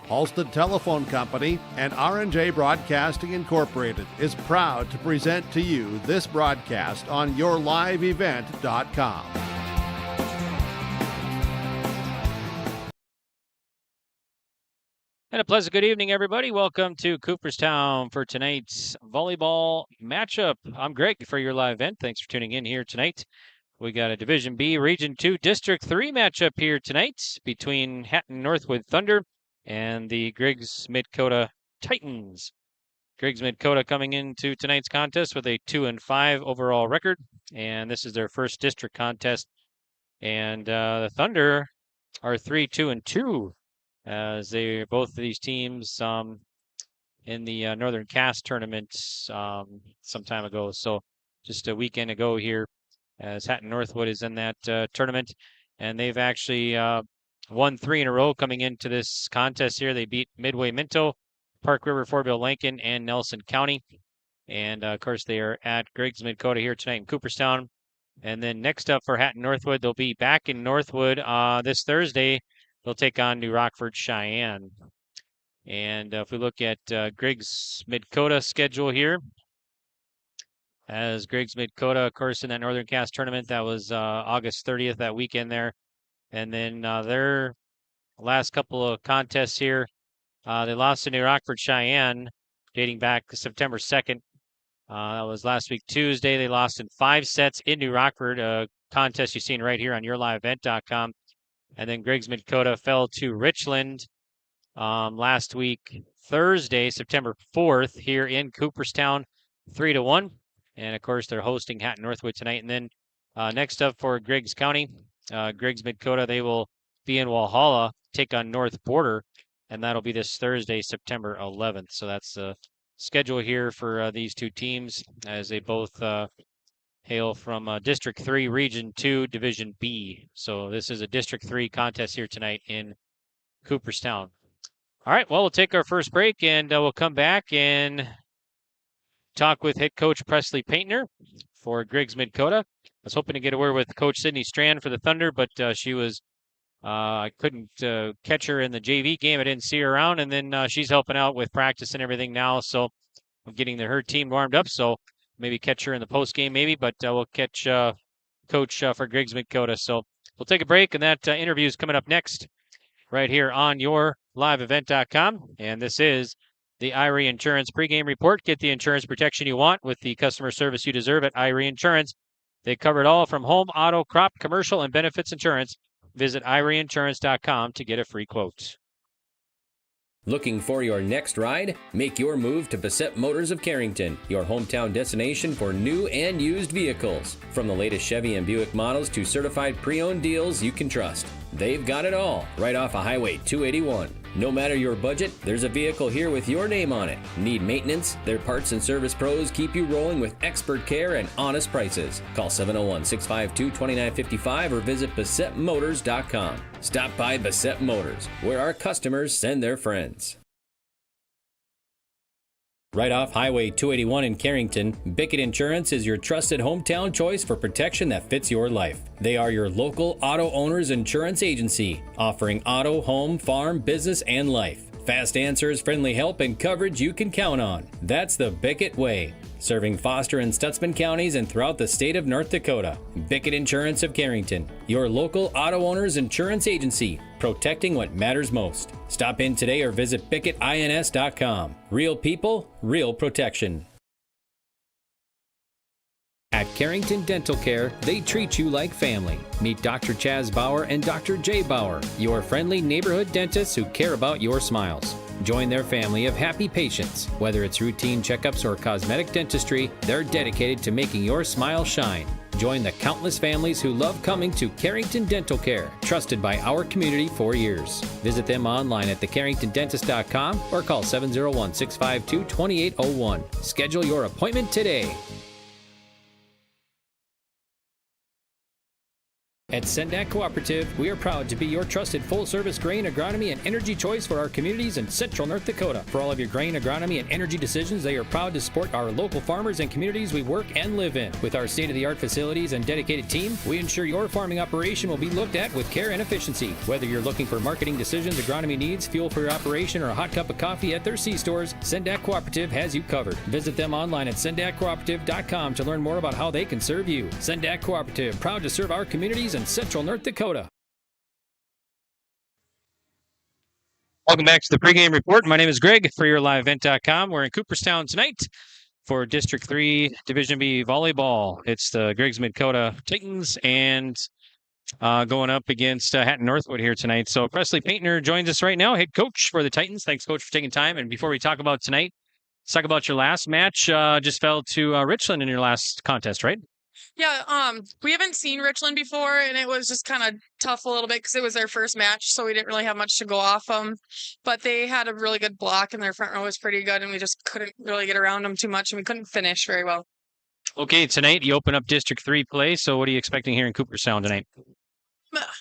Halstead Telephone Company and R&J Broadcasting Incorporated is proud to present to you this broadcast on yourliveevent.com. And a pleasant good evening, everybody. Welcome to Cooperstown for tonight's volleyball matchup. I'm Greg for your live event. Thanks for tuning in here tonight. We got a Division B Region 2 District 3 matchup here tonight between Hatton-Northwood Thunder and the Griggs-Midkota Titans. Griggs-Midkota coming into tonight's contest with a 2-5 overall record, and this is their first district contest. And the Thunder are 3-2-2, as they both of these teams in the Northern Cast tournament some time ago. So just a weekend ago here, as Hatton-Northwood is in that tournament, and they've actually won 3 in a row coming into this contest here. They beat Midway Minto, Park River, Fortville, Lincoln, and Nelson County. And, of course, they are at Griggs-Midkota here tonight in Cooperstown. And then next up for Hatton-Northwood, they'll be back in Northwood this Thursday. They'll take on New Rockford Cheyenne. And if we look at Griggs-Midkota schedule here, as Griggs-Midkota, of course, in that Northern Cast tournament, that was August 30th, that weekend there. And then their last couple of contests here, they lost to New Rockford Cheyenne, dating back to September 2nd. That was last week, Tuesday. They lost in 5 sets in New Rockford, a contest you've seen right here on yourliveevent.com. And then Griggs-Midkota fell to Richland last week, Thursday, September 4th, here in Cooperstown, 3-1. And, of course, they're hosting Hatton-Northwood tonight. And then next up for Griggs County, Griggs-Midkota, they will be in Walhalla, take on North Border, and that'll be this Thursday, September 11th. So that's the schedule here for these two teams, as they both hail from District 3, Region 2, Division B. So this is a District 3 contest here tonight in Cooperstown. All right, well, we'll take our first break, and we'll come back and talk with head coach Presley Paintner for Griggs-Midkota. I was hoping to get a word with Coach Sydney Strand for the Thunder, but she was, I couldn't catch her in the JV game. I didn't see her around, and then she's helping out with practice and everything now, so I'm getting her team warmed up, so maybe catch her in the post game maybe, but we'll catch Coach for Griggs-Midkota. So we'll take a break, and that interview is coming up next right here on yourliveevent.com, and this is the IRE Insurance pregame report. Get the insurance protection you want with the customer service you deserve at IRE Insurance. They cover it all from home, auto, crop, commercial, and benefits insurance. Visit ireinsurance.com to get a free quote. Looking for your next ride? Make your move to Bassett Motors of Carrington, your hometown destination for new and used vehicles. From the latest Chevy and Buick models to certified pre-owned deals you can trust. They've got it all, right off of Highway 281. No matter your budget, there's a vehicle here with your name on it. Need maintenance? Their parts and service pros keep you rolling with expert care and honest prices. Call 701-652-2955 or visit BassettMotors.com. Stop by Bassett Motors, where our customers send their friends. Right off Highway 281 in Carrington, Bickett Insurance is your trusted hometown choice for protection that fits your life. They are your local auto owners insurance agency, offering auto, home, farm, business, and life. Fast answers, friendly help, and coverage you can count on. That's the Bickett way. Serving Foster and Stutzman counties and throughout the state of North Dakota. Bickett Insurance of Carrington, your local auto owners insurance agency, protecting what matters most. Stop in today or visit BickettINS.com. Real people, real protection. At Carrington Dental Care, they treat you like family. Meet Dr. Chaz Bauer and Dr. Jay Bauer, your friendly neighborhood dentists who care about your smiles. Join their family of happy patients. Whether it's routine checkups or cosmetic dentistry, they're dedicated to making your smile shine. Join the countless families who love coming to Carrington Dental Care, trusted by our community for years. Visit them online at thecarringtondentist.com or call 701-652-2801. Schedule your appointment today. At Sendak Cooperative, we are proud to be your trusted full-service grain, agronomy, and energy choice for our communities in central North Dakota. For all of your grain, agronomy, and energy decisions, they are proud to support our local farmers and communities we work and live in. With our state-of-the-art facilities and dedicated team, we ensure your farming operation will be looked at with care and efficiency. Whether you're looking for marketing decisions, agronomy needs, fuel for your operation, or a hot cup of coffee at their C-stores, Sendak Cooperative has you covered. Visit them online at sendakcooperative.com to learn more about how they can serve you. Sendak Cooperative, proud to serve our communities in central North Dakota. Welcome back to the pregame report. My name is Greg for YourLiveEvent.com. We're in Cooperstown tonight for District 3 Division B Volleyball. It's the Griggs-Midkota Titans and going up against Hatton-Northwood here tonight. So Presley Paintner joins us right now, head coach for the Titans. Thanks, Coach, for taking time. And before we talk about tonight, let's talk about your last match. Just fell to Richland in your last contest, right? Yeah, we haven't seen Richland before, and it was just kind of tough a little bit because it was their first match, so we didn't really have much to go off them. But they had a really good block, and their front row was pretty good, and we just couldn't really get around them too much, and we couldn't finish very well. Okay, tonight you open up District 3 play, so what are you expecting here in Cooperstown tonight?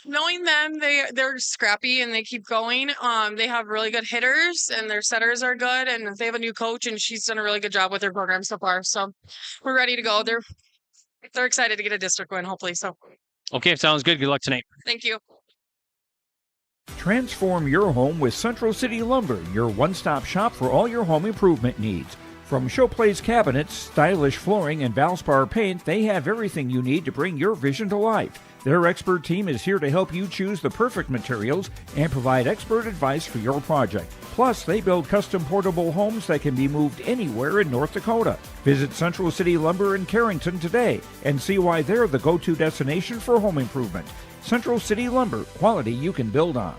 Knowing them, they're scrappy and they keep going. They have really good hitters, and their setters are good, and they have a new coach, and she's done a really good job with their program so far. So we're ready to go. They're excited to get a district win, hopefully. So, okay, sounds good. Good luck tonight. thank you. Transform your home with Central City Lumber, your one-stop shop for all your home improvement needs. From showplace cabinets, stylish flooring, and Valspar paint, they have everything you need to bring your vision to life. Their expert team is here to help you choose the perfect materials and provide expert advice for your project. Plus, they build custom portable homes that can be moved anywhere in North Dakota. Visit Central City Lumber in Carrington today and see why they're the go-to destination for home improvement. Central City Lumber, quality you can build on.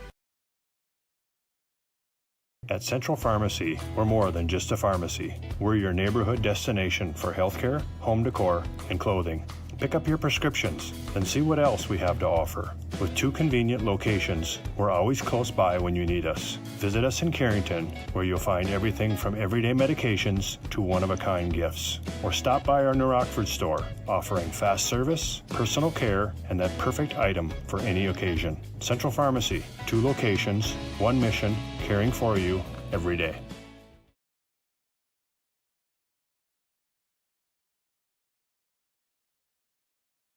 At Central Pharmacy, we're more than just a pharmacy. We're your neighborhood destination for healthcare, home decor, and clothing. Pick up your prescriptions, then see what else we have to offer. With 2 convenient locations, we're always close by when you need us. Visit us in Carrington, where you'll find everything from everyday medications to one-of-a-kind gifts. Or stop by our New Rockford store, offering fast service, personal care, and that perfect item for any occasion. Central Pharmacy, 2 locations, 1 mission, caring for you every day.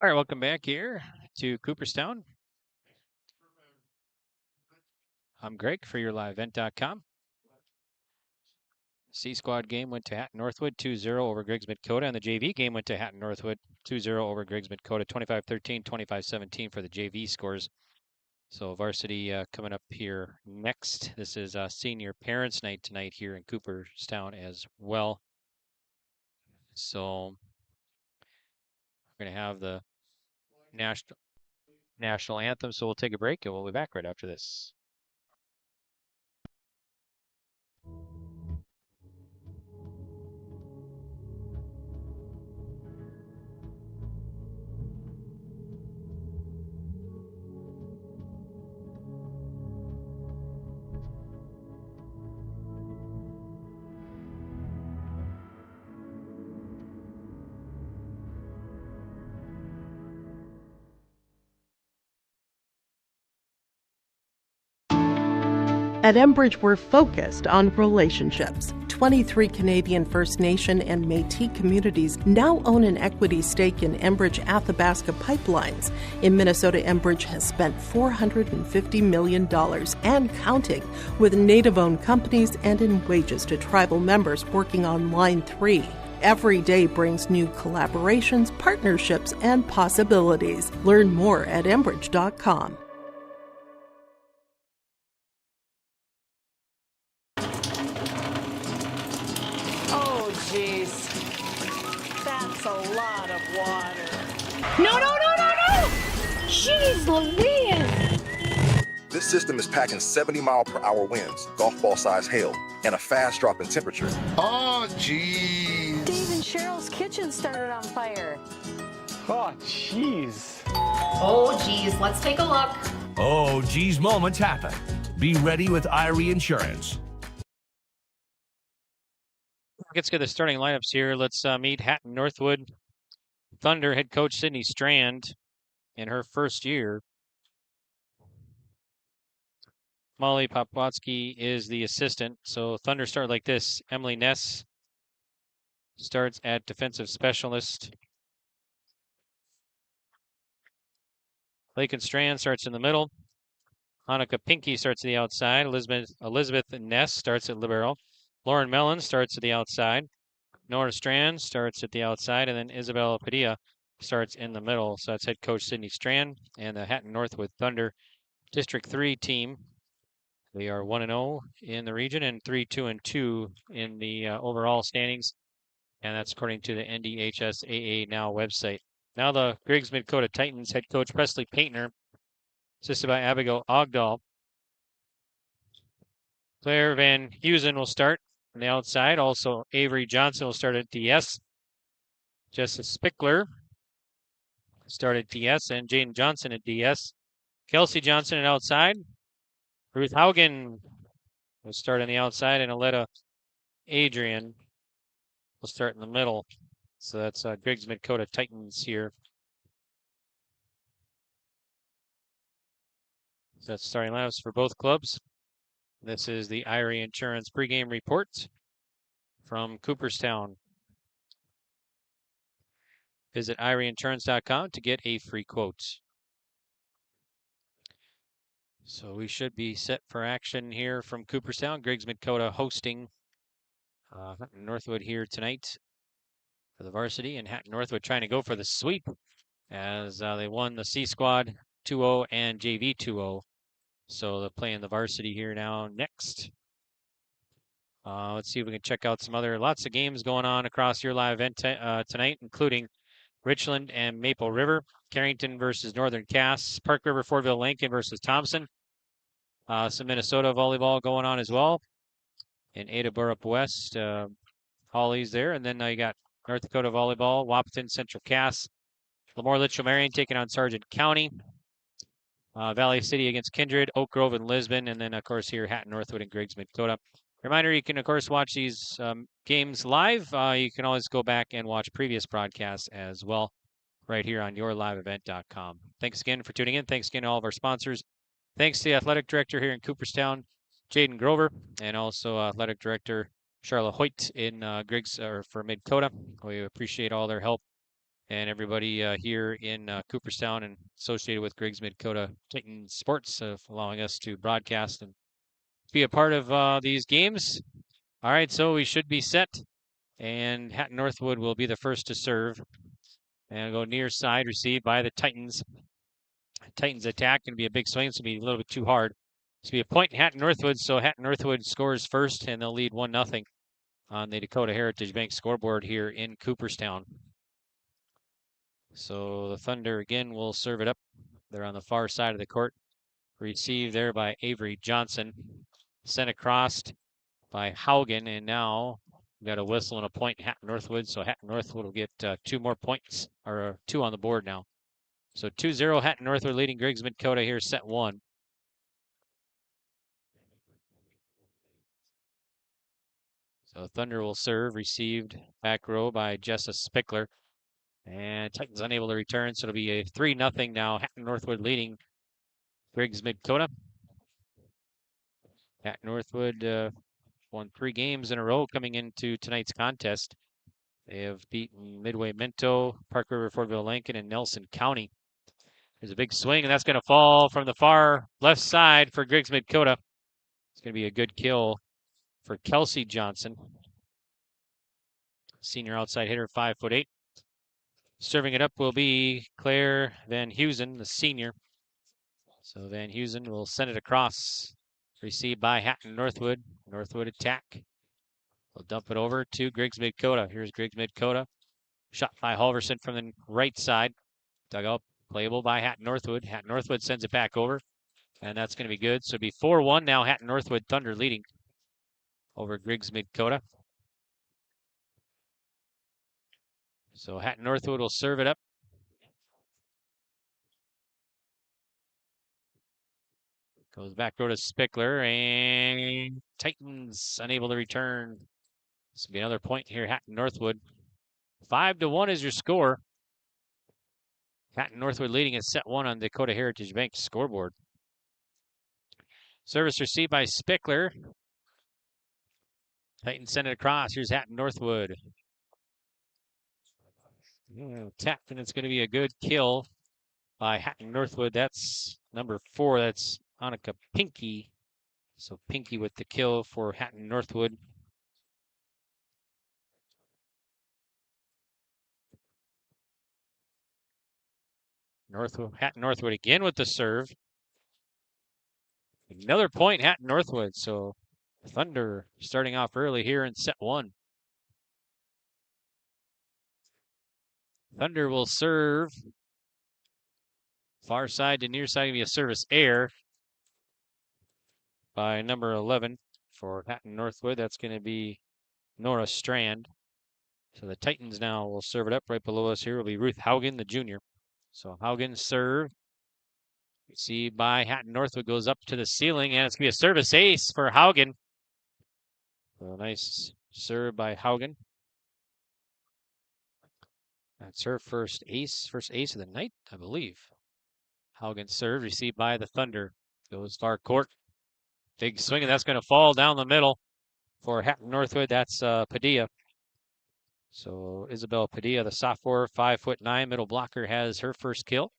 All right, welcome back here to Cooperstown. I'm Greg for YourLiveEvent.com. C-Squad game went to Hatton-Northwood 2-0 over Griggs-Midkota, and the JV game went to Hatton-Northwood 2-0 over Griggs-Midkota, 25-13, 25-17 for the JV scores. So varsity coming up here next. This is senior parents night tonight here in Cooperstown as well. So we're going to have the national anthem, so we'll take a break and we'll be back right after this. At Enbridge, we're focused on relationships. 23 Canadian First Nation and Métis communities now own an equity stake in Enbridge Athabasca Pipelines. In Minnesota, Enbridge has spent $450 million and counting with Native-owned companies and in wages to tribal members working on Line 3. Every day brings new collaborations, partnerships, and possibilities. Learn more at Enbridge.com. Jeez, that's a lot of water. No! Jeez Louise! This system is packing 70-mile-per-hour winds, golf ball-sized hail, and a fast drop in temperature. Oh, jeez. Dave and Cheryl's kitchen started on fire. Oh, jeez. Oh, geez, let's take a look. Oh, geez, moments happen. Be ready with Irie Insurance. Let's get the starting lineups here. Let's meet Hatton-Northwood Thunder head coach Sydney Strand. in her first year. Molly Popwatsky is the assistant. So Thunder start like this. Emily Ness starts at defensive specialist. Lakin Strand starts in the middle. Hanukkah Pinky starts at the outside. Elizabeth Ness starts at libero. Lauren Mellon starts at the outside. Nora Strand starts at the outside. And then Isabella Padilla starts in the middle. So that's head coach Sydney Strand and the Hatton-Northwood Thunder District 3 team. They are 1-0 in the region and 3-2-2 in the overall standings. And that's according to the NDHSAA Now website. Now the Griggs-Midkota Titans head coach Presley Paintner, assisted by Abigail Ogdahl. Claire Van Heusen will start on the outside. Also, Avery Johnson will start at DS. Jessica Spickler start at DS, and Jane Johnson at DS. Kelsey Johnson at outside. Ruth Haugen will start on the outside, and Aletta Adrian will start in the middle. So that's Griggs-Midkota Titans here. So that's starting lineups for both clubs. This is the Irie Insurance pregame report from Cooperstown. Visit IrieInsurance.com to get a free quote. So we should be set for action here from Cooperstown. Griggs-Midkota hosting Hatton-Northwood here tonight for the varsity, and Hatton-Northwood trying to go for the sweep as they won the C squad 2-0 and JV 2-0. So they're playing the varsity here now next. Let's see if we can check out lots of games going on across your live event tonight, including Richland and Maple River, Carrington versus Northern Cass, Park River, Fortville, Lincoln versus Thompson. Some Minnesota volleyball going on as well. In Ada Burrup West, Holly's there. And then you got North Dakota volleyball, Wahpeton, Central Cass, Lemoore Litchfield Marion taking on Sargent County. Valley City against Kindred, Oak Grove and Lisbon, and then, of course, here, Hatton-Northwood and Griggs-Midkota. Reminder, you can, of course, watch these games live. You can always go back and watch previous broadcasts as well right here on yourliveevent.com. Thanks again for tuning in. Thanks again to all of our sponsors. Thanks to the athletic director here in Cooperstown, Jaden Grover, and also athletic director Charlotte Hoyt in for Midkota. We appreciate all their help. And everybody here in Cooperstown and associated with Griggs-Midkota Titan Sports allowing us to broadcast and be a part of these games. All right, so we should be set. And Hatton-Northwood will be the first to serve. And go near side, received by the Titans. Titans attack, going to be a big swing. It's going to be a little bit too hard. It's going to be a point in Hatton-Northwood, so Hatton-Northwood scores first, and they'll lead 1-0 on the Dakota Heritage Bank scoreboard here in Cooperstown. So the Thunder again will serve it up. They're on the far side of the court. Received there by Avery Johnson. Sent across by Haugen. And now we got a whistle and a point in Hatton-Northwood. So Hatton-Northwood will get 2 more points, or 2 on the board now. So 2-0 Hatton-Northwood leading Griggs-Midkota here, set 1. So Thunder will serve. Received back row by Jessa Spickler. And Titans unable to return, so it'll be a 3-0 now. Hatton-Northwood leading Griggs-Midkota. Hatton-Northwood won 3 games in a row coming into tonight's contest. They have beaten Midway Minto, Park River, Fortville, Lincoln, and Nelson County. There's a big swing, and that's going to fall from the far left side for Griggs-Midkota. It's going to be a good kill for Kelsey Johnson. Senior outside hitter, 5'8". Serving it up will be Claire Van Heusen, the senior. So Van Heusen will send it across. Received by Hatton-Northwood. Northwood attack. They'll dump it over to Griggs-Midkota. Here's Griggs-Midkota. Shot by Halverson from the right side. Dug up. Playable by Hatton-Northwood. Hatton-Northwood sends it back over. And that's going to be good. So it'll be 4-1 now. Hatton-Northwood Thunder leading over Griggs-Midkota. So Hatton-Northwood will serve it up. Goes back row to Spickler, and Titans unable to return. This will be another point here, Hatton-Northwood. 5-1 is your score. Hatton-Northwood leading in set 1 on Dakota Heritage Bank scoreboard. Service received by Spickler. Titans send it across. Here's Hatton-Northwood. Tapped, and it's going to be a good kill by Hatton-Northwood. That's number 4. That's Annika Pinky. So Pinky with the kill for Hatton-Northwood. Hatton-Northwood again with the serve. Another point, Hatton-Northwood. So Thunder starting off early here in set 1. Thunder will serve. Far side to near side, going to be a service error by number 11 for Hatton-Northwood. That's going to be Nora Strand. So the Titans now will serve it up. Right below us here will be Ruth Haugen, the junior. So Haugen serve. Received by Hatton-Northwood, goes up to the ceiling, and it's going to be a service ace for Haugen. So a nice serve by Haugen. That's her first ace of the night, I believe. Haugen serve, received by the Thunder. Goes far court. Big swing, and that's going to fall down the middle for Hatton-Northwood. That's Padilla. So Isabel Padilla, the sophomore, 5'9", middle blocker, has her first kill.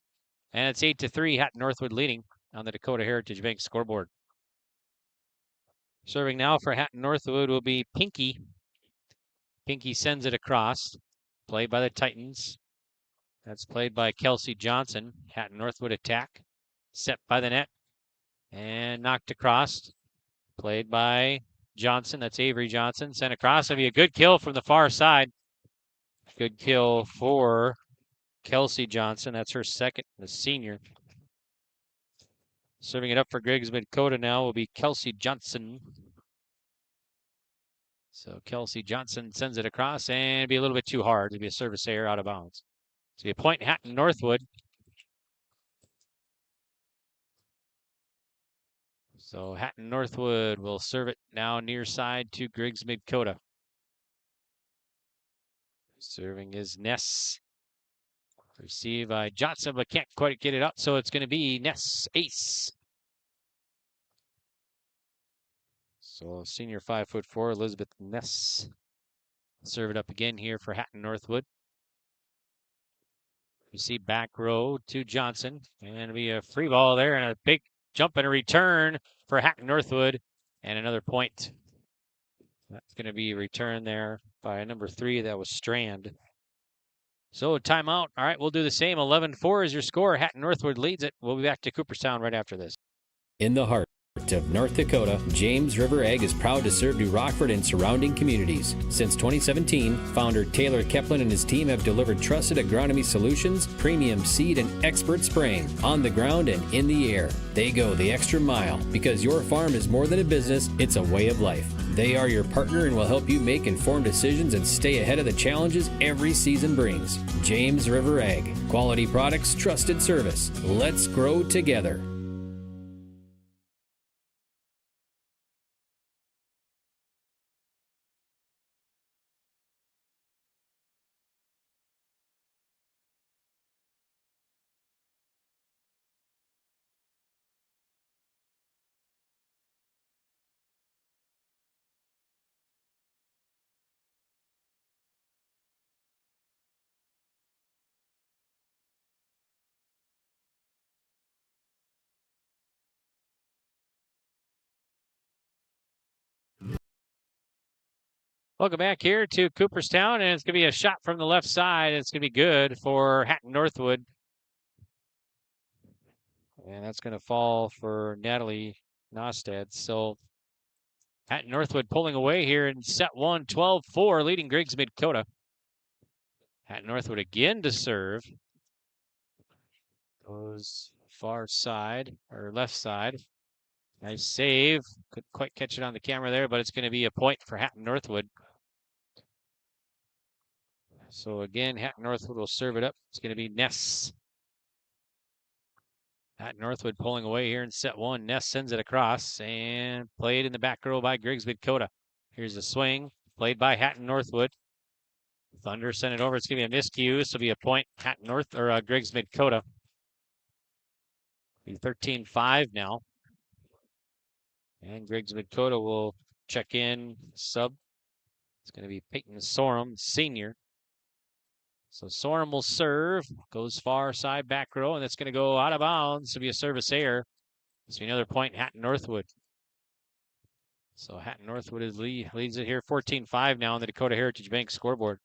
And it's 8-3, Hatton-Northwood leading on the Dakota Heritage Bank scoreboard. Serving now for Hatton-Northwood will be Pinky. Pinky sends it across. Played by the Titans. That's played by Kelsey Johnson. Hatton-Northwood attack. Set by the net. And knocked across. Played by Johnson. That's Avery Johnson. Sent across. It'll be a good kill from the far side. Good kill for Kelsey Johnson. That's her second, the senior. Serving it up for Griggs-Midkota now will be Kelsey Johnson. So Kelsey Johnson sends it across, and it'll be a little bit too hard. It'll be a service error out of bounds. So be a point Hatton-Northwood. So Hatton-Northwood will serve it now near side to Griggs-Midkota. Serving is Ness. Received by Johnson, but can't quite get it up, so it's going to be Ness ace. So senior 5'4", Elizabeth Ness. Serve it up again here for Hatton-Northwood. You see back row to Johnson, and it'll be a free ball there, and a big jump and a return for Hatton-Northwood, and another point. That's going to be returned there by number 3. That was Strand. So timeout. All right, we'll do the same. 11-4 is your score. Hatton-Northwood leads it. We'll be back to Cooperstown right after this. In the heart of North Dakota, James River Ag is proud to serve New Rockford and surrounding communities. Since 2017, founder Taylor Keplin and his team have delivered trusted agronomy solutions, premium seed, and expert spraying on the ground and in the air. They go the extra mile because your farm is more than a business, it's a way of life. They are your partner and will help you make informed decisions and stay ahead of the challenges every season brings. James River Ag. Quality products, trusted service. Let's grow together. Welcome back here to Cooperstown, and it's going to be a shot from the left side. It's going to be good for Hatton-Northwood. And that's going to fall for Natalie Nostad. So Hatton-Northwood pulling away here in set 1, 12-4, leading Griggs-Midkota. Hatton-Northwood again to serve. Goes far side, or left side. Nice save. Couldn't quite catch it on the camera there, but it's going to be a point for Hatton-Northwood. So again, Hatton-Northwood will serve it up. It's going to be Ness. Hatton-Northwood pulling away here in set 1. Ness sends it across and played in the back row by Griggs-Midkota. Here's a swing played by Hatton-Northwood. Thunder sent it over. It's going to be a miscue. So it'll be a point. Hatton-North or Griggs-Midkota. Be 13-5 now. And Griggs-Midkota will check in sub. It's going to be Peyton Sorum, senior. So Sorum will serve. Goes far side back row, and that's going to go out of bounds. It'll be a service error. This will be another point. Hatton-Northwood. So Hatton-Northwood leads it here 14-5 now on the Dakota Heritage Bank scoreboard.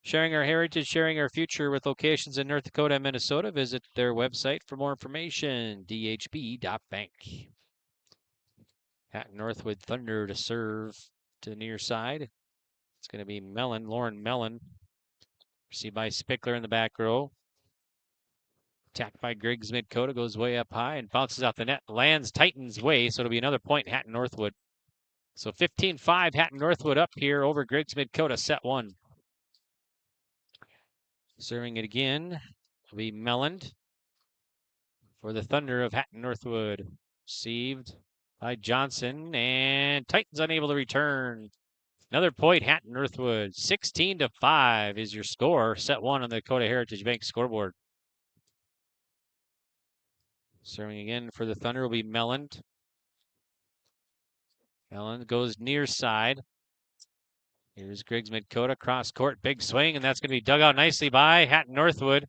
Sharing our heritage, sharing our future with locations in North Dakota and Minnesota. Visit their website for more information, dhb.bank. Hatton-Northwood Thunder to serve to the near side. It's going to be Lauren Mellon. Received by Spickler in the back row. Attacked by Griggs-Midkota, goes way up high and bounces off the net. Lands Titans' way, so it'll be another point Hatton-Northwood. So 15-5, Hatton-Northwood up here over Griggs-Midkota, set one. Serving it again will be Melland for the Thunder of Hatton-Northwood. Received by Johnson, and Titans unable to return. Another point, Hatton-Northwood. 16-5 is your score. Set one on the Dakota Heritage Bank scoreboard. Serving again for the Thunder will be Melland. Melland goes near side. Here's Griggs-Midkota, cross court, big swing, and that's going to be dug out nicely by Hatton-Northwood.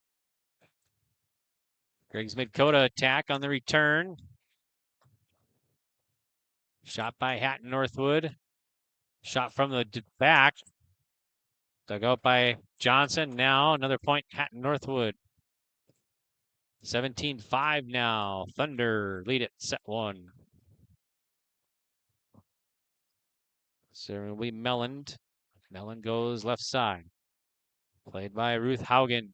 Griggs-Midkota attack on the return. Shot by Hatton-Northwood. Shot from the back. Dug out by Johnson. Now another point, Hatton-Northwood. 17-5 now. Thunder lead it, set one. So it will be Melland. Melland goes left side. Played by Ruth Haugen.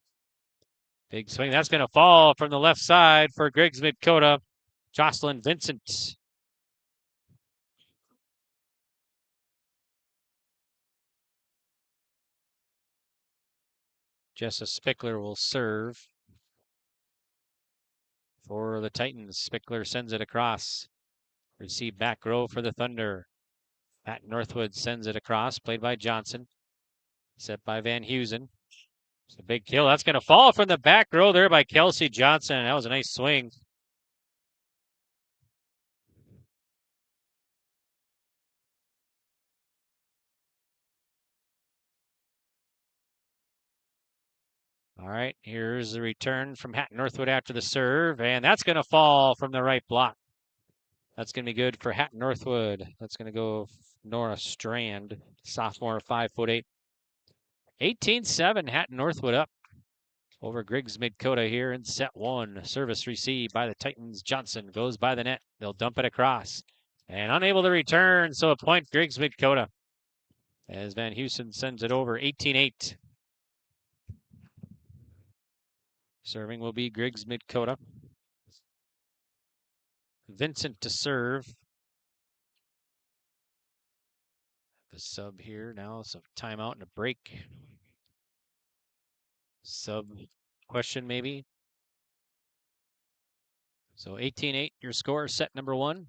Big swing. That's going to fall from the left side for Griggs-Midkota. Jocelyn Vincent. Jessa Spickler will serve for the Titans. Spickler sends it across. Receive back row for the Thunder. Hatton-Northwood sends it across. Played by Johnson. Set by Van Heusen. It's a big kill. That's going to fall from the back row there by Kelsey Johnson. That was a nice swing. All right, here's the return from Hatton-Northwood after the serve, and that's going to fall from the right block. That's going to be good for Hatton-Northwood. That's going to go Nora Strand, sophomore, 5'8". 18-7, Hatton-Northwood up over Griggs-Midkota here in set one. Service received by the Titans. Johnson goes by the net. They'll dump it across. And unable to return, so a point Griggs-Midkota. As Van Heusen sends it over, 18-8. Serving will be Griggs-Midkota. Vincent to serve. The sub here now, some timeout and a break. Sub question maybe. So 18-8, your score, set number one.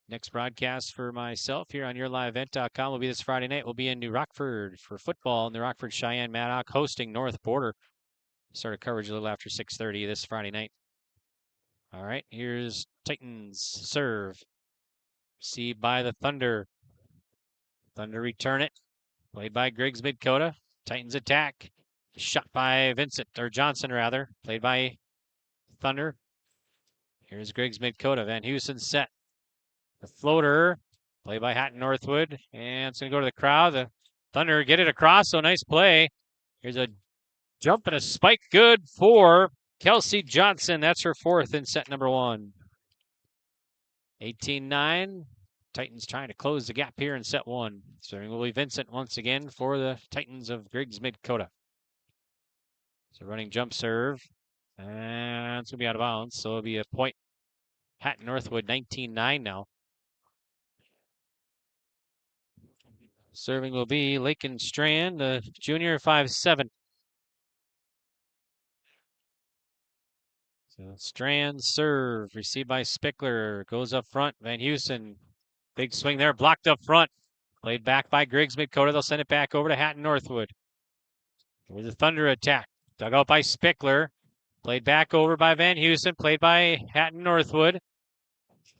Next broadcast for myself here on YourLiveEvent.com will be this Friday night. We'll be in New Rockford for football in the Rockford Cheyenne Maddock hosting North Border. Started coverage a little after 6:30 this Friday night. All right, here's Titans serve. Received by the Thunder. Thunder return it. Played by Griggs-Midkota. Titans attack. Shot by Johnson rather. Played by Thunder. Here's Griggs-Midkota. Van Heusen set. The floater. Played by Hatton-Northwood. And it's going to go to the crowd. The Thunder get it across. So nice play. Here's a jump and a spike. Good for Kelsey Johnson. That's her fourth in set number one. 18-9. Titans trying to close the gap here in set one. Serving will be Vincent once again for the Titans of Griggs-Midkota. So running jump serve. And it's going to be out of bounds. So it'll be a point. Hatton-Northwood 19-9 now. Serving will be Lakin Strand, the junior, 5'7". So Strand serve, received by Spickler, goes up front. Van Heusen Big swing there, blocked up front. Played back by Griggs-Midkota. They'll send it back over to Hatton-Northwood. Here's a Thunder attack. Dug out by Spickler. Played back over by Van Heusen. Played by Hatton-Northwood.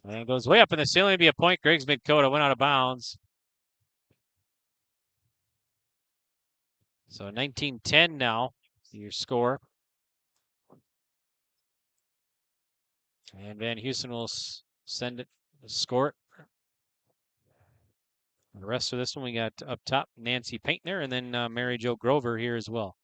And it goes way up in the ceiling to be a point. Griggs-Midkota went out of bounds. So 19-10 now, your score. And Van Heusen will send it, score it. The rest of this one, we got up top Nancy Paintner and then Mary Jo Grover here as well.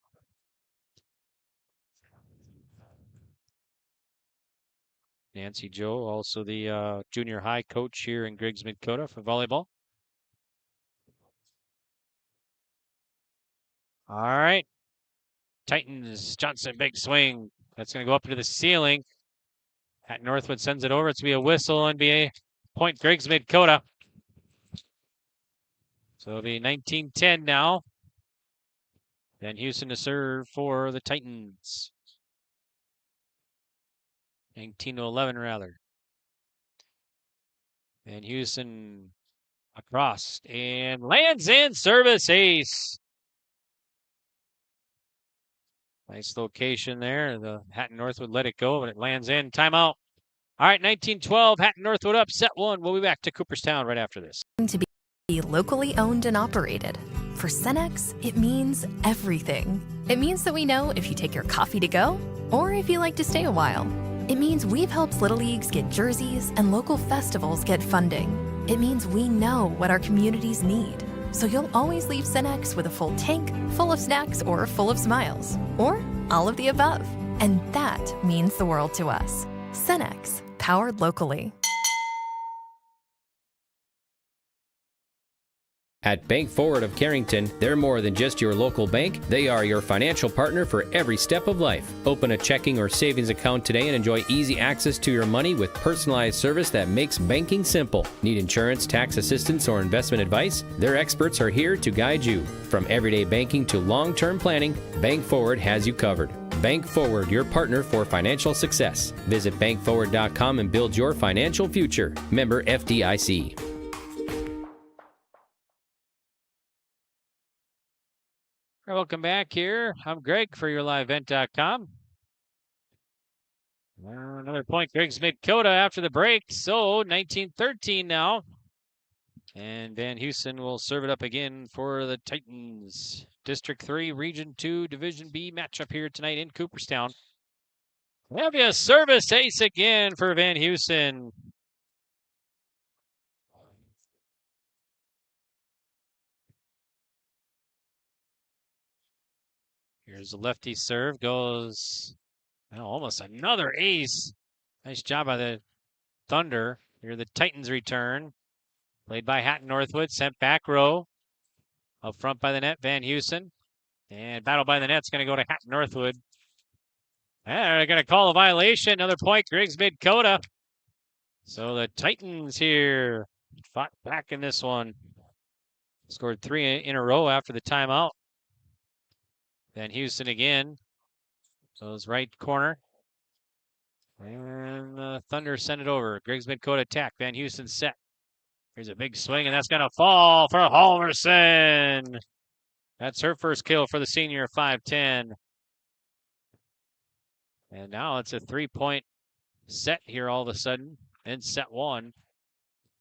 Nancy Jo, also the junior high coach here in Griggs-Midkota for volleyball. All right. Titans, Johnson, big swing. That's going to go up into the ceiling. Hatton-Northwood sends it over. It's going to be a whistle and be a point Griggs-Midkota. So it'll be 19-10 now. Van Heusen to serve for the Titans. 19-11 rather. Van Heusen across and lands in, service ace. Nice location there. The Hatton-Northwood let it go, but it lands in. Timeout. All right, 19-12. Hatton-Northwood up, set one. We'll be back to Cooperstown right after this. To be locally owned and operated. For Cenex, it means everything. It means that we know if you take your coffee to go or if you like to stay a while. It means we've helped Little Leagues get jerseys and local festivals get funding. It means we know what our communities need. So you'll always leave Cenex with a full tank, full of snacks, or full of smiles. Or all of the above. And that means the world to us. Cenex, powered locally. At Bank Forward of Carrington, they're more than just your local bank. They are your financial partner for every step of life. Open a checking or savings account today and enjoy easy access to your money with personalized service that makes banking simple. Need insurance, tax assistance, or investment advice? Their experts are here to guide you. From everyday banking to long-term planning, Bank Forward has you covered. Bank Forward, your partner for financial success. Visit bankforward.com and build your financial future. Member FDIC. Welcome back here. I'm Greg for YourLiveEvent.com. Another point, Griggs-Midkota after the break. So 19-13 now. And Van Heusen will serve it up again for the Titans. District 3, Region 2, Division B matchup here tonight in Cooperstown. We have a service ace again for Van Heusen. Here's a lefty serve, goes almost another ace. Nice job by the Thunder. Here the Titans return. Played by Hatton-Northwood, sent back row. Up front by the net, Van Heusen. And battle by the net's going to go to Hatton-Northwood. They're going to call a violation. Another point, Griggs-Midkota. So the Titans here fought back in this one. Scored 3 in a row after the timeout. Van Heusen again. So his right corner. And the Thunder send it over. Griggs-Midkota attack. Van Heusen set. Here's a big swing, and that's going to fall for Halverson. That's her first kill for the senior, 5-10. And now it's a 3-point set here all of a sudden in set one.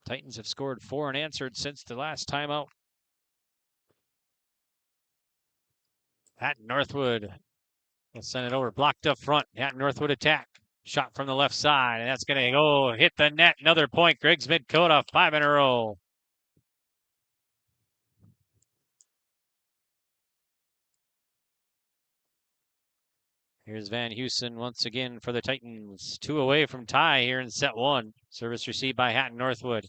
Titans have scored 4 unanswered since the last timeout. Hatton-Northwood will send it over. Blocked up front. Hatton-Northwood attack. Shot from the left side. And that's going to go hit the net. Another point. Griggs-Midkota, 5 in a row. Here's Van Heusen once again for the Titans. 2 away from tie here in set one. Service received by Hatton-Northwood.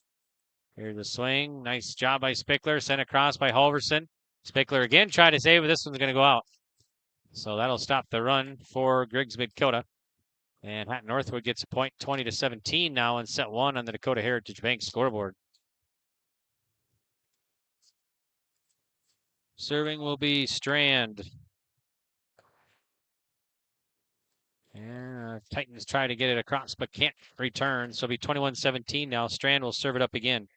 Here's the swing. Nice job by Spickler. Sent across by Halverson. Spickler again tried to save, but this one's going to go out. So that'll stop the run for Griggs-Midkota. And Hatton-Northwood gets a point, 20-17 now in set one on the Dakota Heritage Bank scoreboard. Serving will be Strand. And Titans try to get it across, but can't return. So it'll be 21-17 now. Strand will serve it up again.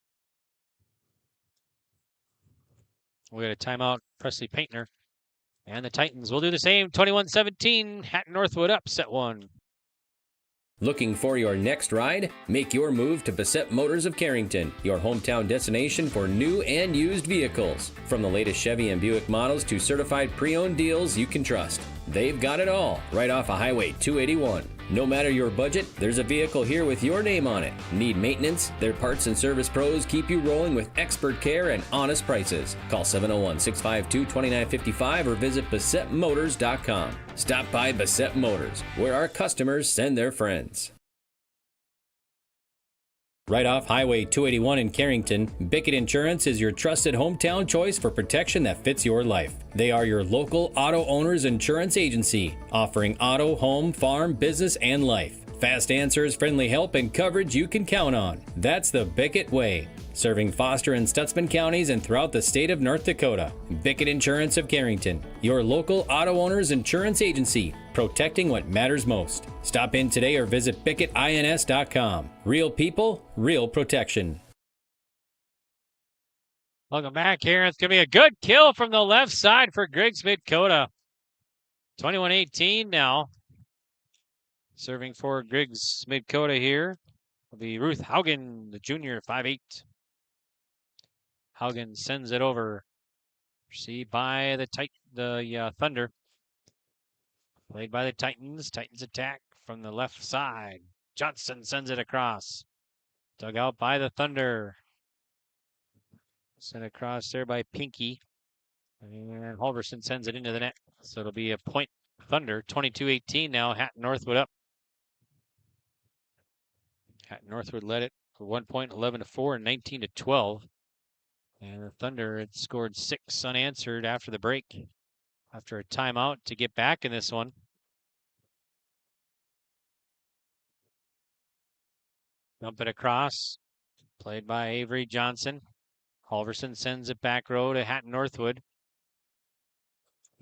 We got a timeout, Presley Paintner. And the Titans will do the same. 21-17, Hatton-Northwood up, set one. Looking for your next ride? Make your move to Bassett Motors of Carrington, your hometown destination for new and used vehicles. From the latest Chevy and Buick models to certified pre-owned deals you can trust. They've got it all, right off of Highway 281. No matter your budget, there's a vehicle here with your name on it. Need maintenance? Their parts and service pros keep you rolling with expert care and honest prices. Call 701-652-2955 or visit BassettMotors.com. Stop by Bassett Motors, where our customers send their friends. Right off Highway 281 in Carrington, Bickett Insurance is your trusted hometown choice for protection that fits your life. They are your local auto owners insurance agency, offering auto, home, farm, business, and life. Fast answers, friendly help, and coverage you can count on. That's the Bickett way. Serving Foster and Stutzman counties and throughout the state of North Dakota. Bickett Insurance of Carrington, your local auto owners insurance agency, protecting what matters most. Stop in today or visit BickettINS.com. Real people, real protection. Welcome back here. It's going to be a good kill from the left side for Griggs-Midkota. 21-18 now. Serving for Griggs-Midkota here will be Ruth Haugen, the junior, 5'8". Haugen sends it over. Received by the Thunder. Played by the Titans. Titans attack from the left side. Johnson sends it across. Dug out by the Thunder. Sent across there by Pinky. And Halverson sends it into the net. So it'll be a point Thunder. 22-18 now. Hatton-Northwood up. Hatton-Northwood led it for 1 point, 11-4 and 19-12. And the Thunder had scored 6 unanswered after the break. After a timeout to get back in this one. Dump it across. Played by Avery Johnson. Halverson sends it back row to Hatton-Northwood.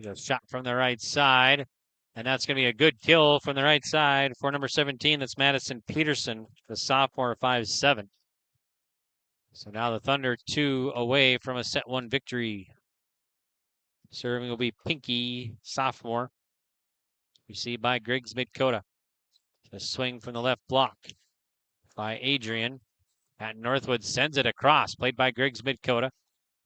A shot from the right side. And that's going to be a good kill from the right side for number 17. That's Madison Peterson, the sophomore, 5'7". So now the Thunder 2 away from a set 1 victory. Serving will be Pinky, sophomore. Received by Griggs-Midkota. A swing from the left block by Adrian. Hatton-Northwood sends it across. Played by Griggs-Midkota.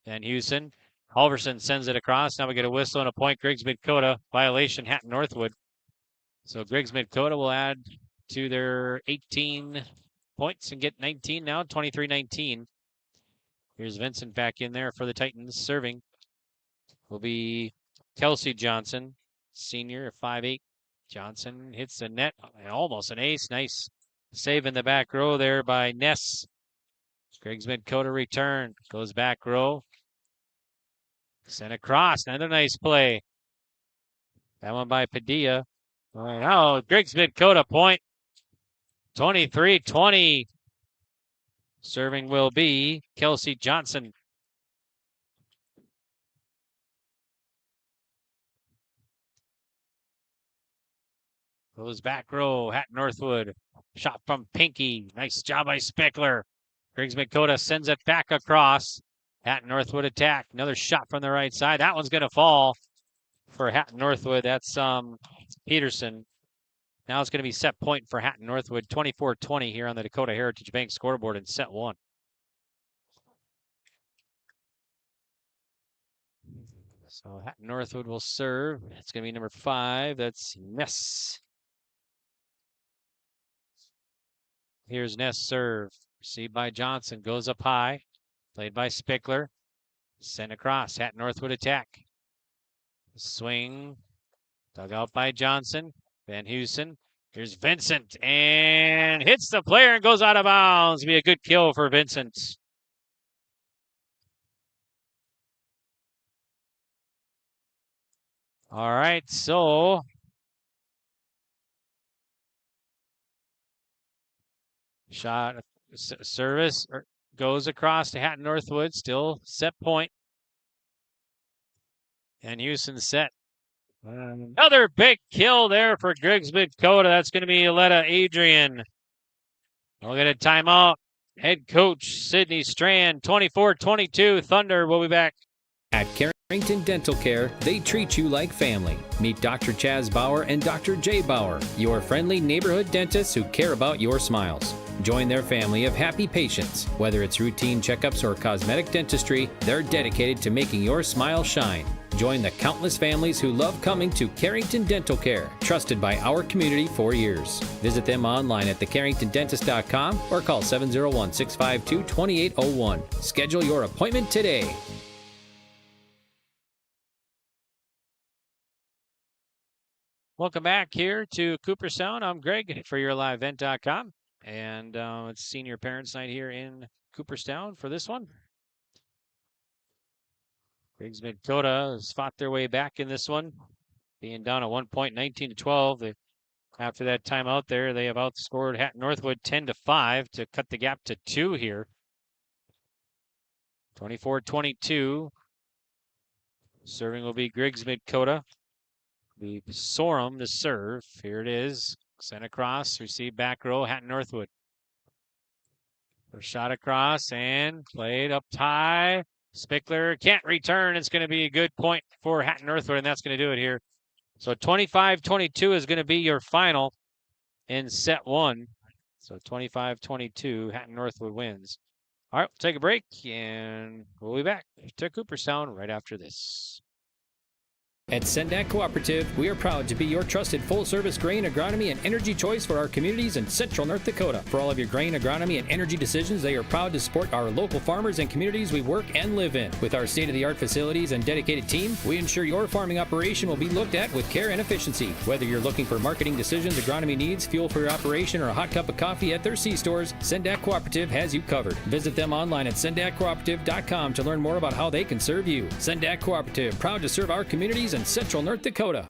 And Houston. Halverson sends it across. Now we get a whistle and a point. Griggs-Midkota violation. Hatton-Northwood. So Griggs-Midkota will add to their 18 points and get 19 now. 23-19. Here's Vincent back in there for the Titans. Serving will be Kelsey Johnson, senior, 5'8". Johnson hits the net. Almost an ace. Nice save in the back row there by Ness. Griggs-Midkota return. Goes back row. Sent across. Another nice play. That one by Padilla. Oh, Griggs-Midkota point. 23-20. Serving will be Kelsey Johnson. Goes back row. Hatton-Northwood. Shot from Pinky. Nice job by Spickler. Griggs-Midkota sends it back across. Hatton-Northwood attack. Another shot from the right side. That one's going to fall for Hatton-Northwood. That's Peterson. Now it's going to be set point for Hatton-Northwood. 24-20 here on the Dakota Heritage Bank scoreboard in set 1. So Hatton-Northwood will serve. It's going to be number 5. That's Ness. Here's Ness serve. Received by Johnson. Goes up high. Played by Spickler. Sent across. Hatton-Northwood attack. Swing. Dug out by Johnson. Van Heusen. Here's Vincent. And hits the player and goes out of bounds. Be a good kill for Vincent. All right, so shot service goes across to Hatton-Northwood. Still set point. And Houston set. Another big kill there for Griggs-Midkota. That's going to be Aletta Adrian. We'll get a timeout. Head coach Sydney Strand, 24-22. Thunder will be back. At Carrington Dental Care, they treat you like family. Meet Dr. Chaz Bauer and Dr. Jay Bauer, your friendly neighborhood dentists who care about your smiles. Join their family of happy patients. Whether it's routine checkups or cosmetic dentistry, they're dedicated to making your smile shine. Join the countless families who love coming to Carrington Dental Care, trusted by our community for years. Visit them online at thecarringtondentist.com or call 701-652-2801. Schedule your appointment today. Welcome back here to Cooperstown. I'm Greg for YourLiveEvent.com. And it's Senior Parents Night here in Cooperstown for this one. Griggs-Midkota has fought their way back in this one, being down at 1 point, 19-12. After that timeout there, they have outscored Hatton-Northwood 10-5 to cut the gap to 2 here. 24-22. Serving will be Griggs-Midkota. Be Sorum to serve. Here it is. Sent across, receive back row, Hatton-Northwood. First shot across and played up high. Spickler can't return. It's going to be a good point for Hatton-Northwood, and that's going to do it here. So 25-22 is going to be your final in set 1. So 25-22, Hatton-Northwood wins. All right, we'll take a break, and we'll be back to Cooperstown right after this. At Sendak Cooperative, we are proud to be your trusted full-service grain, agronomy, and energy choice for our communities in central North Dakota. For all of your grain, agronomy, and energy decisions, they are proud to support our local farmers and communities we work and live in. With our state-of-the-art facilities and dedicated team, we ensure your farming operation will be looked at with care and efficiency. Whether you're looking for marketing decisions, agronomy needs, fuel for your operation, or a hot cup of coffee at their C-stores, Sendak Cooperative has you covered. Visit them online at sendakcooperative.com to learn more about how they can serve you. Sendak Cooperative, proud to serve our communities in central North Dakota.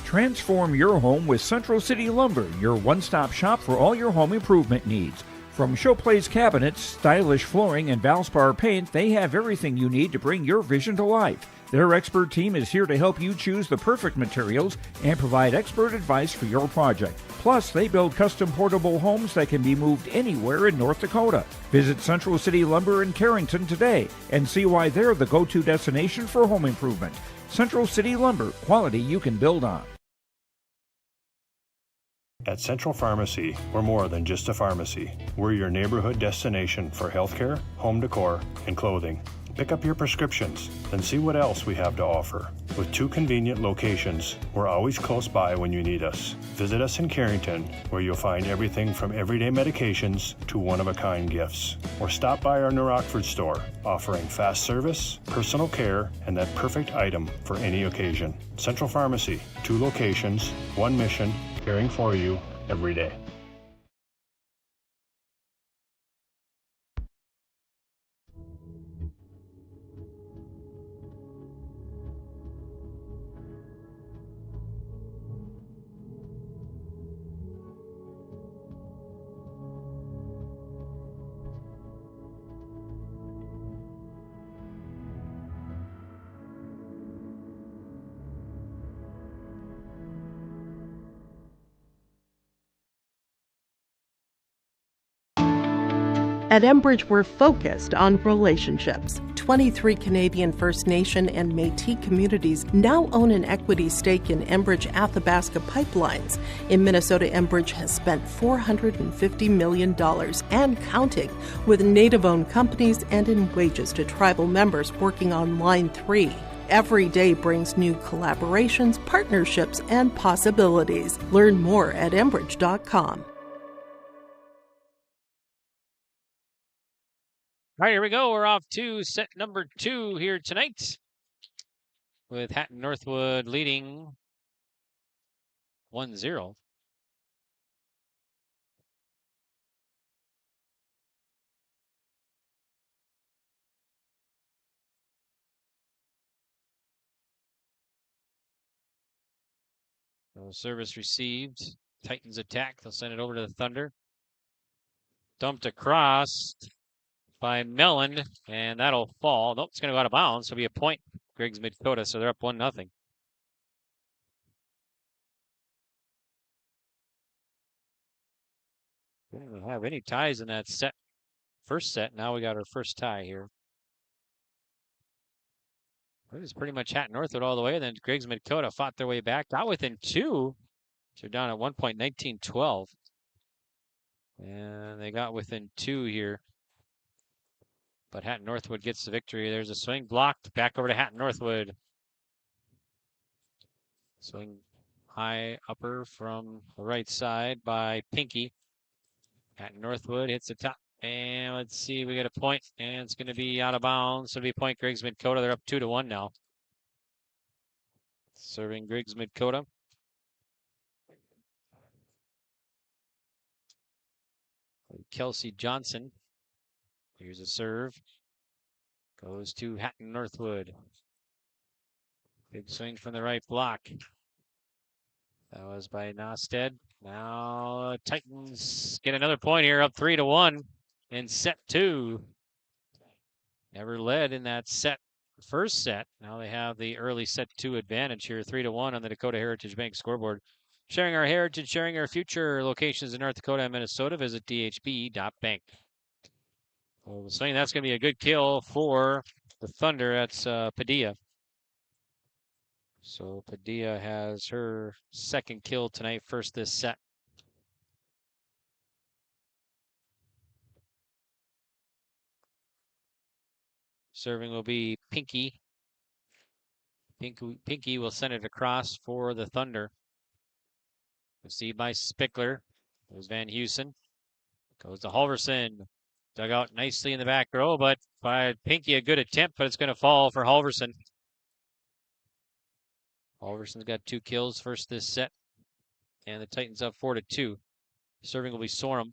Transform your home with Central City Lumber, your one-stop shop for all your home improvement needs. From showplace cabinets, stylish flooring, and Valspar paint, they have everything you need to bring your vision to life. Their expert team is here to help you choose the perfect materials and provide expert advice for your project. Plus, they build custom portable homes that can be moved anywhere in North Dakota. Visit Central City Lumber in Carrington today and see why they're the go-to destination for home improvement. Central City Lumber, quality you can build on. At Central Pharmacy, we're more than just a pharmacy. We're your neighborhood destination for healthcare, home decor, and clothing. Pick up your prescriptions, then see what else we have to offer. With 2 convenient locations, we're always close by when you need us. Visit us in Carrington, where you'll find everything from everyday medications to one-of-a-kind gifts. Or stop by our New Rockford store, offering fast service, personal care, and that perfect item for any occasion. Central Pharmacy, 2 locations, 1 mission, caring for you every day. At Enbridge, we're focused on relationships. 23 Canadian First Nation and Métis communities now own an equity stake in Enbridge Athabasca pipelines. In Minnesota, Enbridge has spent $450 million and counting with Native-owned companies and in wages to tribal members working on Line 3. Every day brings new collaborations, partnerships, and possibilities. Learn more at Enbridge.com. All right, here we go. We're off to set number 2 here tonight with Hatton-Northwood leading 1-0. So service received. Titans attack. They'll send it over to the Thunder. Dumped across by Mellon, and that'll fall. Nope, it's going to go out of bounds. It'll be a point, Griggs-Midkota, so they're up 1-0. Didn't have any ties in that set. First set. Now we got our first tie here. It was pretty much Hatton-Northwood all the way. And then Griggs-Midkota fought their way back. Got within 2. So they're down at 1 point, 19-12. And they got within 2 here. But Hatton-Northwood gets the victory. There's a swing blocked. Back over to Hatton-Northwood. Swing high upper from the right side by Pinky. Hatton-Northwood hits the top. And let's see, we get a point, and it's going to be out of bounds. So it'll be point Griggs-Midkota. They're up 2-1 now. Serving Griggs-Midkota. Kelsey Johnson. Here's a serve. Goes to Hatton-Northwood. Big swing from the right block. That was by Nosted. Now Titans get another point here, up 3-1 in set 2. Never led in that first set. Now they have the early set 2 advantage here, 3-1 on the Dakota Heritage Bank scoreboard. Sharing our heritage, sharing our future. Locations in North Dakota and Minnesota. Visit dhb.bank. Well, the swing, that's going to be a good kill for the Thunder. That's Padilla. So Padilla has her second kill tonight, first this set. Serving will be Pinky. Pinky will send it across for the Thunder. Received by Spickler. There's Van Heusen. Goes to Halverson. Dug out nicely in the back row, but by Pinky, a good attempt, but it's going to fall for Halverson. Halverson's got 2 kills first this set. And the Titans up 4-2. Serving will be Sorum.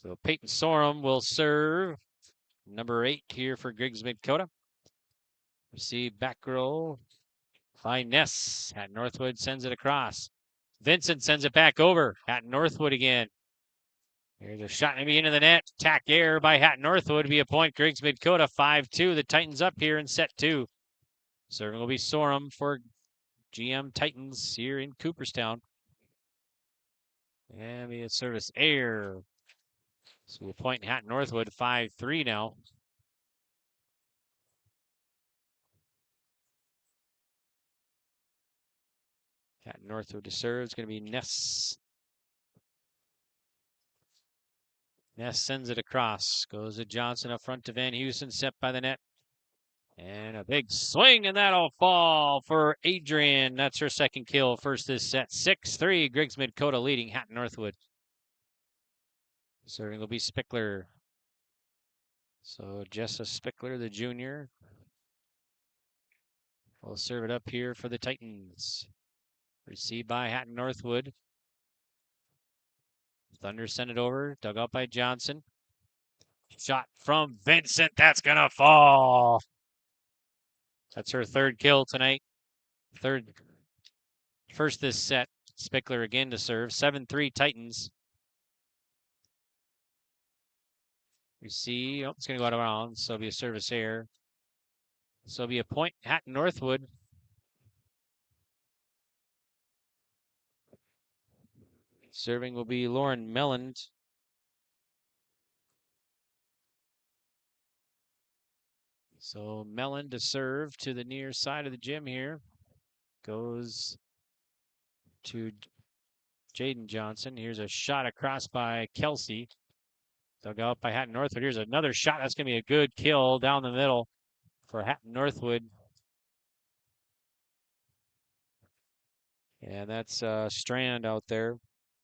So Peyton Sorum will serve. Number 8 here for Griggs-Midkota. Receive back row by Ness. Hatton-Northwood sends it across. Vincent sends it back over. Hatton-Northwood again. Here's a shot maybe into the net. Tack air by Hatton-Northwood. Be a point. Griggs-Midkota 5-2. The Titans up here in set 2. Serving will be Sorum for GM Titans here in Cooperstown. And the service air. So a point Hatton-Northwood 5-3 now. Hatton-Northwood to serve. It's going to be Ness. Ness sends it across. Goes to Johnson up front to Van Heusen. Set by the net. And a big swing, and that'll fall for Adrian. That's her second kill. First this set. 6-3. Griggs-Midkota leading Hatton-Northwood. Serving will be Spickler. So Jessa Spickler, the junior, will serve it up here for the Titans. Received by Hatton-Northwood. Thunder send it over. Dug out by Johnson. Shot from Vincent. That's going to fall. That's her third kill tonight. First this set. Spickler again to serve. 7-3 Titans. You see, it's going to go out of bounds, so it'll be a service error. So it'll be a point, Hatton-Northwood. Serving will be Lauren Melland. So Melland to serve to the near side of the gym here. Goes to Jaden Johnson. Here's a shot across by Kelsey. Dug out by Hatton-Northwood. Here's another shot. That's going to be a good kill down the middle for Hatton-Northwood. And that's Strand out there.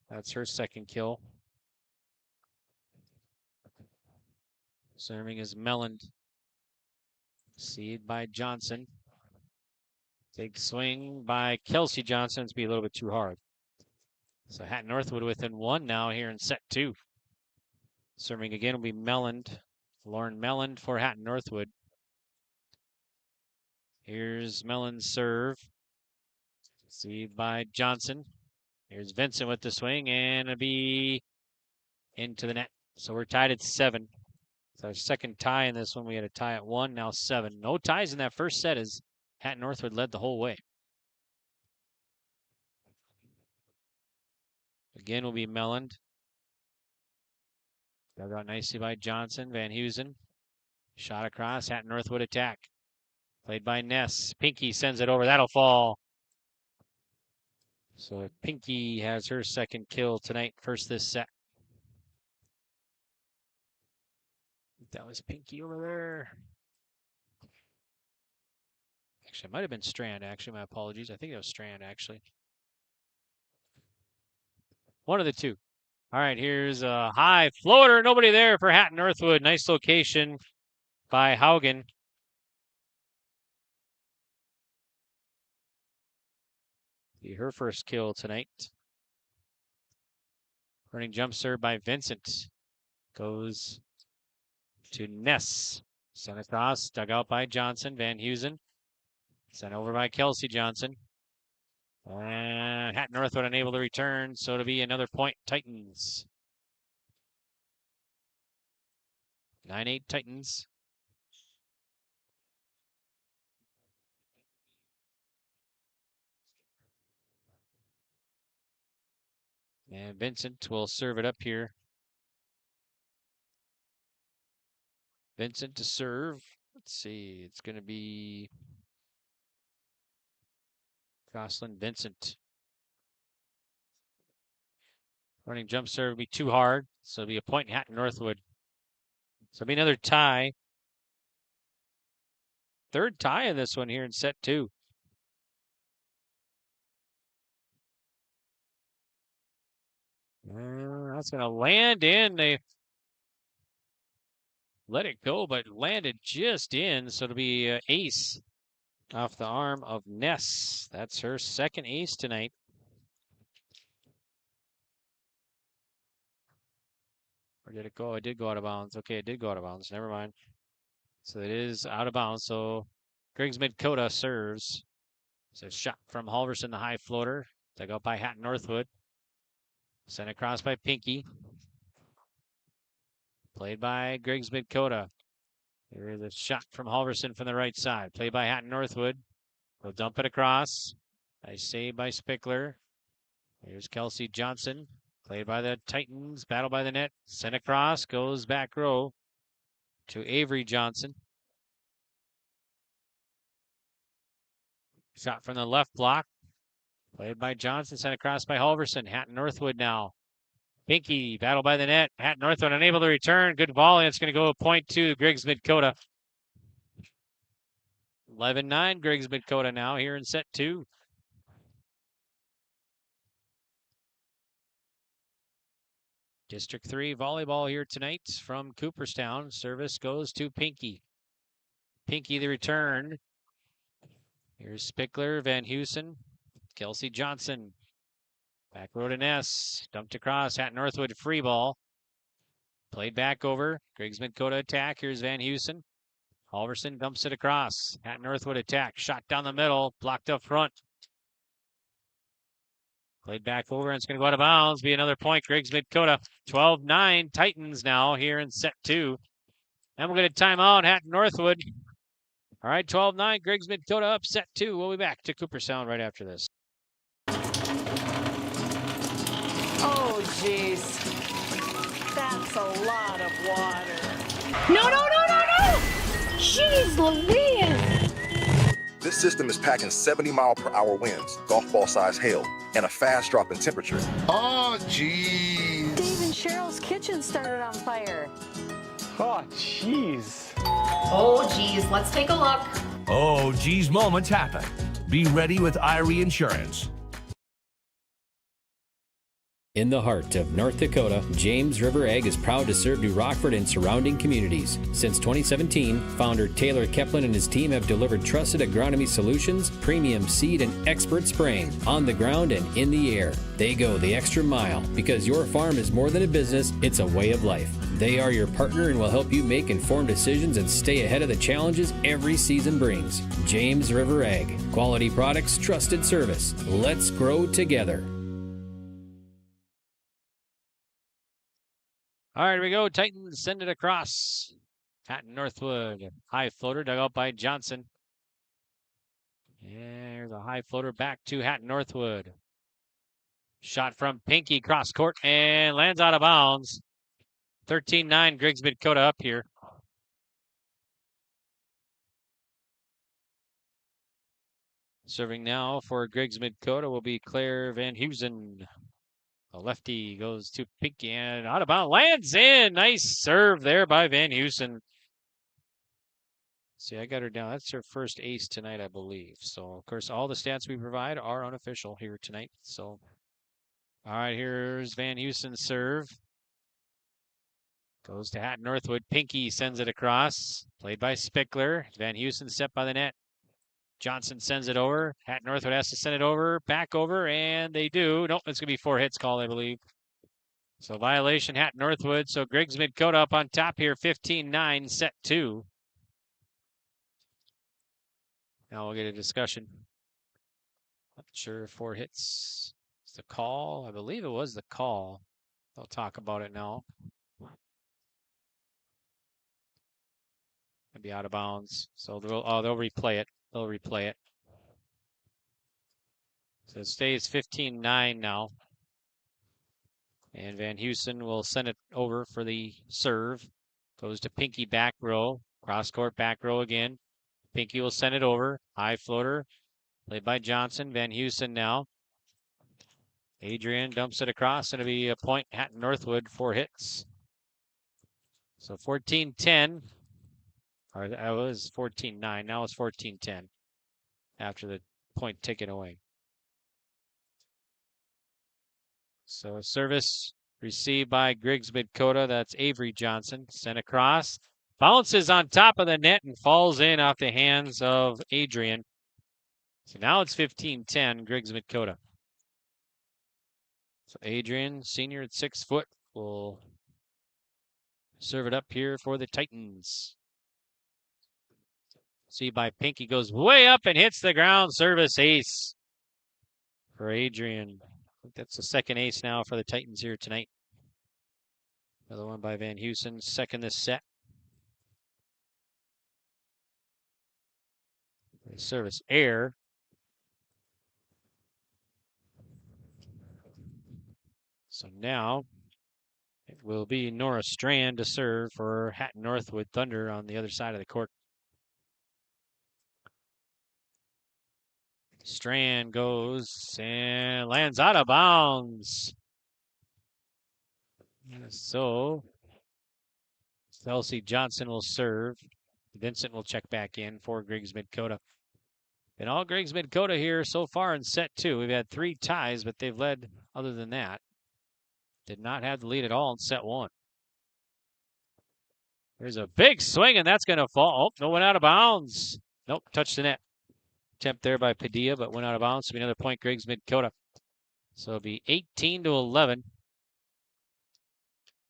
That's her second kill. Serving is Melland. Seed by Johnson. Big swing by Kelsey Johnson. It's be a little bit too hard. So Hatton-Northwood within 1 now here in set 2. Serving again will be Melland. Lauren Melland for Hatton-Northwood. Here's Melland's serve. Received by Johnson. Here's Vincent with the swing, and it'll be into the net. So we're tied at 7. It's our second tie in this one. We had a tie at 1, now 7. No ties in that first set as Hatton-Northwood led the whole way. Again will be Melland. Dug out nicely by Johnson. Van Heusen. Shot across, Hatton-Northwood attack. Played by Ness. Pinky sends it over. That'll fall. So Pinky has her second kill tonight, first this set. That was Pinky over there. Actually, it might have been Strand, actually. My apologies. I think it was Strand, actually. One of the two. All right, here's a high floater. Nobody there for Hatton-Northwood. Nice location by Haugen. Be her first kill tonight. Running jump serve by Vincent. Goes to Ness. Sent across, dug out by Johnson. Van Heusen. Sent over by Kelsey Johnson. And Hatton-Northwood unable to return, so to be another point. Titans. 9-8 Titans. And Vincent will serve it up here. Vincent to serve. Let's see. It's going to be Gosselin Vincent. Running jump serve will be too hard, so it'll be a point in Hatton-Northwood. So it'll be another tie. Third tie in this one here in set 2. That's going to land in. They let it go, but landed just in. So it'll be ace off the arm of Ness. That's her second ace tonight. Or did it go? It did go out of bounds. Okay, it did go out of bounds. Never mind. So it is out of bounds. So Griggs-Midkota serves. So shot from Halverson, the high floater. Dug out by Hatton-Northwood. Sent across by Pinky. Played by Griggs-Midkota. There is a shot from Halverson from the right side. Played by Hatton-Northwood. They'll dump it across. Nice save by Spickler. Here's Kelsey Johnson. Played by the Titans. Battle by the net. Sent across. Goes back row to Avery Johnson. Shot from the left block. Played by Johnson. Sent across by Halverson. Hatton-Northwood now. Pinky, battle by the net. Hatton-Northwood unable to return. Good volley. It's going to go a point to Griggs-Midkota. 11-9 Griggs-Midkota now here in set 2. District 3 volleyball here tonight from Cooperstown. Service goes to Pinky. Pinky the return. Here's Spickler, Van Heusen, Kelsey Johnson. Back row to Ness. Dumped across. Hatton-Northwood free ball. Played back over. Griggs-Midkota attack. Here's Van Heusen. Halverson dumps it across. Hatton-Northwood attack. Shot down the middle. Blocked up front. Played back over, and it's going to go out of bounds. Be another point. Griggs-Midkota. 12-9 Titans now here in set 2. And we'll get a timeout. Hatton-Northwood. All right, 12-9 Griggs-Midkota up set 2. We'll be back to Cooperstown right after this. Oh, jeez. That's a lot of water. No, no, no, no, no! Jeez Louise! This system is packing 70-mile-per-hour winds, golf ball-size hail, and a fast drop in temperature. Oh, jeez. Dave and Cheryl's kitchen started on fire. Oh, jeez. Oh, geez, let's take a look. Oh, geez, moments happen. Be ready with Irie Insurance. In the heart of North Dakota, James River Ag is proud to serve New Rockford and surrounding communities. Since 2017, founder Taylor Keplin and his team have delivered trusted agronomy solutions, premium seed, and expert spraying on the ground and in the air. They go the extra mile because your farm is more than a business, it's a way of life. They are your partner and will help you make informed decisions and stay ahead of the challenges every season brings. James River Ag. Quality products, trusted service. Let's grow together. All right, here we go. Titans send it across. Hatton-Northwood. High floater dug out by Johnson. There's a high floater back to Hatton-Northwood. Shot from Pinky cross court and lands out of bounds. 13-9 Griggs-Midkota up here. Serving now for Griggs-Midkota will be Claire Van Heusen. A lefty goes to Pinky and out of bounds, lands in. Nice serve there by Van Heusen. See, I got her down. That's her first ace tonight, I believe. So, of course, all the stats we provide are unofficial here tonight. So, all right, here's Van Heusen's serve. Goes to Hatton-Northwood. Pinky sends it across. Played by Spickler. Van Heusen set by the net. Johnson sends it over. Hatton-Northwood has to send it over, back over, and they do. Nope, it's going to be 4 hits call, I believe. So violation, Hatton-Northwood. So Griggs-Midkota up on top here, 15-9, set 2. Now we'll get a discussion. Not sure if 4 hits is the call. I believe it was the call. They'll talk about it now. It'll be out of bounds. So they'll replay it. They'll replay it. So it stays 15-9 now. And Van Heusen will send it over for the serve. Goes to Pinky back row. Cross court back row again. Pinky will send it over. High floater. Played by Johnson. Van Heusen now. Adrian dumps it across. It'll be a point. Hatton-Northwood, 4 hits. So 14-10. Or that was 14-9. Now it's 14-10 after the point taken away. So service received by Griggs-Midkota. That's Avery Johnson. Sent across. Bounces on top of the net and falls in off the hands of Adrian. So now it's 15-10, Griggs-Midkota. So Adrian, senior at 6 foot, will serve it up here for the Titans. See by Pinky, goes way up and hits the ground. Service ace for Adrian. I think that's the second ace now for the Titans here tonight. Another one by Van Heusen, second this set. Service air. So now it will be Nora Strand to serve for Hatton-Northwood Thunder on the other side of the court. Strand goes and lands out of bounds. So Chelsea Johnson will serve. Vincent will check back in for Griggs-Midkota. And all Griggs-Midkota here so far in set 2. We've had 3 ties, but they've led other than that. Did not have the lead at all in set 1. There's a big swing, and that's going to fall. Oh, no, went out of bounds. Nope, touched the net. Attempt there by Padilla, but went out of bounds. So another point, Griggs-Midkota. So it'll be 18-11.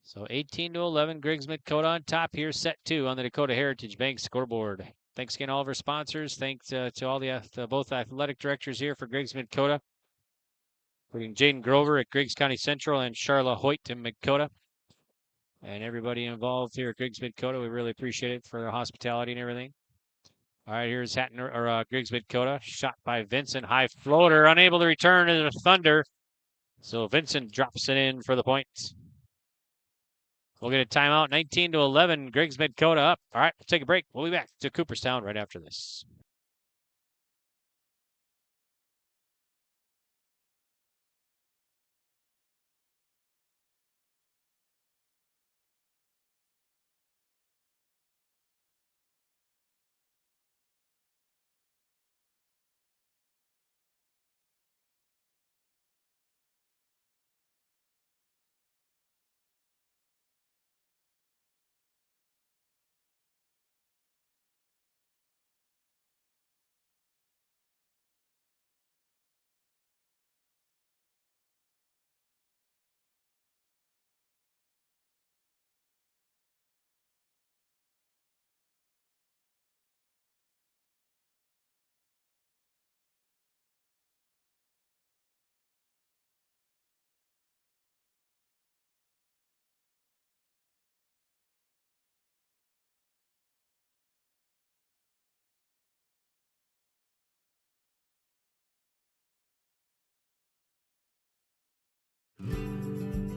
So 18-11, Griggs-Midkota on top here, set 2 on the Dakota Heritage Bank scoreboard. Thanks again, all of our sponsors. Thanks to all the both athletic directors here for Griggs-Midkota, including Jaden Grover at Griggs County Central and Charla Hoyt in Midkota. And everybody involved here at Griggs-Midkota, we really appreciate it for their hospitality and everything. All right, here's Griggs-Midkota. Shot by Vincent. High floater, unable to return to the Thunder. So Vincent drops it in for the point. We'll get a timeout. 19-11. Griggs-Midkota up. All right, we'll take a break. We'll be back to Cooperstown right after this.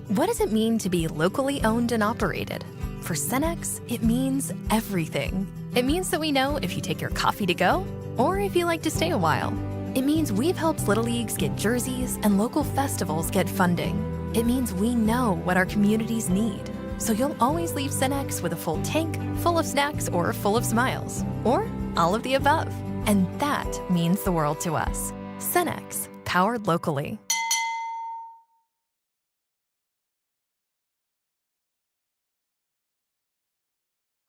What does it mean to be locally owned and operated? For Cenex, it means everything. It means that we know if you take your coffee to go or if you like to stay a while. It means we've helped Little Leagues get jerseys and local festivals get funding. It means we know what our communities need. So you'll always leave Cenex with a full tank, full of snacks, or full of smiles. Or all of the above. And that means the world to us. Cenex, powered locally.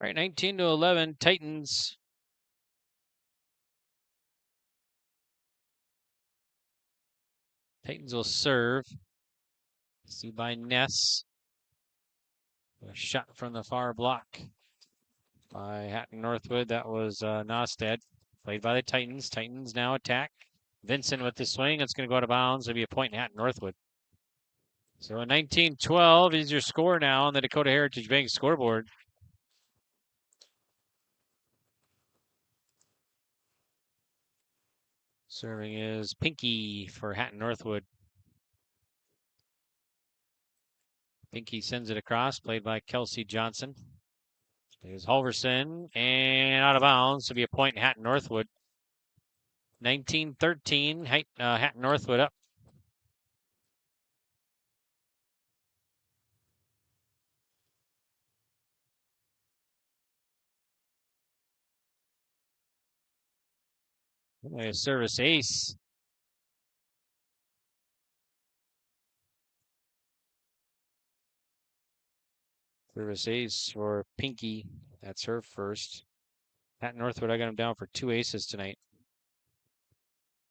All right, 19-11, Titans. Titans will serve. See by Ness. A shot from the far block by Hatton-Northwood. That was Nostad. Played by the Titans. Titans now attack. Vincent with the swing. It's going to go out of bounds. It'll be a point in Hatton-Northwood. So a 19-12 is your score now on the Dakota Heritage Bank scoreboard. Serving is Pinky for Hatton-Northwood. Pinky sends it across, played by Kelsey Johnson. There's Halverson, and out of bounds to be a point in Hatton-Northwood. 19-13, Hatton-Northwood up. A service ace. Service ace for Pinky. That's her first. Hatton-Northwood, I got him down for 2 aces tonight.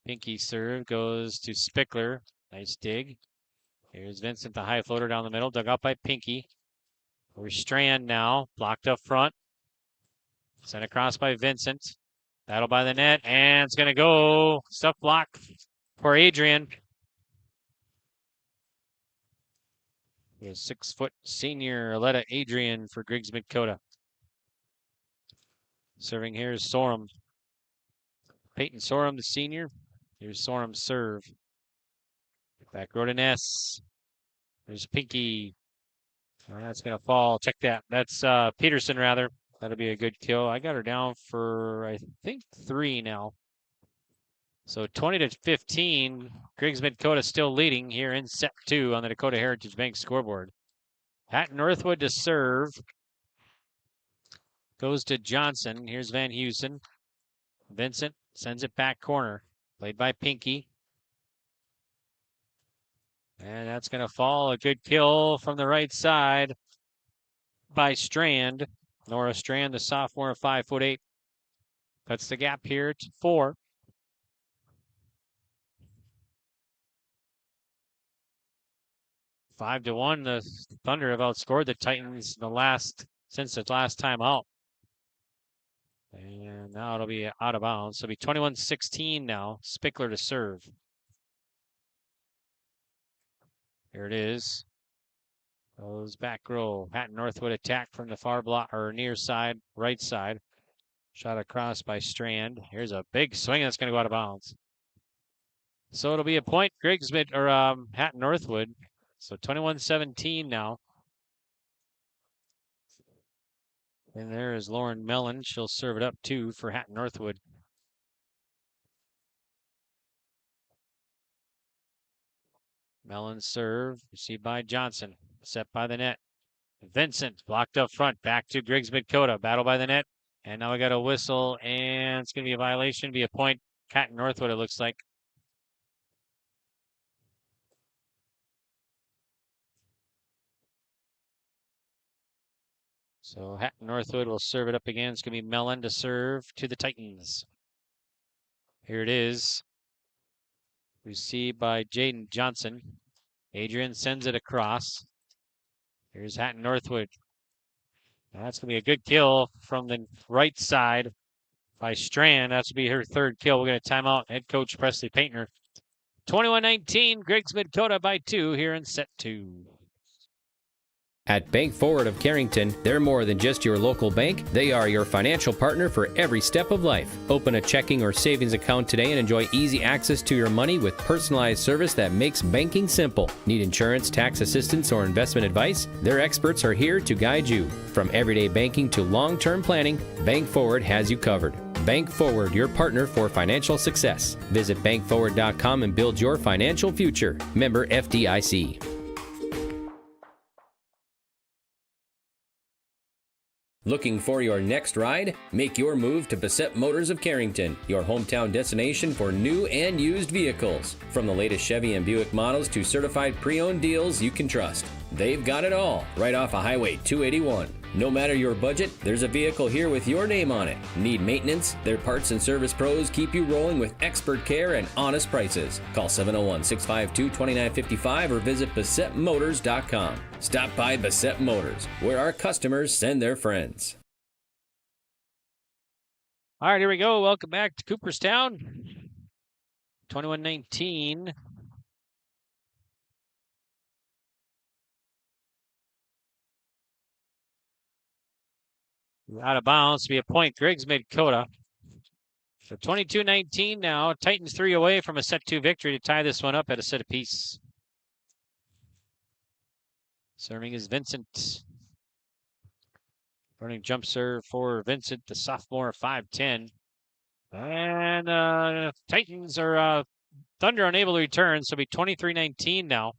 Pinky serve goes to Spickler. Nice dig. Here's Vincent, the high floater down the middle, dug out by Pinky. Over Strand now, blocked up front. Sent across by Vincent. Battle by the net, and it's going to go. Stuff block for Adrian. The 6-foot senior, Aletta Adrian for Griggs-Midkota. Serving here is Sorum. Peyton Sorum, the senior. Here's Sorum's serve. Back row to Ness. There's Pinky. Oh, that's going to fall. Check that. That's Peterson, rather. That'll be a good kill. I got her down for, I think, 3 now. So 20-15. Griggs-Midkota still leading here in set 2 on the Dakota Heritage Bank scoreboard. Hatton-Northwood to serve. Goes to Johnson. Here's Van Heusen. Vincent sends it back corner. Played by Pinky. And that's going to fall. A good kill from the right side by Strand. Nora Strand, the sophomore, 5'8". Cuts the gap here to 4. Five to 1. The Thunder have outscored the Titans since the last time out. And now it'll be out of bounds. So it'll be 21-16 now. Spickler to serve. Here it is. Goes back row. Hatton-Northwood attack from the far block or near side, right side. Shot across by Strand. Here's a big swing that's going to go out of bounds. So it'll be a point, Hatton-Northwood. So 21-17 now. And there is Lauren Mellon. She'll serve it up too for Hatton-Northwood. Mellon serve, received by Johnson. Set by the net. Vincent blocked up front. Back to Griggs-Midkota. Battle by the net. And now we got a whistle, and it's going to be a violation. Be a point. Hatton-Northwood, it looks like. So Hatton-Northwood will serve it up again. It's going to be Mellon to serve to the Titans. Here it is. Received by Jaden Johnson. Adrian sends it across. Here's Hatton-Northwood. That's going to be a good kill from the right side by Strand. That's going to be her 3rd kill. We're going to time out head coach Presley Painter. 21-19, Griggs-Midkota by 2 here in set 2. At Bank Forward of Carrington, they're more than just your local bank. They are your financial partner for every step of life. Open a checking or savings account today and enjoy easy access to your money with personalized service that makes banking simple. Need insurance, tax assistance, or investment advice? Their experts are here to guide you. From everyday banking to long-term planning, Bank Forward has you covered. Bank Forward, your partner for financial success. Visit bankforward.com and build your financial future. Member FDIC. Looking for your next ride? Make your move to Bassett Motors of Carrington, your hometown destination for new and used vehicles. From the latest Chevy and Buick models to certified pre-owned deals you can trust. They've got it all, right off of Highway 281. No matter your budget, there's a vehicle here with your name on it. Need maintenance? Their parts and service pros keep you rolling with expert care and honest prices. Call 701-652-2955 or visit BassettMotors.com. Stop by Bassett Motors, where our customers send their friends. All right, here we go. Welcome back to Cooperstown. 21-19. Out of bounds to be a point, Griggs-Midkota. So 22-19 now. Titans 3 away from a set 2 victory to tie this one up at a set apiece. Serving is Vincent. Running jump serve for Vincent, the sophomore, 5'10". And Titans are Thunder unable to return, so it'll be 23-19 now.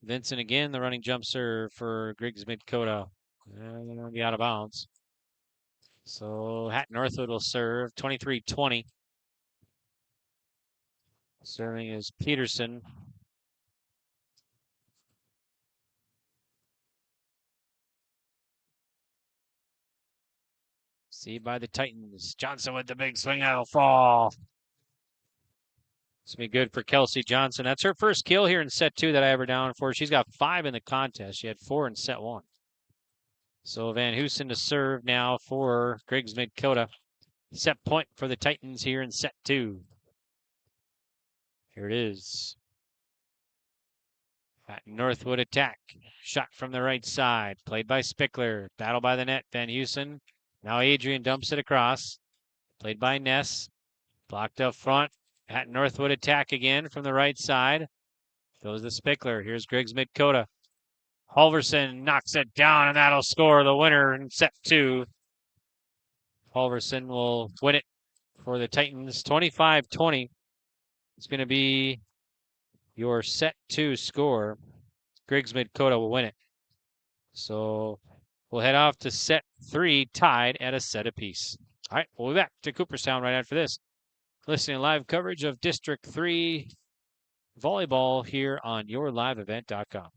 Vincent again, the running jump serve for Griggs-Midkota. And they're going to be out of bounds. So Hatton-Northwood will serve 23-20. Serving is Peterson. See by the Titans. Johnson with the big swing. That'll fall. It's going to be good for Kelsey Johnson. That's her first kill here in set 2 that I ever down for. She's got 5 in the contest. She had 4 in set 1. So Van Hoosen to serve now for Griggs-Midkota. Set point for the Titans here in set 2. Here it is. Northwood attack. Shot from the right side. Played by Spickler. Battle by the net. Van Hoosen. Now Adrian dumps it across. Played by Ness. Blocked up front. Hatton-Northwood attack again from the right side. Goes to Spickler. Here's Griggs-Midkota. Halverson knocks it down, and that'll score the winner in set 2. Halverson will win it for the Titans. 25-20. It's going to be your set 2 score. Griggs-Midkota will win it. So we'll head off to set 3, tied at a set apiece. All right, we'll be back to Cooperstown right after this. Listening to live coverage of District 3 volleyball here on yourliveevent.com.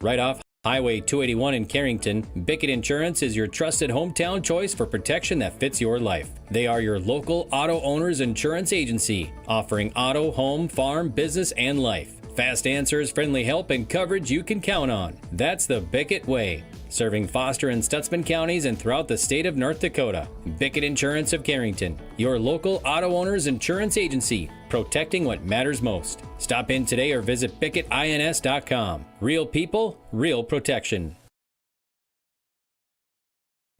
Right off Highway 281 in Carrington, Bickett Insurance is your trusted hometown choice for protection that fits your life. They are your local auto owners insurance agency, offering auto, home, farm, business, and life. Fast answers, friendly help, and coverage you can count on. That's the Bickett way. Serving Foster and Stutzman counties and throughout the state of North Dakota. Bickett Insurance of Carrington, your local auto owners insurance agency, protecting what matters most. Stop in today or visit BickettINS.com. Real people, real protection.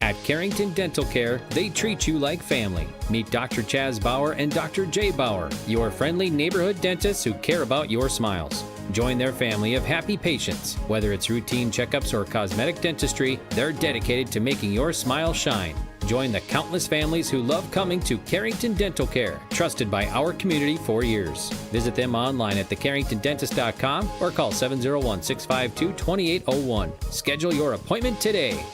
At Carrington Dental Care, they treat you like family. Meet Dr. Chaz Bauer and Dr. Jay Bauer, your friendly neighborhood dentists who care about your smiles. Join their family of happy patients. Whether it's routine checkups or cosmetic dentistry, they're dedicated to making your smile shine. Join the countless families who love coming to Carrington Dental Care, trusted by our community for years. Visit them online at thecarringtondentist.com or call 701-652-2801. Schedule your appointment today.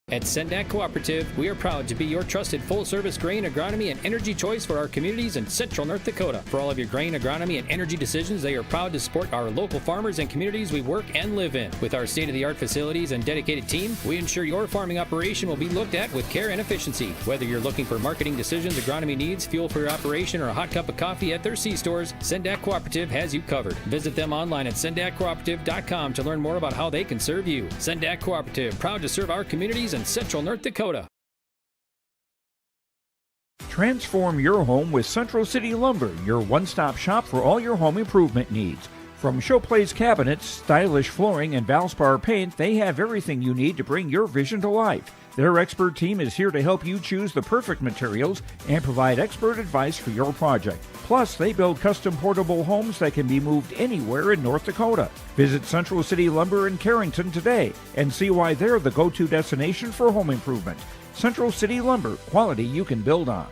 At Sendak Cooperative, we are proud to be your trusted full-service grain, agronomy, and energy choice for our communities in central North Dakota. For all of your grain, agronomy, and energy decisions, they are proud to support our local farmers and communities we work and live in. With our state-of-the-art facilities and dedicated team, we ensure your farming operation will be looked at with care and efficiency. Whether you're looking for marketing decisions, agronomy needs, fuel for your operation, or a hot cup of coffee at their C-stores, Sendak Cooperative has you covered. Visit them online at sendakcooperative.com to learn more about how they can serve you. Sendak Cooperative, proud to serve our communities in central North Dakota. Transform your home with Central City Lumber, your one-stop shop for all your home improvement needs. From Showplace Cabinets, stylish flooring, and Valspar paint, they have everything you need to bring your vision to life. Their expert team is here to help you choose the perfect materials and provide expert advice for your project. Plus, they build custom portable homes that can be moved anywhere in North Dakota. Visit Central City Lumber in Carrington today and see why they're the go-to destination for home improvement. Central City Lumber, quality you can build on.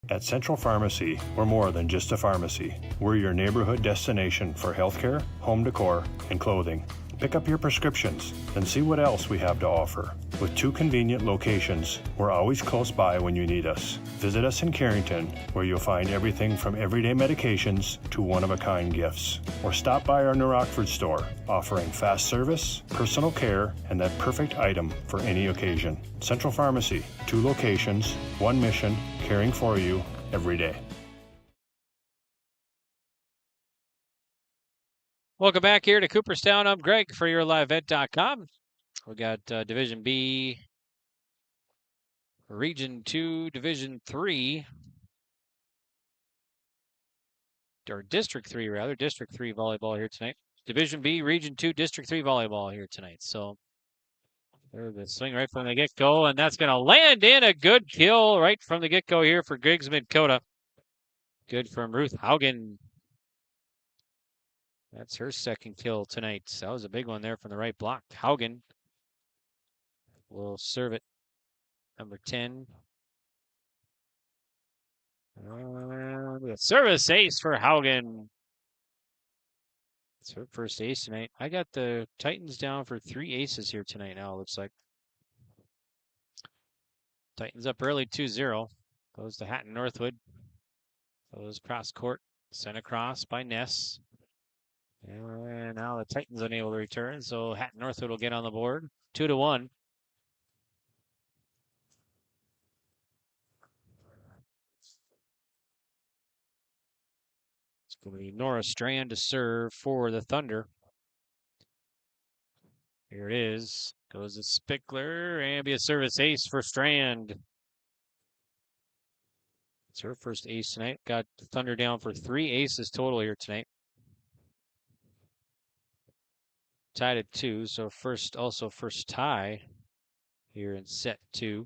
At Central Pharmacy, we're more than just a pharmacy. We're your neighborhood destination for healthcare, home decor, and clothing. Pick up your prescriptions, then see what else we have to offer. With 2 convenient locations, we're always close by when you need us. Visit us in Carrington, where you'll find everything from everyday medications to one-of-a-kind gifts. Or stop by our New Rockford store, offering fast service, personal care, and that perfect item for any occasion. Central Pharmacy, 2 locations, 1 mission, caring for you every day. Welcome back here to Cooperstown. I'm Greg for YourLiveEvent.com. We got Division B, Region 2, Division 3, or District 3 rather, District 3 volleyball here tonight. Division B, Region 2, District 3 volleyball here tonight. So there's the swing right from the get-go, and that's going to land in a good kill right from the get-go here for Griggs-Midkota. Good from Ruth Haugen. That's her second kill tonight. That was a big one there from the right block. Haugen will serve it. Number 10. The service ace for Haugen. It's her first ace tonight. I got the Titans down for 3 aces here tonight now, it looks like. Titans up early 2-0. Goes to Hatton-Northwood. Goes cross court. Sent across by Ness. And now the Titans unable to return, so Hatton-Northwood will get on the board. 2-1. It's going to be Nora Strand to serve for the Thunder. Here it is. Goes to Spickler, and be a service ace for Strand. It's her first ace tonight. Got the Thunder down for 3 aces total here tonight. Tied at 2, so first tie here in set 2.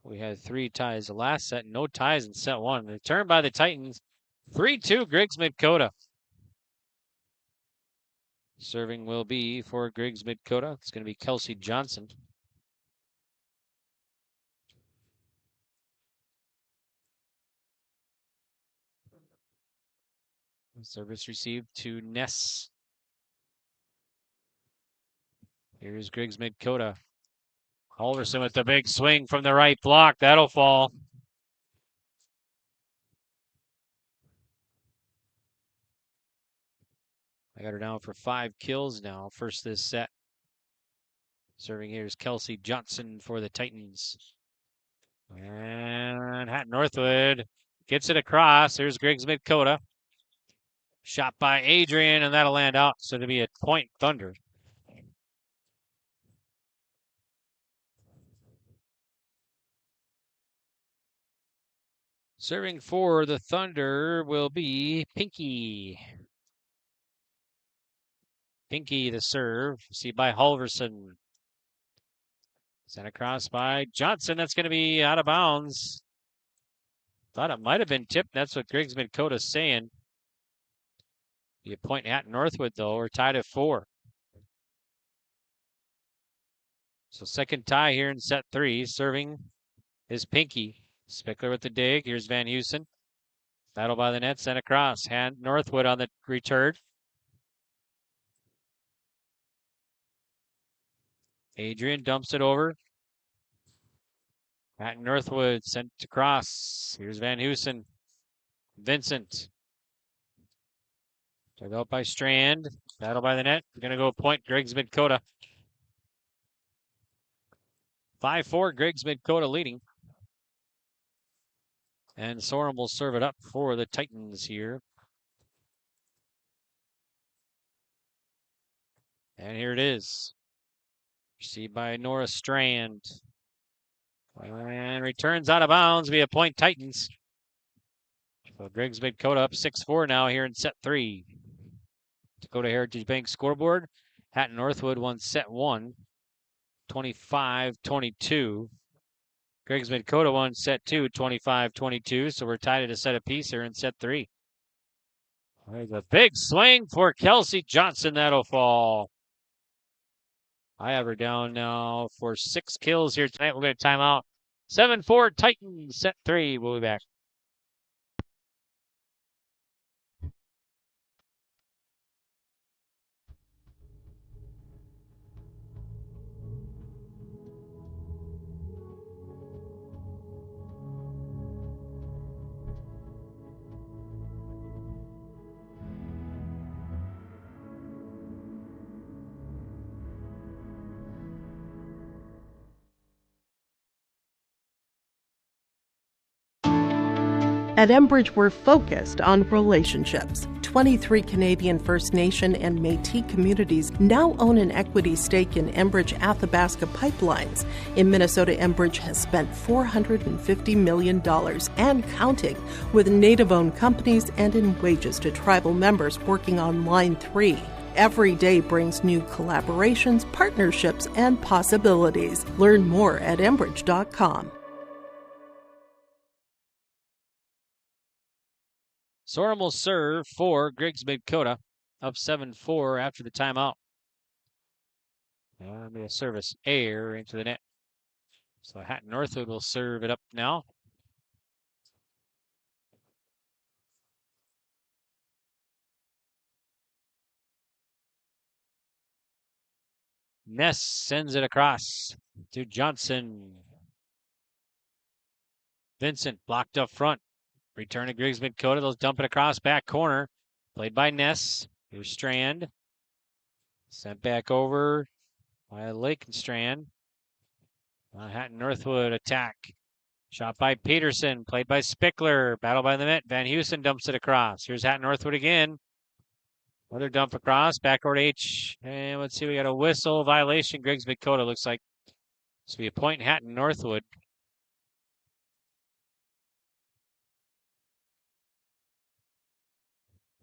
We had 3 ties the last set, no ties in set 1. Return by the Titans, 3-2 Griggs-Midkota. Serving will be for Griggs-Midkota. It's going to be Kelsey Johnson. Service received to Ness. Here's Griggs-Midkota. Halverson with the big swing from the right block. That'll fall. I got her down for 5 kills now. First this set. Serving here is Kelsey Johnson for the Titans. And Hatton-Northwood gets it across. Here's Griggs-Midkota. Shot by Adrian, and that'll land out. So to be a point Thunder. Serving for the Thunder will be Pinky. Pinky the serve. See by Halverson. Sent across by Johnson. That's going to be out of bounds. Thought it might have been tipped. That's what Griggs-Midkota's saying. You point Hatton-Northwood, though. We're tied at 4. So second tie here in set 3. Serving is Pinky. Spickler with the dig. Here's Van Heusen. Battle by the net. Sent across. Northwood on the return. Adrian dumps it over. Hatton-Northwood sent across. Here's Van Heusen. Vincent. Dug out by Strand. Battle by the net. We're going to go point Griggs-Midkota. 5-4 Griggs-Midkota leading. And Sorum will serve it up for the Titans here. And here it is. Received by Nora Strand. And returns out of bounds via point Titans. So Griggs-Midkota up 6-4 now here in set 3. Dakota Heritage Bank scoreboard. Hatton-Northwood won set 1, 25-22. Griggs-Midkota won set 2, 25-22. So we're tied at a set apiece here in set 3. There's a big swing for Kelsey Johnson. That'll fall. I have her down now for 6 kills here tonight. We're going to time out. 7-4 Titans, set 3. We'll be back. At Enbridge, we're focused on relationships. 23 Canadian First Nation and Métis communities now own an equity stake in Enbridge Athabasca pipelines. In Minnesota, Enbridge has spent $450 million and counting with Native-owned companies and in wages to tribal members working on Line 3. Every day brings new collaborations, partnerships, and possibilities. Learn more at Enbridge.com. Sorum will serve for Griggs-Midkota, up 7-4 after the timeout. And be a service error into the net. So Hatton-Northwood will serve it up now. Ness sends it across to Johnson. Vincent blocked up front. Return to Griggs-Midkota. They'll dump it across back corner. Played by Ness. Here's Strand. Sent back over by Lakenstrand. Hatton-Northwood attack. Shot by Peterson. Played by Spickler. Battle by the net. Van Heusen dumps it across. Here's Hatton-Northwood again. Another dump across. Back over to H. And let's see. We got a whistle violation. Griggs-Midkota looks like this will be a point in Hatton-Northwood.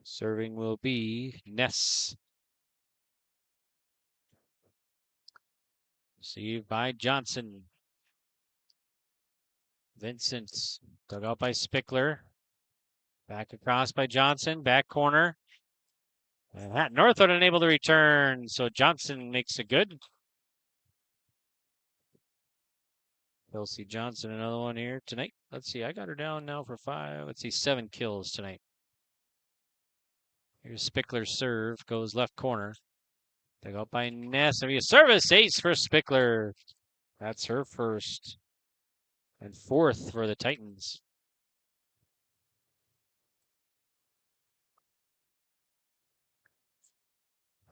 Serving will be Ness. Received by Johnson. Vincent dug out by Spickler. Back across by Johnson. Back corner. And Hatton-Northwood unable to return. So Johnson makes it good. Kelsey Johnson, another one here tonight. Let's see. I got her down now for 5. Let's see. 7 kills tonight. Here's Spickler's serve, goes left corner. They go by Ness. It'll be a service ace for Spickler. That's her first. And 4th for the Titans.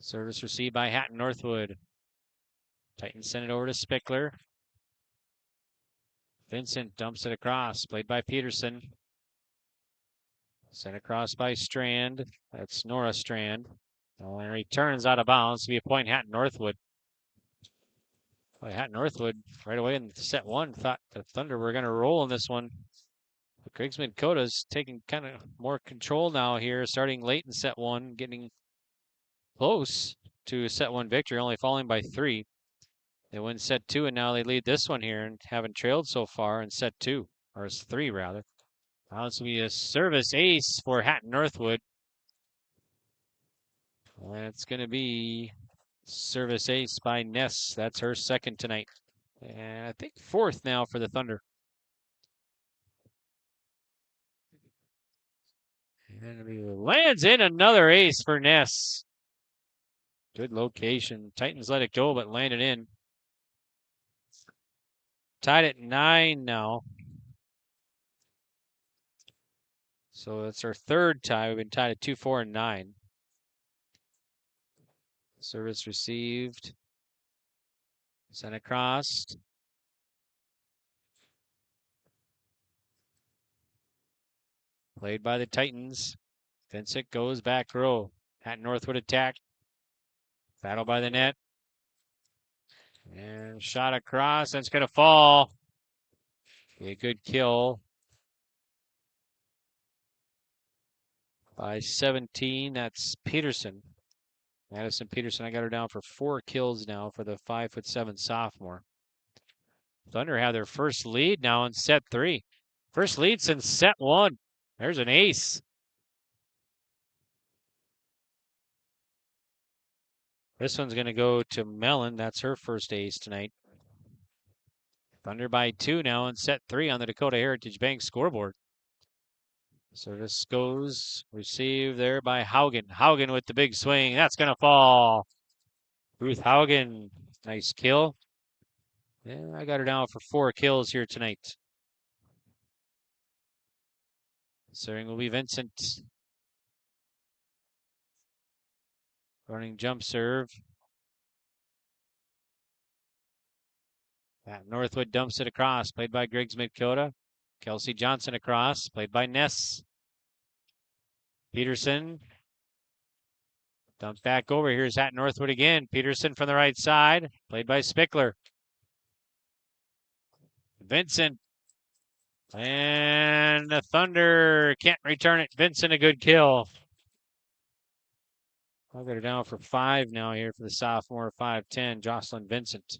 Service received by Hatton-Northwood. Titans send it over to Spickler. Vincent dumps it across, played by Peterson. Sent across by Strand. That's Nora Strand. And returns out of bounds to be a point Hatton-Northwood. Hatton-Northwood right away in set 1 thought the Thunder were going to roll in this one. But Griggs-Midkota's taking kind of more control now here, starting late in set 1, getting close to a set 1 victory, only falling by 3. They win set 2, and now they lead this one here and haven't trailed so far in set 2, or 3 rather. Now this will be a service ace for Hatton-Northwood. And it's going to be service ace by Ness. That's her second tonight. And I think 4th now for the Thunder. And he lands in another ace for Ness. Good location. Titans let it go, but landed in. Tied at 9 now. So that's our 3rd tie. We've been tied at 2, 4, and 9. Service received. Sent across. Played by the Titans. Vincent goes back row. Hatton-Northwood attack. Battle by the net. And shot across. That's going to fall. A good kill. By 17, that's Peterson. Madison Peterson, I got her down for 4 kills now for the 5'7" sophomore. Thunder have their first lead now in set 3. First lead since set 1. There's an ace. This one's going to go to Mellon. That's her first ace tonight. Thunder by 2 now in set 3 on the Dakota Heritage Bank scoreboard. Service goes, received there by Haugen. Haugen with the big swing. That's going to fall. Ruth Haugen, nice kill. Yeah, I got her down for 4 kills here tonight. Serving will be Vincent. Running jump serve. Northwood dumps it across, played by Griggs-Midkota. Kelsey Johnson across, played by Ness. Peterson. Dumps back over. Here's Hatton-Northwood again. Peterson from the right side, played by Spickler. Vincent. And the Thunder can't return it. Vincent, a good kill. I'll get her down for 5 now here for the sophomore, 5'10", Jocelyn Vincent.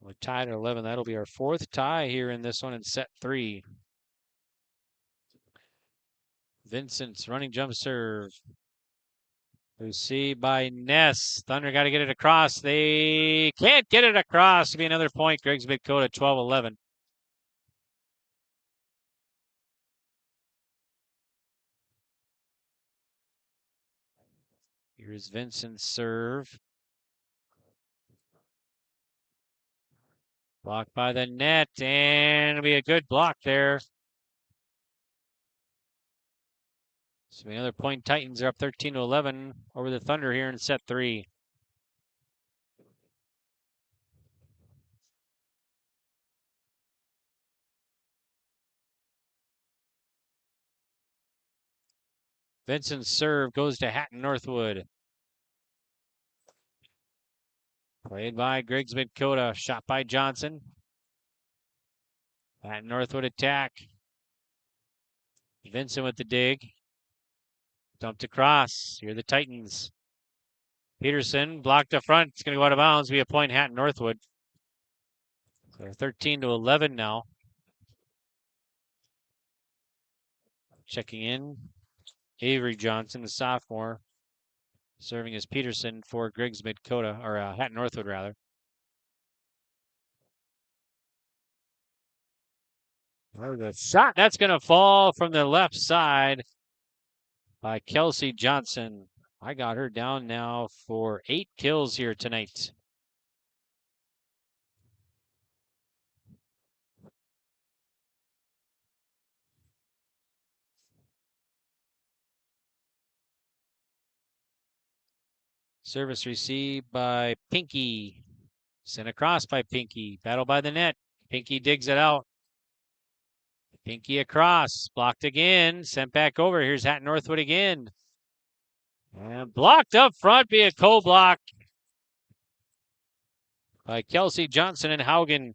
We're tied at 11. That'll be our 4th tie here in this one in set 3. Vincent's running jump serve. Received by Ness. Thunder got to get it across. They can't get it across. To be another point. Griggs-Midkota 12-11. Here's Vincent's serve. Blocked by the net, and it'll be a good block there. So another point. Titans are up 13-11 over the Thunder here in set 3. Vincent's serve goes to Hatton-Northwood. Played by Griggs-Midkota. Shot by Johnson. Hatton-Northwood attack. Vincent with the dig. Dumped across. Here are the Titans. Peterson blocked up front. It's going to go out of bounds. Be a point Hatton-Northwood. So 13-11 now. Checking in. Avery Johnson, the sophomore, serving as Peterson for Griggs-Midkota, or Hatton-Northwood rather. Oh, the shot, that's going to fall from the left side by Kelsey Johnson. I got her down now for 8 kills here tonight. Service received by Pinky. Sent across by Pinky. Battle by the net. Pinky digs it out. Pinky across. Blocked again. Sent back over. Here's Hatton-Northwood again. And blocked up front. Be a co-block by Kelsey Johnson and Haugen.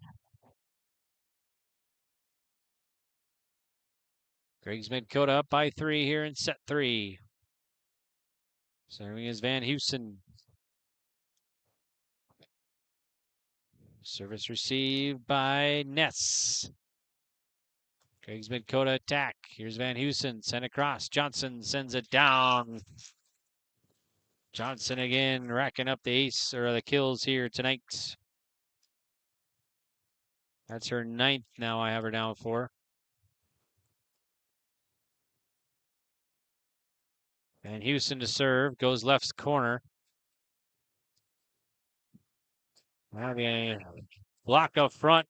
Griggs-Midkota up by 3 here in set 3. Serving is Van Heusen. Service received by Ness. Griggs-Midkota attack. Here's Van Heusen. Sent across. Johnson sends it down. Johnson again racking up the ace or the kills here tonight. That's her 9th now I have her down for. Van Heusen to serve. Goes left corner. Block up front.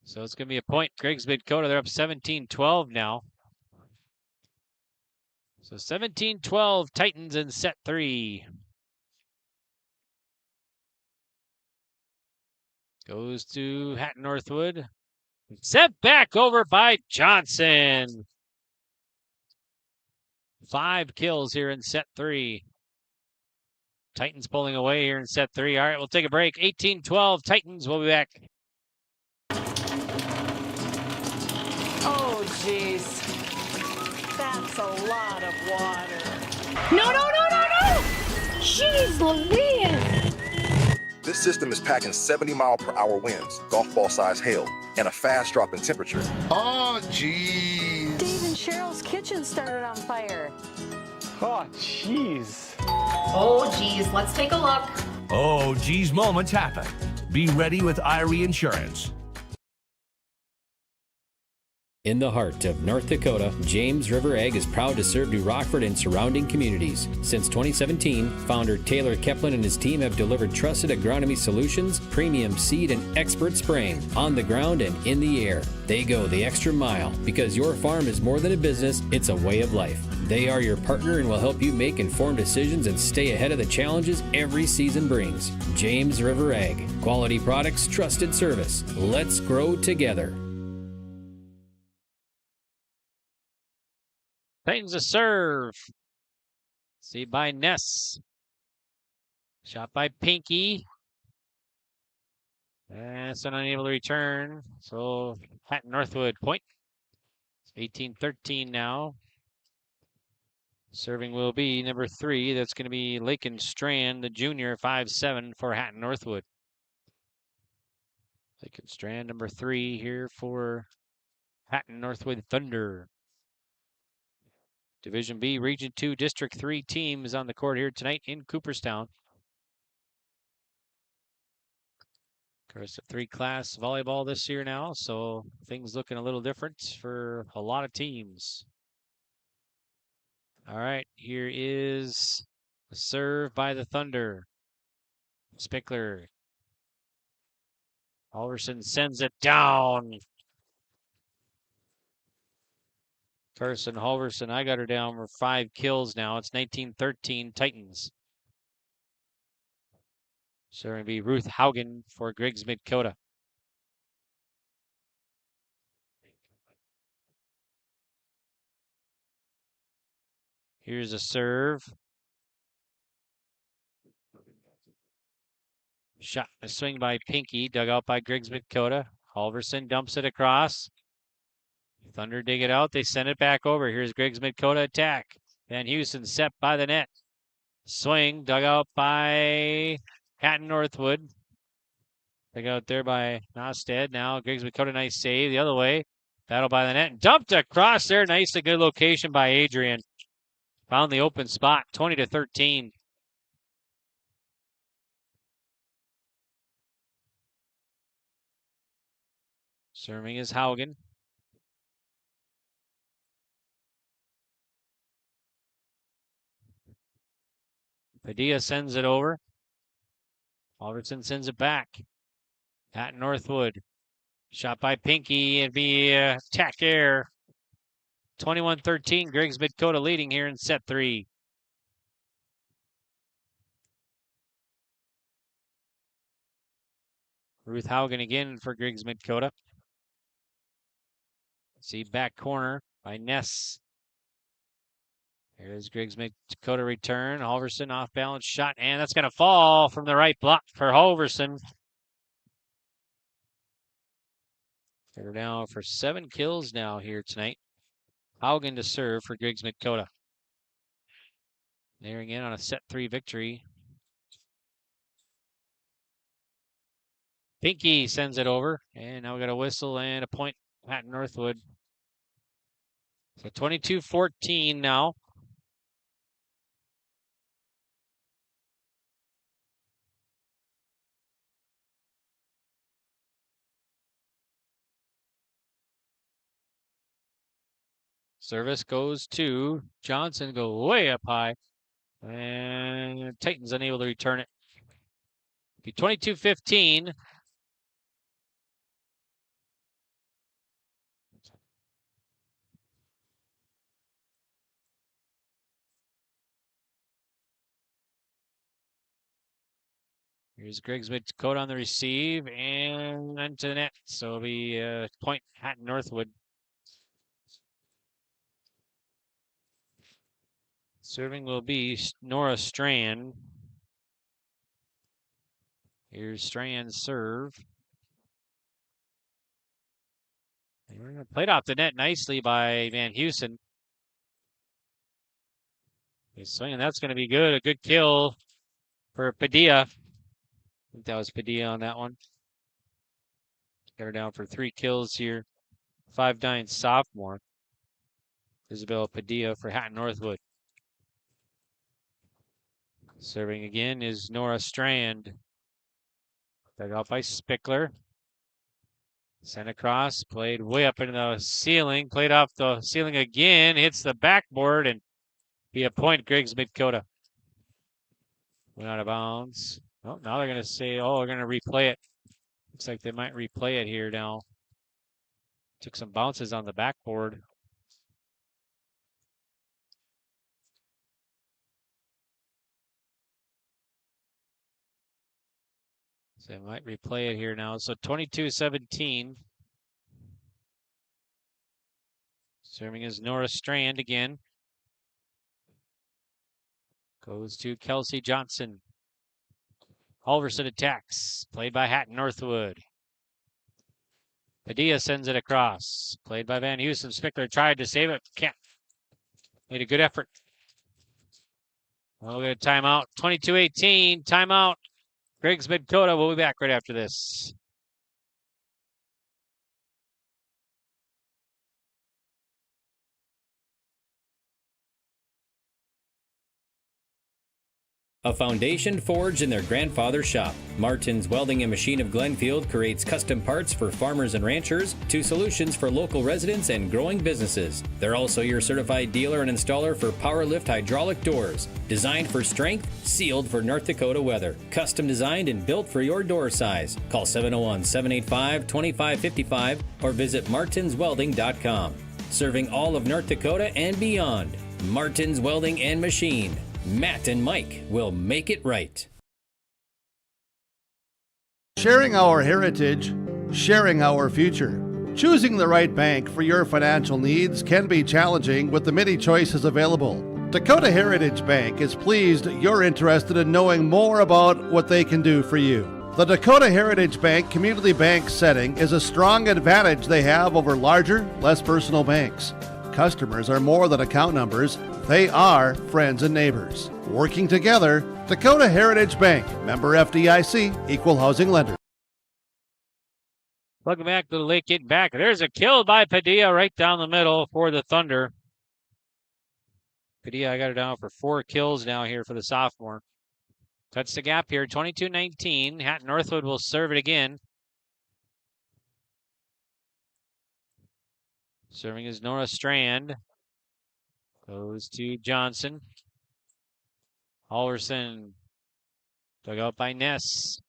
So it's going to be a point. Griggs-Midkota, they're up 17-12 now. So 17-12 Titans in set 3. Goes to Hatton-Northwood. Set back over by Johnson. 5 kills here in set 3. Titans pulling away here in set 3. All right, we'll take a break. 18-12 Titans. We'll be back. Oh, jeez. That's a lot of water. No, no, no, no, no! Jeez Louise! This system is packing 70-mile-per-hour winds, golf ball size hail, and a fast drop in temperature. Oh, jeez. Dave and Cheryl's kitchen started on fire. Oh, jeez. Oh, geez, let's take a look. Oh, geez, moments happen. Be ready with Irie Insurance. In the heart of North Dakota, James River Ag is proud to serve New Rockford and surrounding communities. Since 2017, founder Taylor Keplin and his team have delivered trusted agronomy solutions, premium seed, and expert spraying on the ground and in the air. They go the extra mile because your farm is more than a business, it's a way of life. They are your partner and will help you make informed decisions and stay ahead of the challenges every season brings. James River Ag. Quality products, trusted service. Let's grow together. Titans a serve. See by Ness. Shot by Pinky. That's unable to return. So Hatton-Northwood point. It's 18-13 now. Serving will be number 3. That's going to be Lakin Strand, the junior, 5'7" for Hatton-Northwood. Lakin Strand, number 3 here for Hatton-Northwood Thunder. Division B, Region 2, District 3 teams on the court here tonight in Cooperstown. Of course, a 3-class volleyball this year now, so things looking a little different for a lot of teams. All right, here is a serve by the Thunder. Spickler. Alverson sends it down. Carson Halverson, I got her down for 5 kills now. It's 19-13 Titans. So going to be Ruth Haugen for Griggs-Midkota. Here's a serve. Shot, a swing by Pinky, dug out by Griggs-Midkota. Halverson dumps it across. Thunder dig it out. They send it back over. Here's Griggs-Midkota attack. Van Houston set by the net. Swing dug out by Hatton-Northwood. Dug out there by Nosted. Now Griggs-Midkota, nice save the other way. Battle by the net. Dumped across there. Nice, a good location by Adrian. Found the open spot. 20-13. Serving is Haugen. Padilla sends it over. Alderson sends it back. Hatton-Northwood. Shot by Pinky. It'd be attack air. 21-13. Griggs-Midkota leading here in set 3. Ruth Haugen again for Griggs-Midkota. See back corner by Ness. Here's Griggs-Midkota return. Halverson off balance shot, and that's going to fall from the right block for Halverson. They're now for 7 kills now here tonight. Haugen to serve for Griggs-Midkota. Nearing in on a set 3 victory. Pinky sends it over, and now we got a whistle and a point. Hatton-Northwood. So 22-14 now. Service goes to Johnson, go way up high. And Titans unable to return it. Be 22-15. Here's Griggs-Midkota on the receive and into the net. So it'll be point Hatton-Northwood. Serving will be Nora Strand. Here's Strand's serve. Played off the net nicely by Van Heusen. He's swinging. That's going to be good. A good kill for Padilla. I think that was Padilla on that one. Got her down for 3 kills here. 5'9" sophomore. Isabel Padilla for Hatton-Northwood. Serving again is Nora Strand. Dug out by Spickler. Sent across, played way up into the ceiling, played off the ceiling again, hits the backboard, and be a point, Griggs-Midkota. Went out of bounds. Oh, now they're going to say, oh, they're going to replay it. Looks like they might replay it here now. Took some bounces on the backboard. So they might replay it here now. So 22-17. Serving is Nora Strand again. Goes to Kelsey Johnson. Halverson attacks. Played by Hatton-Northwood. Padilla sends it across. Played by Van Heusen. Spickler tried to save it. Can't. Made a good effort. We'll get a timeout. 22-18. Timeout. Griggs-Midkota. We'll be back right after this. A foundation forged in their grandfather's shop. Martin's Welding and Machine of Glenfield creates custom parts for farmers and ranchers to solutions for local residents and growing businesses. They're also your certified dealer and installer for Powerlift hydraulic doors. Designed for strength, sealed for North Dakota weather. Custom designed and built for your door size. Call 701-785-2555 or visit martinswelding.com. Serving all of North Dakota and beyond. Martin's Welding and Machine. Matt and Mike will make it right. Sharing our heritage, sharing our future. Choosing the right bank for your financial needs can be challenging with the many choices available. Dakota Heritage Bank is pleased you're interested in knowing more about what they can do for you. The Dakota Heritage Bank community bank setting is a strong advantage they have over larger, less personal banks. Customers are more than account numbers. They are friends and neighbors. Working together, Dakota Heritage Bank, member FDIC, equal housing lender. Welcome back to the lake, getting back. There's a kill by Padilla right down the middle for the Thunder. Padilla, I got her down for 4 kills now here for the sophomore. Cuts the gap here, 22-19. Hatton-Northwood will serve it again. Serving is Nora Strand. Goes to Johnson. Halverson. Dug out by Ness.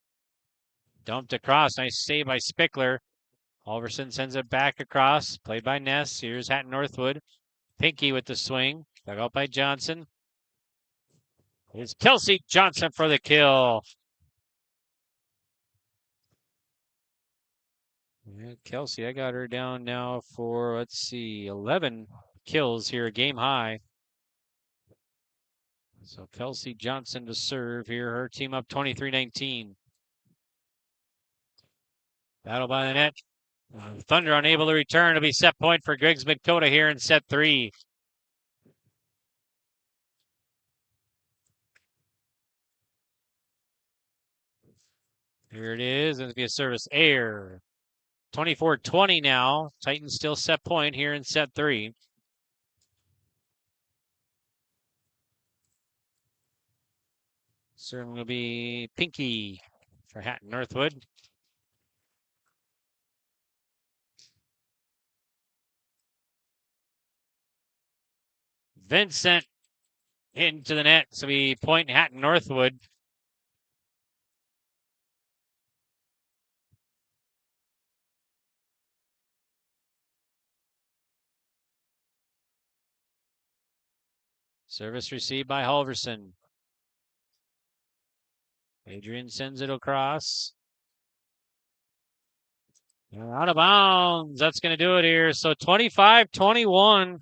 Dumped across. Nice save by Spickler. Halverson sends it back across. Played by Ness. Here's Hatton-Northwood. Pinky with the swing. Dug out by Johnson. Here's Kelsey Johnson for the kill. Yeah, Kelsey, I got her down now for, let's see, 11 kills here, a game high. So Kelsey Johnson to serve here. Her team up 23-19. Battle by the net. Thunder unable to return. It'll be set point for Griggs-Midkota here in set 3. Here it is. It'll be a service error. 24-20 now. Titans still set point here in set 3. Serving will be Pinky for Hatton-Northwood. Vincent into the net. So we point Hatton-Northwood. Service received by Halverson. Adrian sends it across. Out of bounds. That's going to do it here. So 25-21.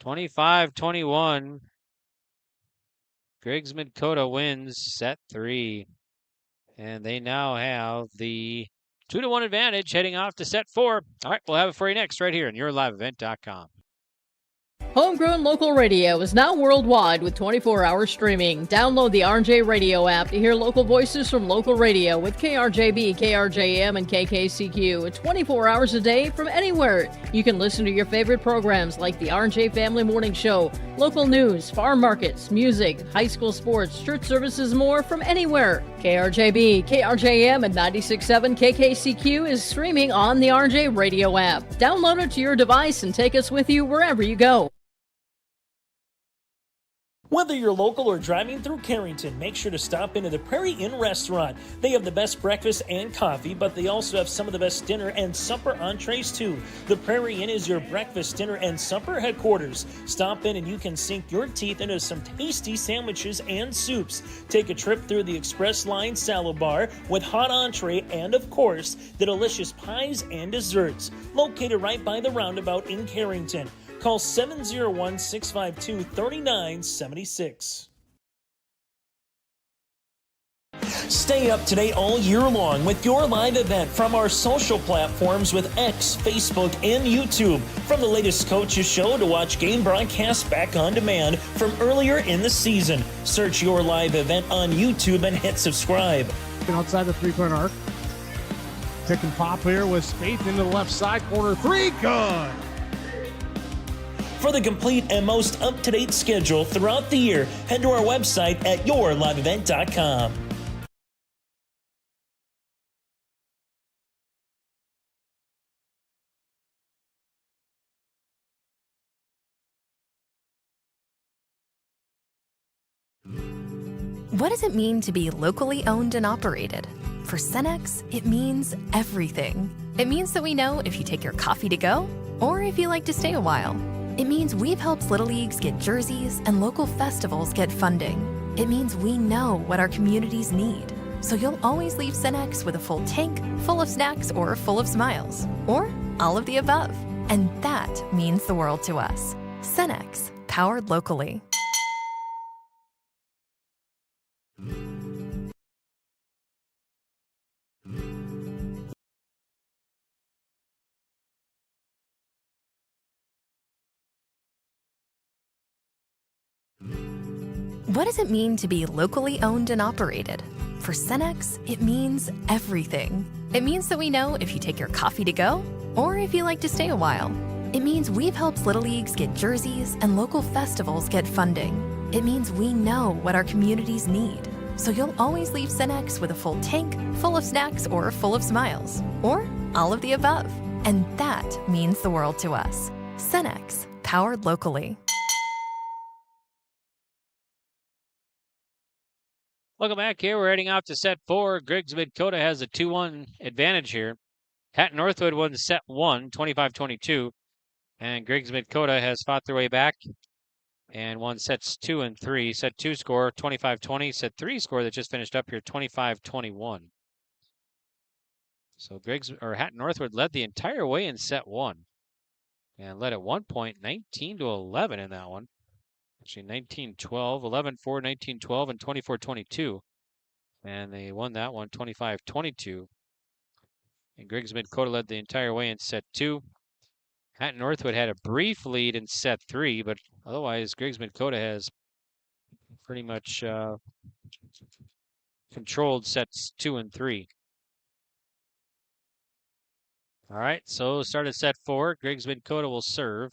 25-21. Griggs-Midkota wins set 3. And they now have the 2-1 advantage heading off to set 4. All right, we'll have it for you next right here on yourliveevent.com. Homegrown local radio is now worldwide with 24-hour streaming. Download the RJ Radio app to hear local voices from local radio with KRJB, KRJM, and KKCQ 24 hours a day from anywhere. You can listen to your favorite programs like the RJ Family Morning Show, local news, farm markets, music, high school sports, church services, more from anywhere. KRJB, KRJM, and 96.7 KKCQ is streaming on the RJ Radio app. Download it to your device and take us with you wherever you go. Whether you're local or driving through Carrington, make sure to stop into the Prairie Inn restaurant. They have the best breakfast and coffee, but they also have some of the best dinner and supper entrees too. The Prairie Inn is your breakfast, dinner, and supper headquarters. Stop in and you can sink your teeth into some tasty sandwiches and soups. Take a trip through the Express Line Salad Bar with hot entree and, of course, the delicious pies and desserts. Located right by the roundabout in Carrington. Call 701-652-3976. Stay up to date all year long with your live event from our social platforms with X, Facebook, and YouTube. From the latest coaches show to watch game broadcasts back on demand from earlier in the season. Search your live event on YouTube and hit subscribe. Outside the three-point arc. Pick and pop here with Spaeth into the left side corner. 3, good. For the complete and most up-to-date schedule throughout the year, head to our website at yourliveevent.com. What does it mean to be locally owned and operated? For Cenex, it means everything. It means that we know if you take your coffee to go or if you like to stay a while. It means we've helped Little Leagues get jerseys and local festivals get funding. It means we know what our communities need. So you'll always leave Cenex with a full tank, full of snacks, or full of smiles. Or all of the above. And that means the world to us. Cenex, powered locally. What does it mean to be locally owned and operated? For Cenex, it means everything. It means that we know if you take your coffee to go or if you like to stay a while. It means we've helped Little Leagues get jerseys and local festivals get funding. It means we know what our communities need. So you'll always leave Cenex with a full tank, full of snacks, or full of smiles. Or all of the above. And that means the world to us. Cenex, powered locally. Welcome back here. We're heading out to set 4. Griggs-Midkota has a 2-1 advantage here. Hatton-Northwood won set 1, 25-22. And Griggs-Midkota has fought their way back and won sets 2 and 3. Set 2 score, 25-20. Set 3 score that just finished up here, 25-21. So Hatton-Northwood led the entire way in set 1. And led at one point 19-11 in that one. Actually, 19-12, 11-4, 19-12, and 24-22. And they won that one 25-22. And Griggs-Midkota led the entire way in set 2. Hatton-Northwood had a brief lead in set 3, but otherwise Griggs-Midkota has pretty much controlled sets 2 and 3. All right, so start at set 4. Griggs-Midkota will serve.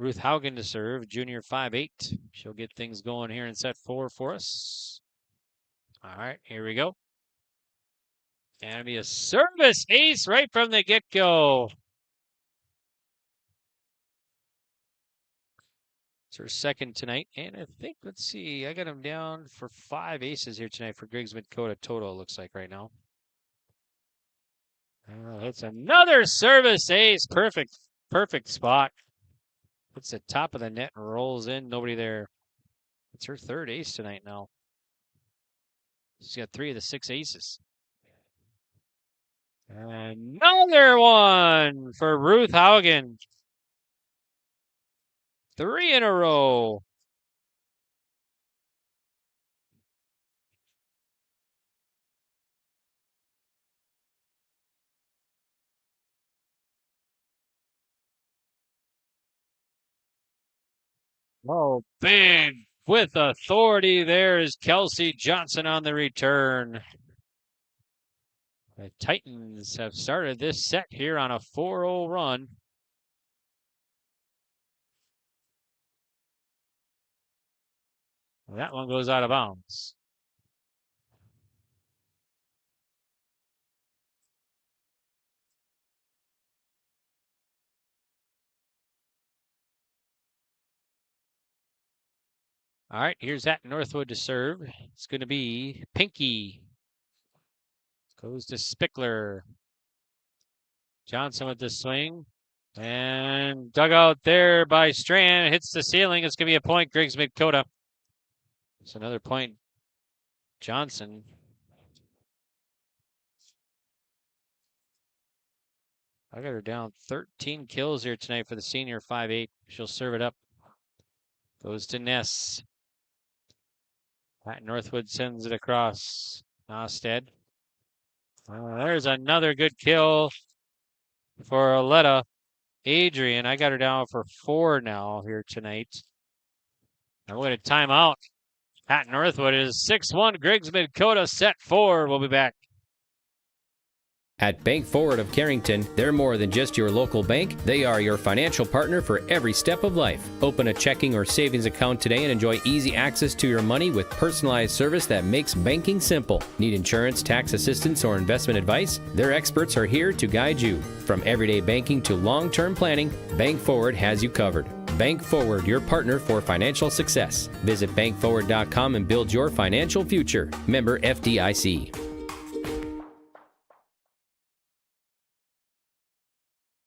Ruth Haugen to serve, junior 5'8". She'll get things going here in set 4 for us. All right, here we go. And it'll be a service ace right from the get-go. It's her second tonight. And I think, let's see, I got him down for 5 aces here tonight for Griggs-Midkota total, it looks like right now. It's another service ace. Perfect spot. Hits the top of the net and rolls in. Nobody there. It's her third ace tonight now. She's got 3 of the 6 aces. Another one for Ruth Haugen. 3 in a row. Oh, big with authority. There's Kelsey Johnson on the return. The Titans have started this set here on a 4-0 run. That one goes out of bounds. All right, here's Hatton-Northwood to serve. It's going to be Pinky. Goes to Spickler. Johnson with the swing. And dug out there by Strand. Hits the ceiling. It's going to be a point, Griggs-Midkota. It's another point, Johnson. I got her down 13 kills here tonight for the senior, 5'8". She'll serve it up. Goes to Ness. Hatton-Northwood sends it across. Nosted. There's another good kill for Aletta. Adrian, I got her down for 4 now here tonight. I'm going to time out. Hatton-Northwood is 6-1. Griggs-Midkota set 4. We'll be back. At Bank Forward of Carrington, they're more than just your local bank. They are your financial partner for every step of life. Open a checking or savings account today and enjoy easy access to your money with personalized service that makes banking simple. Need insurance, tax assistance, or investment advice? Their experts are here to guide you. From everyday banking to long-term planning, Bank Forward has you covered. Bank Forward, your partner for financial success. Visit bankforward.com and build your financial future. Member FDIC.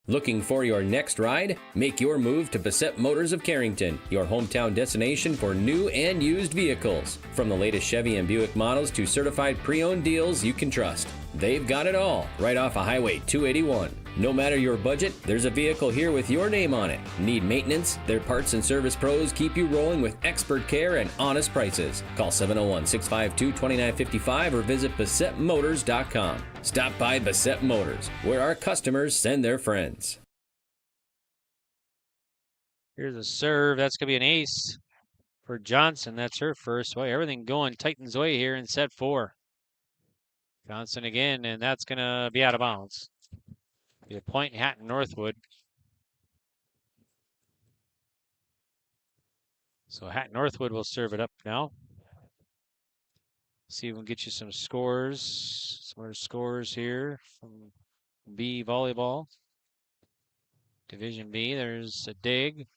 Looking for your next ride? Make your move to Bassett Motors of Carrington, your hometown destination for new and used vehicles. From the latest Chevy and Buick models to certified pre-owned deals you can trust. They've got it all, right off of Highway 281. No matter your budget, there's a vehicle here with your name on it. Need maintenance? Their parts and service pros keep you rolling with expert care and honest prices. Call 701-652-2955 or visit BassettMotors.com. Stop by Bassett Motors, where our customers send their friends. Here's a serve. That's going to be an ace for Johnson. That's her first. Boy, everything going Titans' way here in set 4. Johnson again, and that's going to be out of bounds. Be a point, Hatton-Northwood. So Hatton-Northwood will serve it up now. See if we can get you some scores. Some more scores here from B Volleyball. Division B, there's a dig.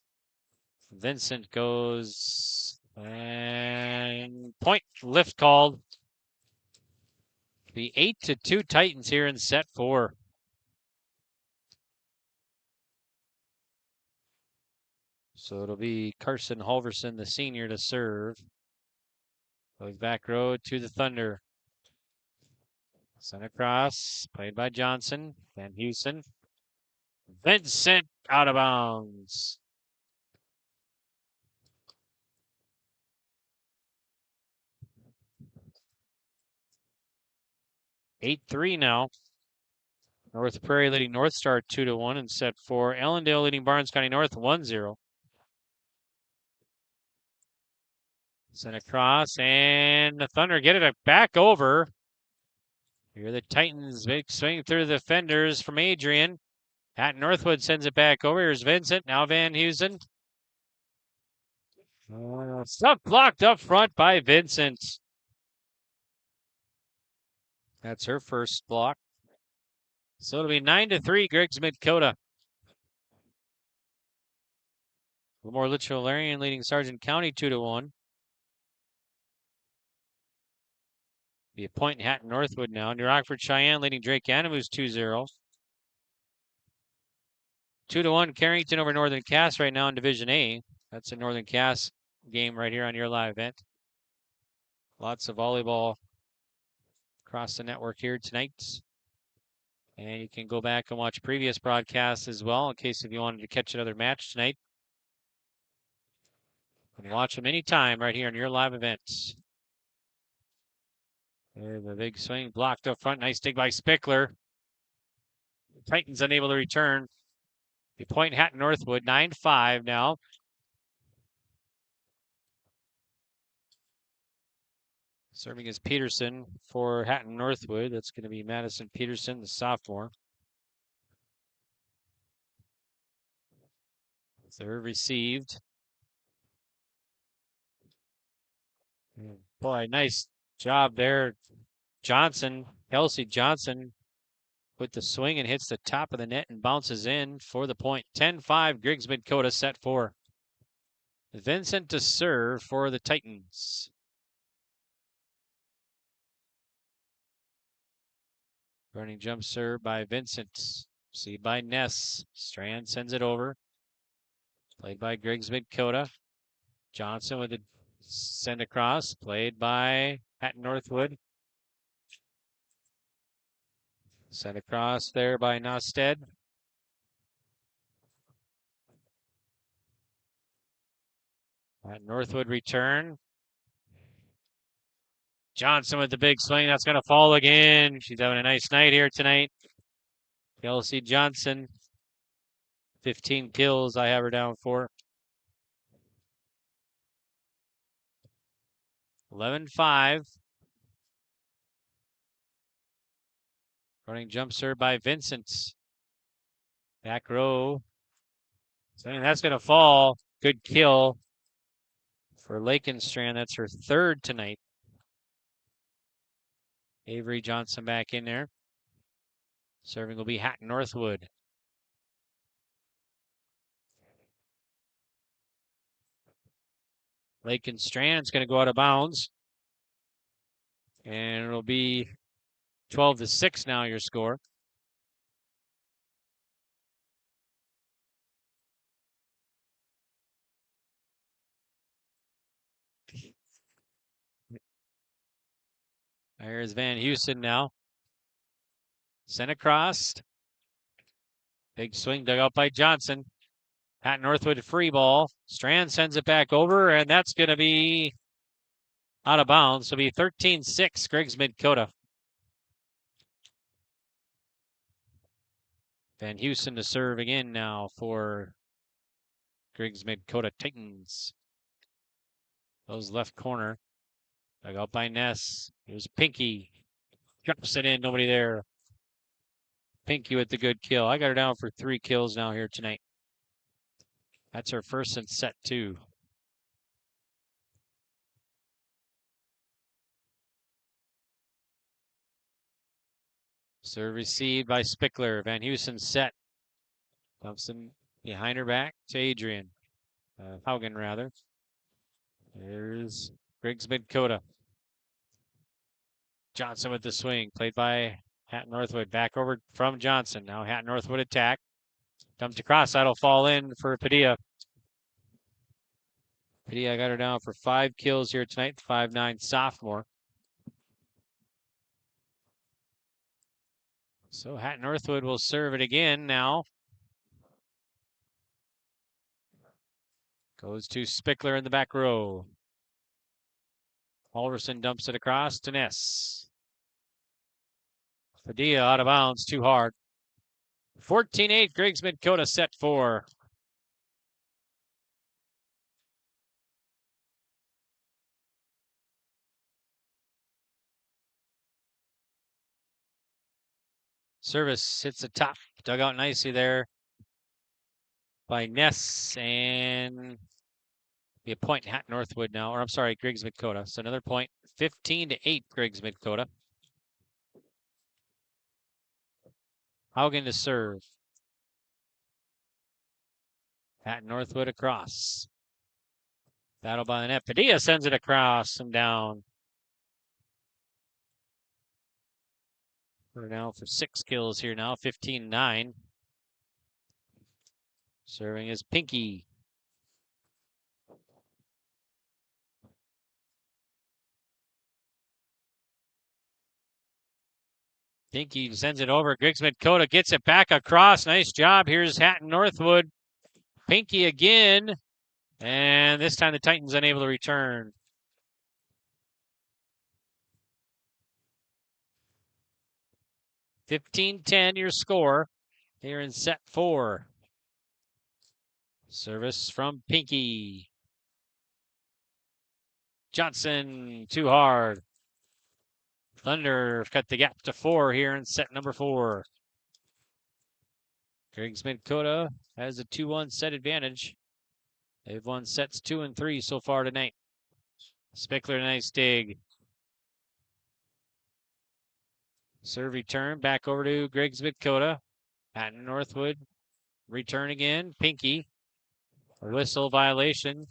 Vincent goes and point, lift called. Be 8-2 Titans here in set 4. So it'll be Carson Halverson, the senior, to serve. Goes back row to the Thunder. Sent across, played by Johnson. Van Heusen. Vincent out of bounds. Eight 3 now. North Prairie leading North Star 2-1 in set 4. Ellendale leading Barnes County North 1-0. Sent across, and the Thunder get it back over. Here the Titans big swing through the defenders from Adrian. Hatton-Northwood sends it back over. Here's Vincent, now Van Heusen. Stuff blocked up front by Vincent. That's her first block. So it'll be 9-3, Griggs-Midkota. Lamore Litchfield-Larian leading Sargent County 2-1. Be a point in Hatton-Northwood now. New Rockford Cheyenne leading Drake Animus 2-0. 2-1 Carrington over Northern Cass right now in Division A. That's a Northern Cass game right here on your live event. Lots of volleyball across the network here tonight. And you can go back and watch previous broadcasts as well in case if you wanted to catch another match tonight. You can watch them anytime right here on your live events. There's a big swing blocked up front. Nice dig by Spickler. Titans unable to return. The point Hatton-Northwood, 9-5 now. Serving as Peterson for Hatton-Northwood. That's going to be Madison Peterson, the sophomore. Serve received. Boy, nice job there. Kelsey Johnson with the swing and hits the top of the net and bounces in for the point. 10-5, Griggs-Midkota set for. Vincent to serve for the Titans. Running jump serve by Vincent. See by Ness. Strand sends it over. Played by Griggs-Midkota. Johnson with a send across. Played by Hatton-Northwood. Sent across there by Nosted. Hatton-Northwood return. Johnson with the big swing. That's going to fall again. She's having a nice night here tonight. Kelsey Johnson. 15 kills I have her down for. 11-5. Running jump serve by Vincent. Back row. Saying that's going to fall. Good kill for Lakenstrand. That's her third tonight. Avery Johnson back in there. Serving will be Hatton-Northwood. Lakenstrand's going to go out of bounds. And it'll be 12-6 now, your score. There's Van Houston now. Sent across. Big swing dug out by Johnson. Hatton-Northwood free ball. Strand sends it back over, and that's going to be out of bounds. It'll be 13-6, Griggs-Midkota. Van Houston to serve again now for Griggs-Midkota Titans. Goes left corner. Dug out by Ness. Here's Pinky. Drops it in. Nobody there. Pinky with the good kill. I got her down for 3 kills now here tonight. That's her first since set 2. Serve received by Spickler. Van Houston set. Dumps him behind her back to Adrian. Haugen, rather. There's Griggs-Midkota. Johnson with the swing. Played by Hatton-Northwood. Back over from Johnson. Now Hatton-Northwood attack. Dumped across. That'll fall in for Padilla. Padilla got her down for 5 kills here tonight. 5'9" sophomore. So Hatton-Northwood will serve it again now. Goes to Spickler in the back row. Halverson dumps it across to Ness. Padilla out of bounds, too hard. 14-8, Griggs-Midkota set 4. Service hits the top, dug out nicely there by Ness, and be a point Hatton-Northwood now, or I'm sorry, Griggs-Midkota. So another point, 15-8, Griggs-Midkota. Haugen to serve. Hatton-Northwood across. Battle by the net. Padilla sends it across and down. We're now for 6 kills here now, 15-9. Serving is Pinky. Pinky sends it over. Griggs-Midkota gets it back across. Nice job. Here's Hatton-Northwood. Pinky again. And this time the Titans unable to return. (15-10) your score here in set 4. Service from Pinky. Johnson, too hard. Thunder cut the gap to 4 here in set number 4. Griggs-Midkota has a 2-1 set advantage. They've won sets 2 and 3 so far tonight. Spickler, nice dig. Serve return back over to Griggs-Midkota. Hatton-Northwood return again. Pinky. A whistle violation.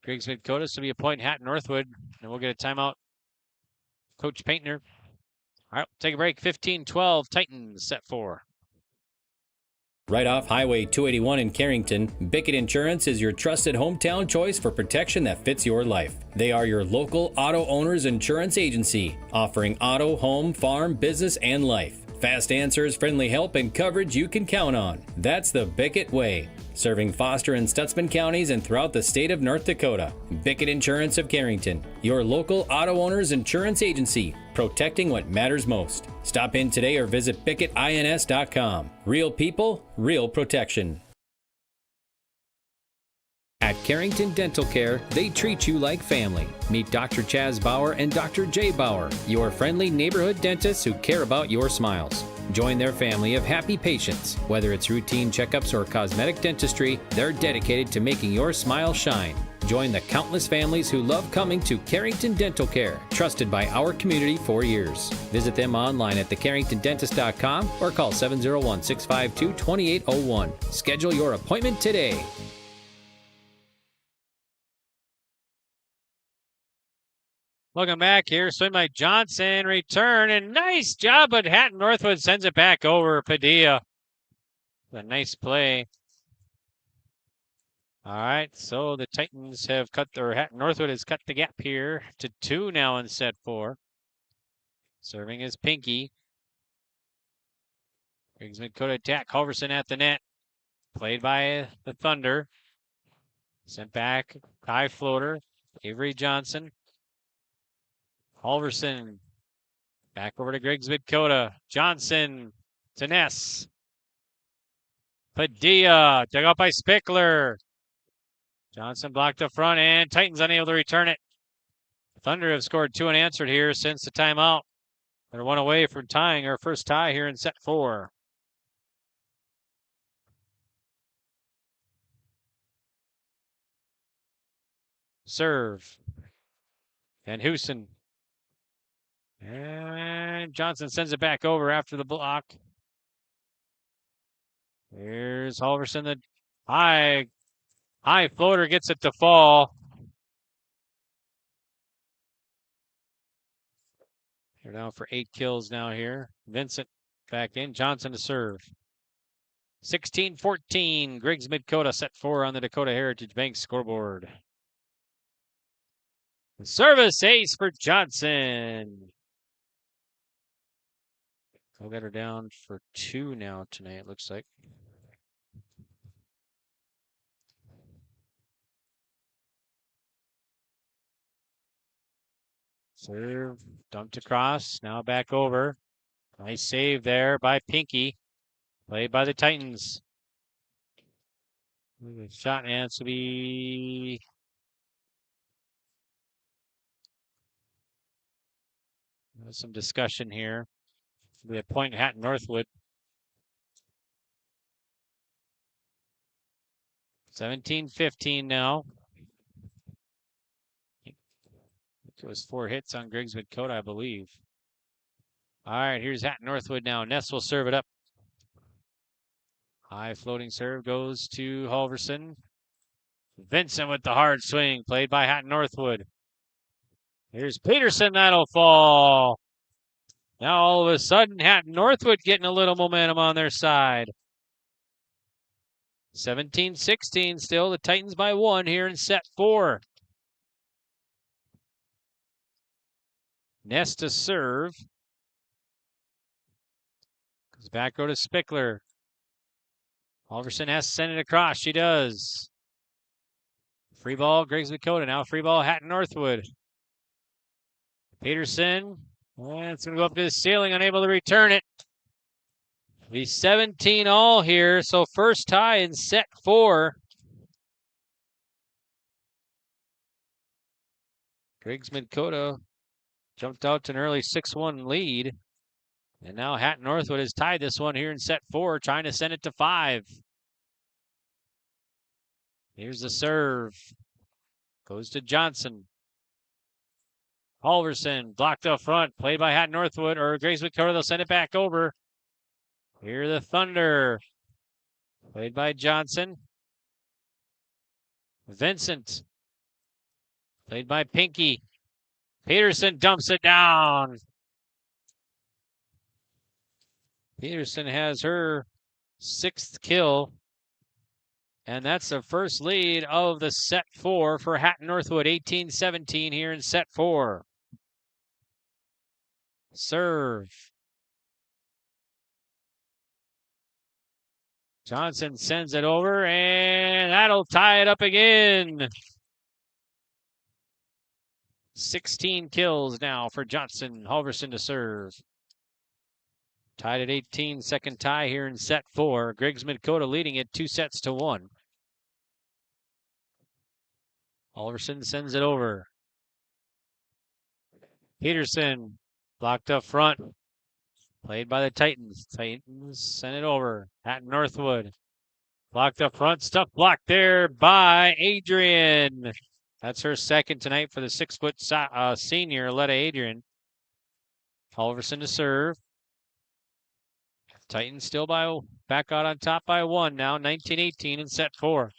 Griggs-Midkota, so be a point Hatton-Northwood, and we'll get a timeout. Coach Paintner. All right, take a break. 15-12, Titans set 4. Right off Highway 281 in Carrington, Bickett Insurance is your trusted hometown choice for protection that fits your life. They are your local auto owners insurance agency, offering auto, home, farm, business, and life. Fast answers, friendly help, and coverage you can count on. That's the Bickett way. Serving Foster and Stutsman counties and throughout the state of North Dakota. Bickett Insurance of Carrington, your local auto owners insurance agency, protecting what matters most. Stop in today or visit BickettINS.com. Real people, real protection. At Carrington Dental Care, they treat you like family. Meet Dr. Chaz Bauer and Dr. Jay Bauer, your friendly neighborhood dentists who care about your smiles. Join their family of happy patients. Whether it's routine checkups or cosmetic dentistry, they're dedicated to making your smile shine. Join the countless families who love coming to Carrington Dental Care, trusted by our community for years. Visit them online at thecarringtondentist.com or call 701-652-2801. Schedule your appointment today. Welcome back here. Swing by Johnson, return, and nice job, but Hatton-Northwood sends it back over. Padilla. A nice play. All right, so the Titans have Hatton-Northwood has cut the gap here to 2 now in set 4. Serving is Pinky. Griggs-Midkota attack. Halverson at the net. Played by the Thunder. Sent back. High floater. Avery Johnson. Halverson back over to Griggs-Midkota. Johnson to Ness. Padilla dug out by Spickler. Johnson blocked the front and Titans unable to return it. Thunder have scored 2 unanswered here since the timeout. They're 1 away from tying our first tie here in set 4. Serve. And Houston. And Johnson sends it back over after the block. Here's Halverson, the high floater gets it to fall. They're down for 8 kills now here. Vincent back in. Johnson to serve. 16-14. Griggs-Midkota set 4 on the Dakota Heritage Bank scoreboard. Service ace for Johnson. We'll get her down for 2 now tonight, it looks like. Serve, dumped across, now back over. Nice save there by Pinky. Played by the Titans. Shot and to be... There's some discussion here. The point Hatton-Northwood. 17-15 now. It was 4 hits on Griggs-Midkota, I believe. All right, here's Hatton-Northwood now. Ness will serve it up. High floating serve goes to Halverson. Vincent with the hard swing, played by Hatton-Northwood. Here's Peterson, that'll fall. Now all of a sudden, Hatton-Northwood getting a little momentum on their side. 17-16 still, the Titans by 1 here in set 4. Ness to serve. It's back row to Spickler. Halverson has to send it across. She does. Free ball, Griggs-Midkota. Now free ball, Hatton-Northwood. Peterson. And it's going to go up to the ceiling, unable to return it. Be 17 all here, so first tie in set 4. Griggs-Midkota jumped out to an early 6-1 lead. And now Hatton-Northwood has tied this one here in set 4, trying to send it to 5. Here's the serve. Goes to Johnson. Halverson blocked up front, played by Hatton-Northwood, or Griggs-Midkota. They'll send it back over. Here the Thunder. Played by Johnson. Vincent. Played by Pinky. Peterson dumps it down. Peterson has her 6th kill. And that's the first lead of the set 4 for Hatton-Northwood. 18-17 here in set 4. Serve. Johnson sends it over, and that'll tie it up again. 16 kills now for Johnson. Halverson to serve. Tied at 18, second tie here in set 4. Griggs-Midkota leading it 2-1. Halverson sends it over. Peterson blocked up front. Played by the Titans. Titans send it over. Hatton-Northwood. Blocked up front. Stuff blocked there by Adrian. That's her second tonight for the 6-foot senior, Letta Adrian. Halverson to serve. Titans still back out on top by 1 now. 19-18 in set 4.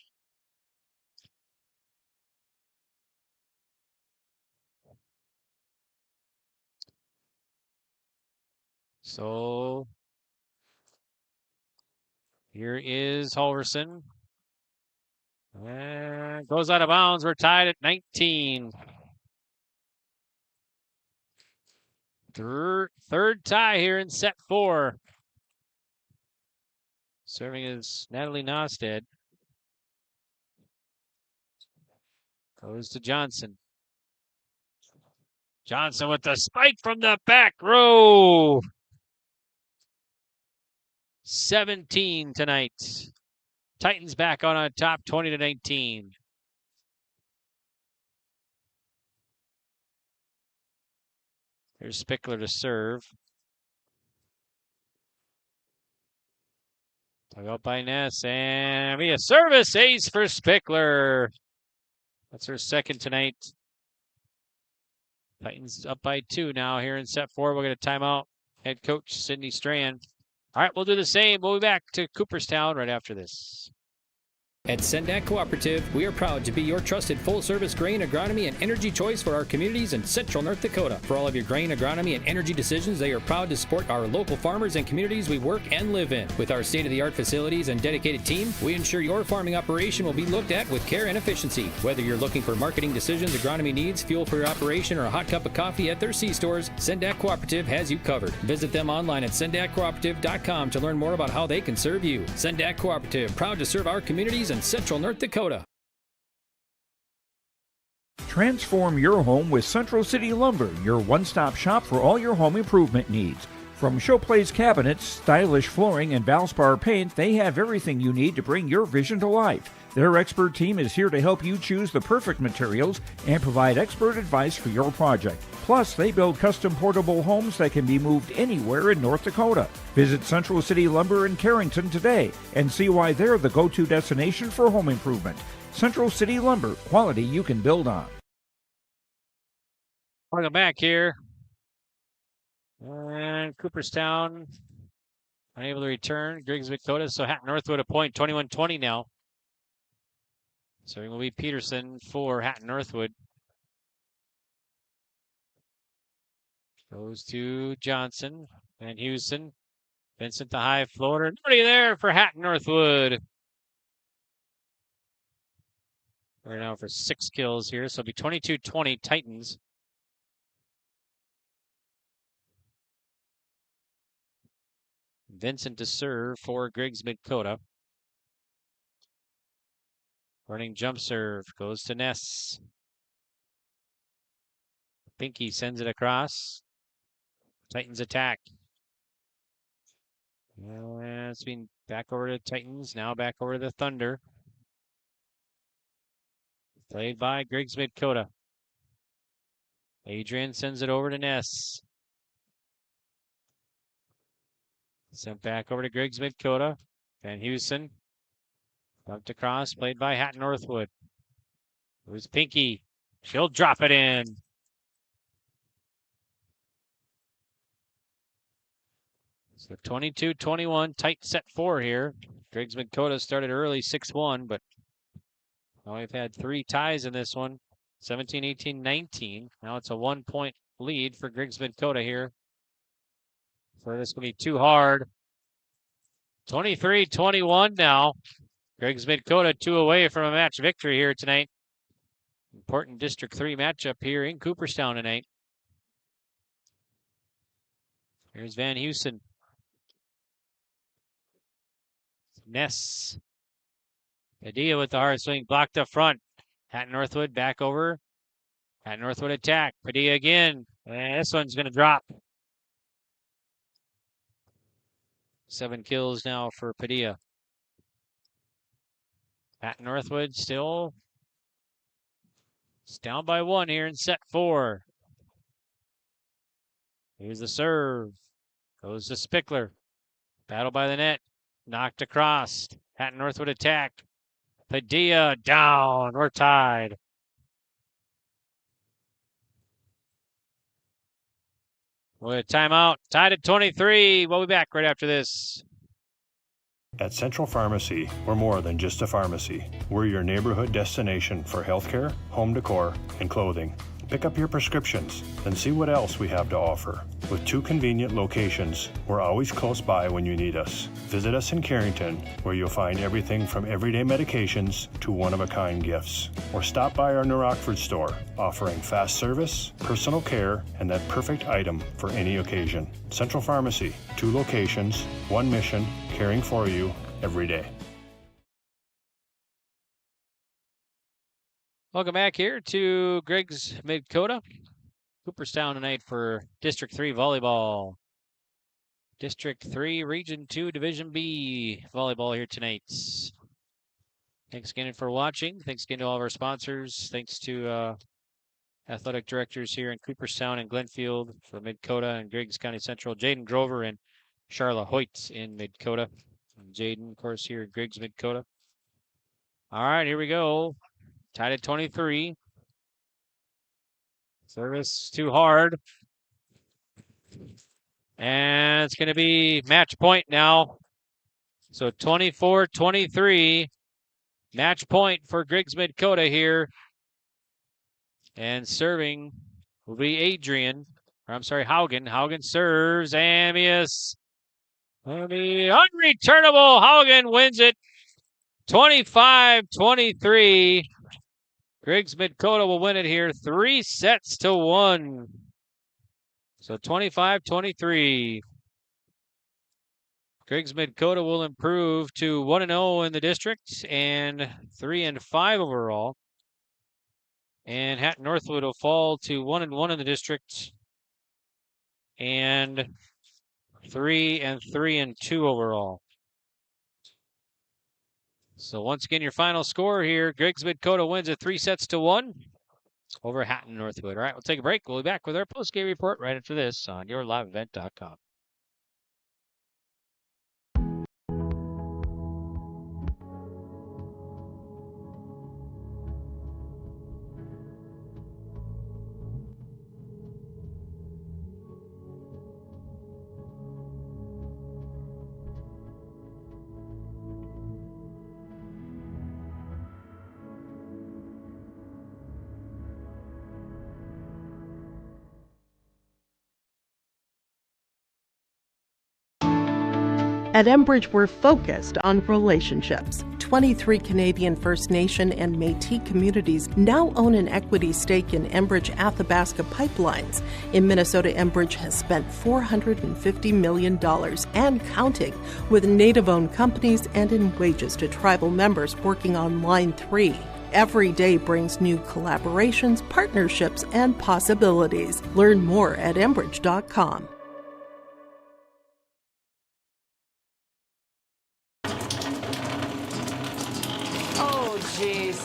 So here is Halverson. And goes out of bounds. We're tied at 19. Third tie here in set 4. Serving is Natalie Nosted. Goes to Johnson. Johnson with the spike from the back row. 17 tonight. Titans back on top, 20-19. Here's Spickler to serve. Dug out by Ness, and be a service ace for Spickler. That's her second tonight. Titans up by 2 now here in set 4. We'll get a timeout. Head coach Sydney Strand. All right, we'll do the same. We'll be back to Cooperstown right after this. At Sendak Cooperative, we are proud to be your trusted full-service grain, agronomy, and energy choice for our communities in central North Dakota. For all of your grain, agronomy, and energy decisions, they are proud to support our local farmers and communities we work and live in. With our state-of-the-art facilities and dedicated team, we ensure your farming operation will be looked at with care and efficiency. Whether you're looking for marketing decisions, agronomy needs, fuel for your operation, or a hot cup of coffee at their C-stores, Sendak Cooperative has you covered. Visit them online at sendakcooperative.com to learn more about how they can serve you. Sendak Cooperative, proud to serve our communities in central North Dakota. Transform your home with Central City Lumber, your one-stop shop for all your home improvement needs. From showplace cabinets, stylish flooring, and Valspar paint, they have everything you need to bring your vision to life. Their expert team is here to help you choose the perfect materials and provide expert advice for your project. Plus, they build custom portable homes that can be moved anywhere in North Dakota. Visit Central City Lumber in Carrington today and see why they're the go-to destination for home improvement. Central City Lumber, quality you can build on. Welcome back here. And Cooperstown unable to return. Griggs-Midkota, so Hatton-Northwood a point, 21-20 now. Serving will be Peterson for Hatton-Northwood. Goes to Johnson and Houston. Vincent the high floater. Nobody there for Hatton-Northwood. We're now for 6 kills here, so it'll be 22-20 Titans. Vincent to serve for Griggs-Midkota. Running jump serve goes to Ness. Pinky sends it across. Titans attack. And it's been back over to Titans. Now back over to the Thunder. Played by Griggs-Midkota. Adrian sends it over to Ness. Sent back over to Griggs-Midkota. Van Heusen. Bumped across, played by Hatton-Northwood. Who's Pinky? She'll drop it in. So 22-21, tight set 4 here. Griggs-Midkota started early 6-1, but now we've had 3 ties in this one. 17, 18, 19. Now it's a 1-point lead for Griggs-Midkota here. So this will be too hard. 23-21 now. Griggs-Midkota 2 away from a match victory here tonight. Important District 3 matchup here in Cooperstown tonight. Here's Van Heusen. Ness. Padilla with the hard swing, blocked up front. Hatton-Northwood back over. Hatton-Northwood attack. Padilla again. And this one's going to drop. 7 kills now for Padilla. Hatton-Northwood still down by 1 here in set 4. Here's the serve. Goes to Spickler. Battle by the net. Knocked across. Hatton-Northwood attack. Padilla down. We're tied. With a timeout. Tied at 23. We'll be back right after this. At Central Pharmacy, we're more than just a pharmacy. We're your neighborhood destination for healthcare, home decor, and clothing. Pick up your prescriptions, then see what else we have to offer. With 2 convenient locations, we're always close by when you need us. Visit us in Carrington, where you'll find everything from everyday medications to one-of-a-kind gifts. Or stop by our New Rockford store, offering fast service, personal care, and that perfect item for any occasion. Central Pharmacy, 2 locations, 1 mission, caring for you every day. Welcome back here to Griggs-Midkota. Cooperstown tonight for District 3 volleyball. District 3, Region 2, Division B volleyball here tonight. Thanks again for watching. Thanks again to all of our sponsors. Thanks to athletic directors here in Cooperstown and Glenfield for Midkota and Griggs County Central. Jaden Grover and Charla Hoyt in Midkota. And Jaden, of course, here at Griggs-Midkota. All right, here we go. Tied at 23. Service too hard. And it's going to be match point now. So 24-23. Match point for Griggs-Midkota here. And serving will be Adrian. Or I'm sorry, Haugen. Haugen serves and miss. The unreturnable Haugen wins it. 25-23. Griggs-Midkota will win it here 3-1. So 25-23. Griggs-Midkota will improve to 1-0 in the district and 3-5 overall. And Hatton-Northwood will fall to 1-1 in the district and 3-2 overall. So once again, your final score here, Griggs-Midkota wins it 3-1 over Hatton-Northwood. All right, we'll take a break. We'll be back with our post-game report right after this on yourliveevent.com. At Enbridge, we're focused on relationships. 23 Canadian First Nation and Métis communities now own an equity stake in Enbridge Athabasca pipelines. In Minnesota, Enbridge has spent $450 million and counting with Native-owned companies and in wages to tribal members working on Line 3. Every day brings new collaborations, partnerships, and possibilities. Learn more at Enbridge.com. Oh, jeez.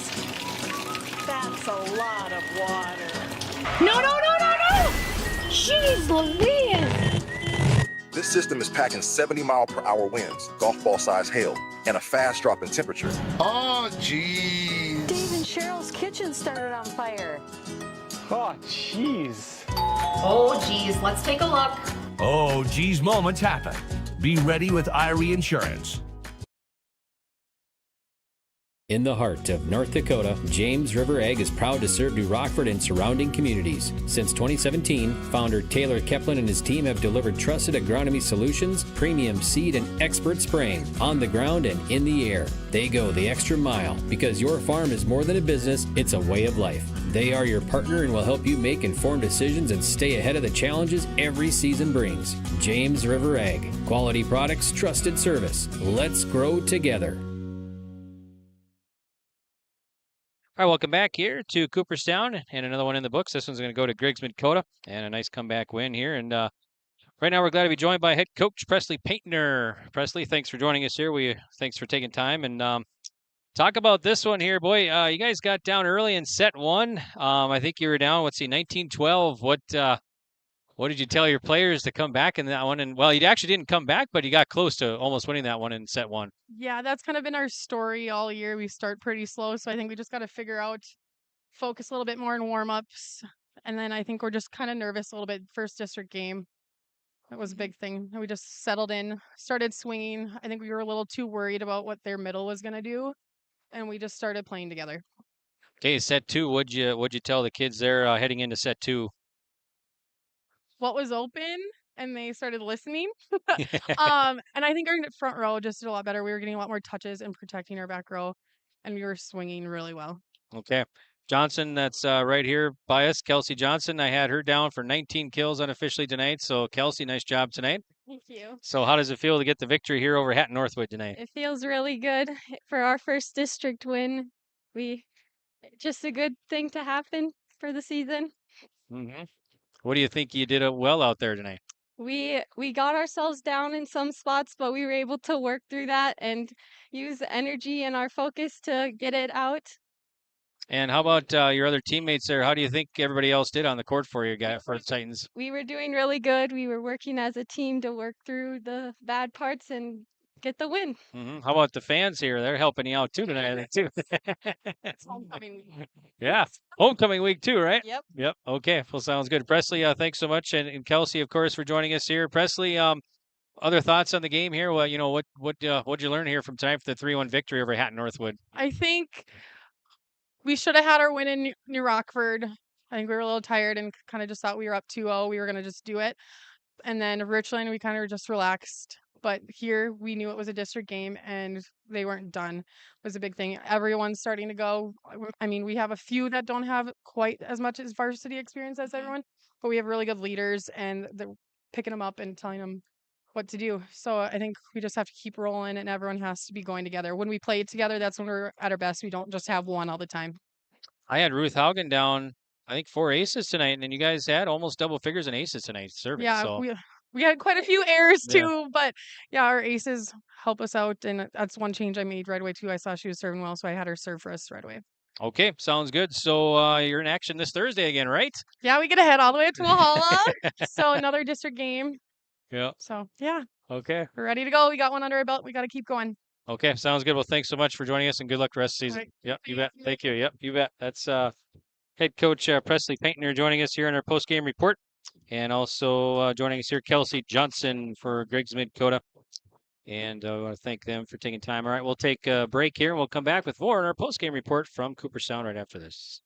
That's a lot of water. No, no, no, no, no! Jeez Louise! This system is packing 70-mile-per-hour winds, golf ball-sized hail, and a fast drop in temperature. Oh, jeez. Dave and Cheryl's kitchen started on fire. Oh, jeez. Oh, geez, let's take a look. Oh, geez, moments happen. Be ready with Irie Insurance. In the heart of North Dakota, James River Ag is proud to serve New Rockford and surrounding communities. Since 2017, founder Taylor Keplin and his team have delivered trusted agronomy solutions, premium seed, and expert spraying on the ground and in the air. They go the extra mile because your farm is more than a business, it's a way of life. They are your partner and will help you make informed decisions and stay ahead of the challenges every season brings. James River Ag. Quality products, trusted service. Let's grow together. All right, welcome back here to Cooperstown and another one in the books. This one's going to go to Griggs-Midkota and a nice comeback win here. And right now we're glad to be joined by head coach Presley Paintner. Presley, thanks for joining us here. Thanks for taking time and talk about this one here, boy. You guys got down early in set one. I think you were down. 19-12. What did you tell your players to come back in that one? And well, you actually didn't come back, but you got close to almost winning that one in set one. Yeah, that's kind of been our story all year. We start pretty slow, so I think we just got to focus a little bit more in warm-ups. And then I think we're just kind of nervous a little bit. First district game, that was a big thing. We just settled in, started swinging. I think we were a little too worried about what their middle was going to do, and we just started playing together. Okay, set two. What'd you tell the kids there heading into set two? What was open, and they started listening. And I think our front row just did a lot better. We were getting a lot more touches and protecting our back row, and we were swinging really well. Okay. Johnson, that's right here by us, Kelsey Johnson. I had her down for 19 kills unofficially tonight. So, Kelsey, nice job tonight. Thank you. So, how does it feel to get the victory here over Hatton-Northwood tonight? It feels really good for our first district win. Just a good thing to happen for the season. Mm-hmm. What do you think you did well out there tonight? We got ourselves down in some spots, but we were able to work through that and use the energy and our focus to get it out. And how about your other teammates there? How do you think everybody else did on the court for you guys for the Titans? We were doing really good. We were working as a team to work through the bad parts and get the win. Mm-hmm. How about the fans here? They're helping you out too tonight, I think, too. It's homecoming week. Yeah, homecoming week too, right? Yep. Okay, well, sounds good. Presley, thanks so much, and Kelsey, of course, for joining us here. Presley, other thoughts on the game here? Well, what'd you learn here from tonight for the 3-1 victory over Hatton-Northwood? I think we should have had our win in New Rockford. I think we were a little tired and kind of just thought we were up 2-0. We were going to just do it. And then Richland, we kind of just relaxed. But here, we knew it was a district game, and they weren't done. It was a big thing. Everyone's starting to go. I mean, we have a few that don't have quite as much as varsity experience as everyone, but we have really good leaders, and they're picking them up and telling them what to do. So I think we just have to keep rolling, and everyone has to be going together. When we play together, that's when we're at our best. We don't just have one all the time. I had Ruth Haugen down, I think, 4 aces tonight, and then you guys had almost double figures in aces tonight serving. Yeah, so. we had quite a few errors too, but yeah, our aces help us out, and that's one change I made right away too. I saw she was serving well, so I had her serve for us right away. Okay, sounds good. So you're in action this Thursday again, right? Yeah, we get to head all the way to Walhalla, so another district game. Yeah. So yeah. Okay. We're ready to go. We got one under our belt. We got to keep going. Okay, sounds good. Well, thanks so much for joining us, and good luck the rest of the season. Right. Yep, you bet. Thank you. Yep, you bet. That's head coach Presley Paintner joining us here in our post-game report. And also joining us here, Kelsey Johnson for Griggs-Midkota. And I want to thank them for taking time. All right, we'll take a break here. We'll come back with more in our post-game report from Cooperstown right after this.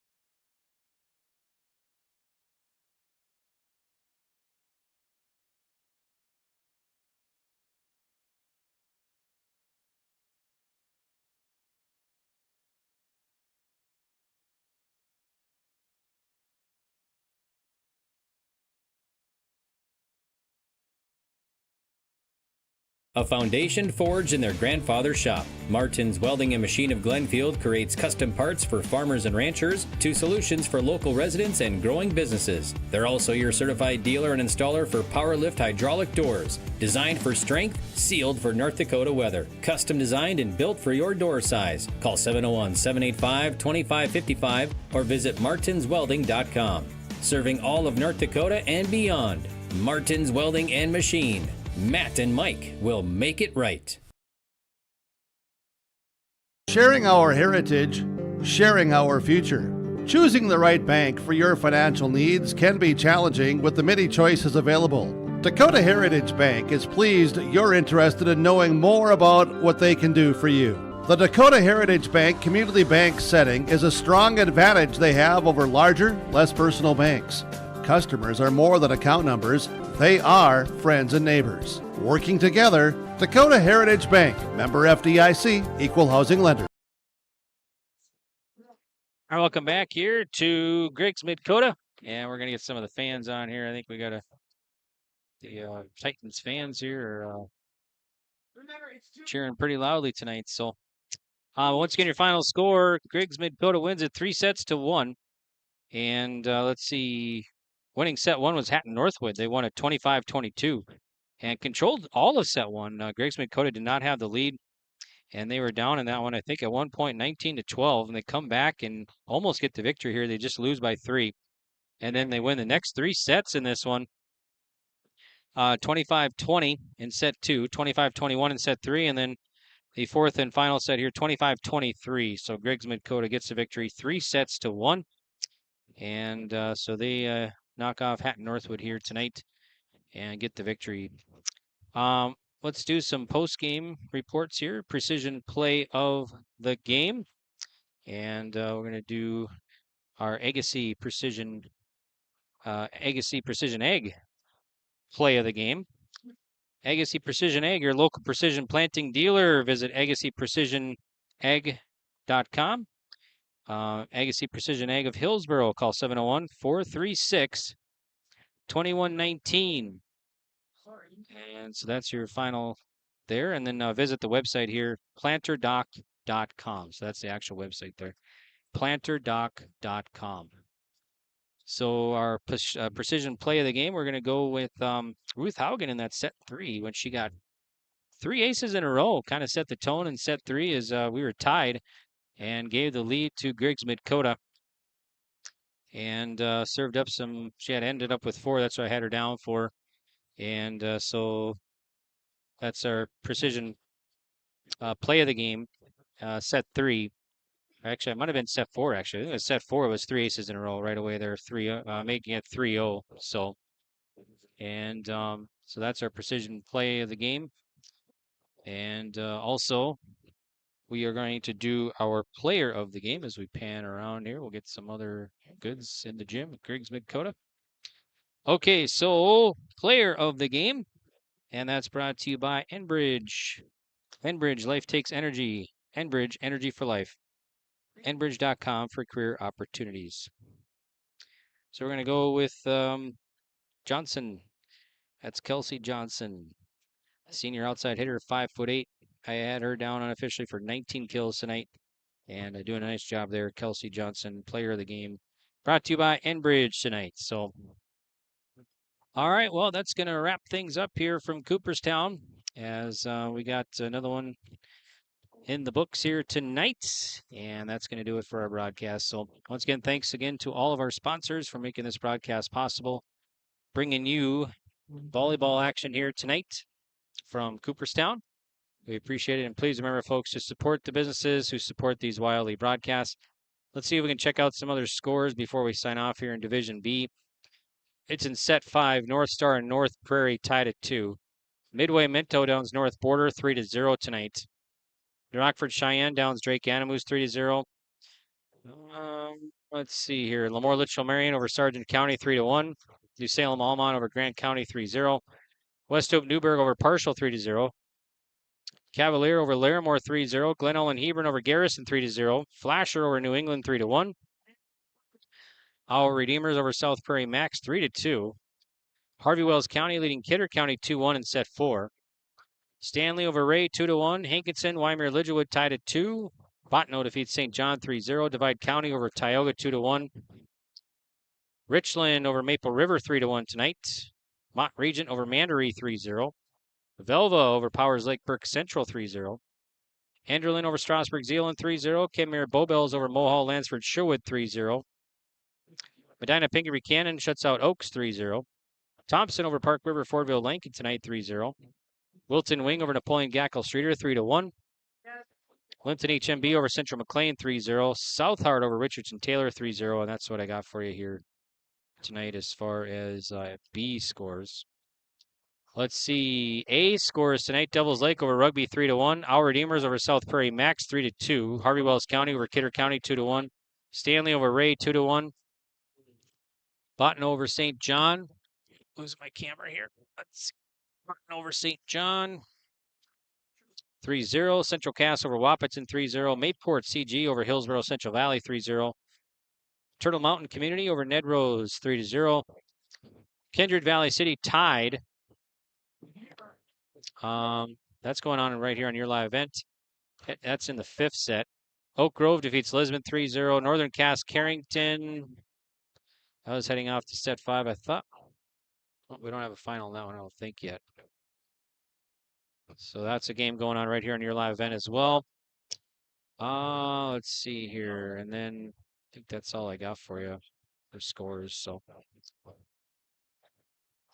A foundation forged in their grandfather's shop. Martin's Welding and Machine of Glenfield creates custom parts for farmers and ranchers to solutions for local residents and growing businesses. They're also your certified dealer and installer for Powerlift hydraulic doors. Designed for strength, sealed for North Dakota weather. Custom designed and built for your door size. Call 701-785-2555 or visit martinswelding.com. Serving all of North Dakota and beyond. Martin's Welding and Machine. Matt and Mike will make it right. Sharing our heritage, sharing our future. Choosing the right bank for your financial needs can be challenging with the many choices available. Dakota Heritage Bank is pleased you're interested in knowing more about what they can do for you. The Dakota Heritage Bank community bank setting is a strong advantage they have over larger, less personal banks. Customers are more than account numbers. They are friends and neighbors. Working together, Dakota Heritage Bank, member FDIC, equal housing lender. All right, welcome back here to Griggs-Midkota. And we're going to get some of the fans on here. I think we got the Titans fans here are cheering pretty loudly tonight. So once again, your final score, Griggs-Midkota wins it 3-1. And let's see. Winning set one was Hatton-Northwood. They won at 25-22 and controlled all of set one. Griggs-Midkota did not have the lead, and they were down in that one, I think, at one point 19-12, and they come back and almost get the victory here. They just lose by 3, and then they win the next 3 sets in this one. 25-20 in set 2, 25-21 in set 3, and then the fourth and final set here, 25-23. So Griggs-Midkota gets the victory 3-1, and so they knock off Hatton-Northwood here tonight and get the victory. Let's do some post-game reports here. Precision play of the game. And we're going to do our Agassiz Precision Egg play of the game. Agassiz Precision Egg, your local precision planting dealer. Visit AgassizPrecisionEgg.com. Agassiz Precision Egg of Hillsboro. Call 701-436-2119. And so that's your final there. And then visit the website here, planterdoc.com. So that's the actual website there, planterdoc.com. So our precision play of the game, we're going to go with Ruth Haugen in that set 3 when she got 3 aces in a row. Kind of set the tone in set 3 as we were tied, and gave the lead to Griggs-Midkota. And served up some, she had ended up with 4. That's what I had her down for. And so that's our precision play of the game, set 3. Actually, it might have been set 4, actually. I think it was set 4. It was 3 aces in a row right away there, making it 3-0. So, and so that's our precision play of the game. And also, we are going to do our player of the game as we pan around here. We'll get some other goods in the gym at Griggs-Midkota. Okay, so player of the game, and that's brought to you by Enbridge. Enbridge, life takes energy. Enbridge, energy for life. Enbridge.com for career opportunities. So we're going to go with Johnson. That's Kelsey Johnson, senior outside hitter, 5'8". I had her down unofficially for 19 kills tonight, and doing a nice job there. Kelsey Johnson, player of the game, brought to you by Enbridge tonight. So, all right, well, that's going to wrap things up here from Cooperstown as we got another one in the books here tonight, and that's going to do it for our broadcast. So, once again, thanks again to all of our sponsors for making this broadcast possible, bringing you volleyball action here tonight from Cooperstown. We appreciate it, and please remember, folks, to support the businesses who support these Wiley broadcasts. Let's see if we can check out some other scores before we sign off here in Division B. It's in set 5. North Star and North Prairie tied at 2. Midway Minto downs North Border 3-0 tonight. Rockford Cheyenne downs Drake Animus 3-0. Let's see here. Lemoore Litchfield Marion over Sargent County 3-1. New Salem Almont over Grant County 3-0. West Hope Newburgh over Partial 3-0. Cavalier over Larimore 3-0. Glen Ellen Hebron over Garrison 3-0. Flasher over New England 3-1. Our Redeemers over South Prairie Max 3-2. Harvey Wells County leading Kidder County 2-1 in set 4. Stanley over Ray 2-1. Hankinson, Wymer, Lidgerwood tied at 2. Botno defeats St. John 3-0. Divide County over Tioga 2-1. Richland over Maple River 3-1 tonight. Mont Regent over Mandaree 3-0. Velva over Powers Lake Burke Central 3-0. Enderlin over Strasburg Zeeland 3-0. Kenmare Bowbells over Mohall Lansford Sherwood 3-0. Medina Pinkerby Cannon shuts out Oaks 3-0. Thompson over Park River Fordville Lankin tonight 3-0. Wilton Wing over Napoleon Gackle Streeter 3-1. Linton HMB over Central McLean 3-0. Southard over Richardson Taylor 3-0. And that's what I got for you here tonight as far as B scores. Let's see. A scores tonight. Devils Lake over Rugby 3-1. Our Redeemers over South Prairie Max 3-2. Harvey Wells County over Kidder County 2-1. Stanley over Ray 2-1. Botton over St. John. Lose my camera here. Let's see. Botton over St. John 3-0. Central Cass over Wahpeton 3-0. Mayport CG over Hillsborough Central Valley 3-0. Turtle Mountain Community over Ned Rose 3-0. Kindred Valley City tied. That's going on right here on your live event. That's in the 5th set. Oak Grove defeats Lisbon 3-0. Northern Cass Carrington. I was heading off to set 5, I thought. Oh, we don't have a final on that one, I don't think yet. So that's a game going on right here on your live event as well. Let's see here. And then I think that's all I got for you for scores. So,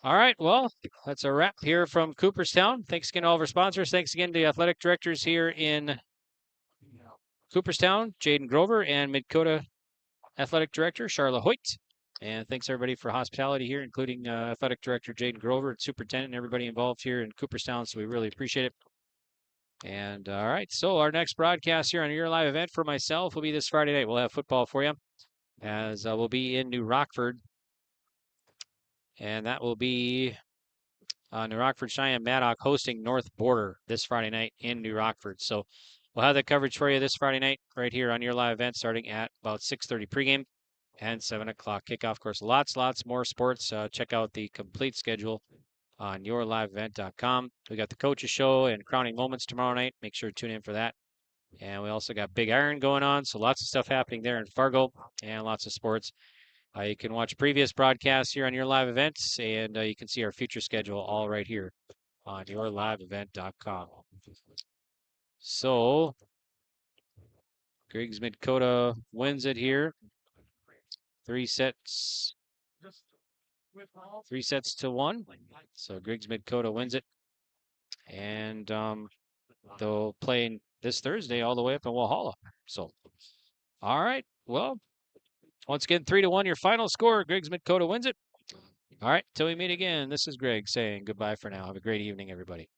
all right. Well, that's a wrap here from Cooperstown. Thanks again to all of our sponsors. Thanks again to the athletic directors here in Cooperstown, Jaden Grover, and Midkota athletic director, Charla Hoyt. And thanks everybody for hospitality here, including athletic director Jaden Grover and superintendent and everybody involved here in Cooperstown. So we really appreciate it. And all right, so our next broadcast here on your live event for myself will be this Friday night. We'll have football for you, as we'll be in New Rockford. And that will be New Rockford Cheyenne Maddock hosting North Border this Friday night in New Rockford. So we'll have that coverage for you this Friday night right here on your live event starting at about 6:30 pregame and 7 o'clock kickoff. Of course, lots more sports. Check out the complete schedule on yourliveevent.com. We got the coaches show and crowning moments tomorrow night. Make sure to tune in for that. And we also got Big Iron going on. So lots of stuff happening there in Fargo and lots of sports. You can watch previous broadcasts here on your live events, and you can see our future schedule all right here on yourliveevent.com. So Griggs-Midkota wins it here. 3 sets to 1. So Griggs-Midkota wins it. And they'll play this Thursday all the way up in Walhalla. So, all right. Well, once again, 3-1, your final score. Griggs-Midkota wins it. All right. Till we meet again, this is Greg saying goodbye for now. Have a great evening, everybody.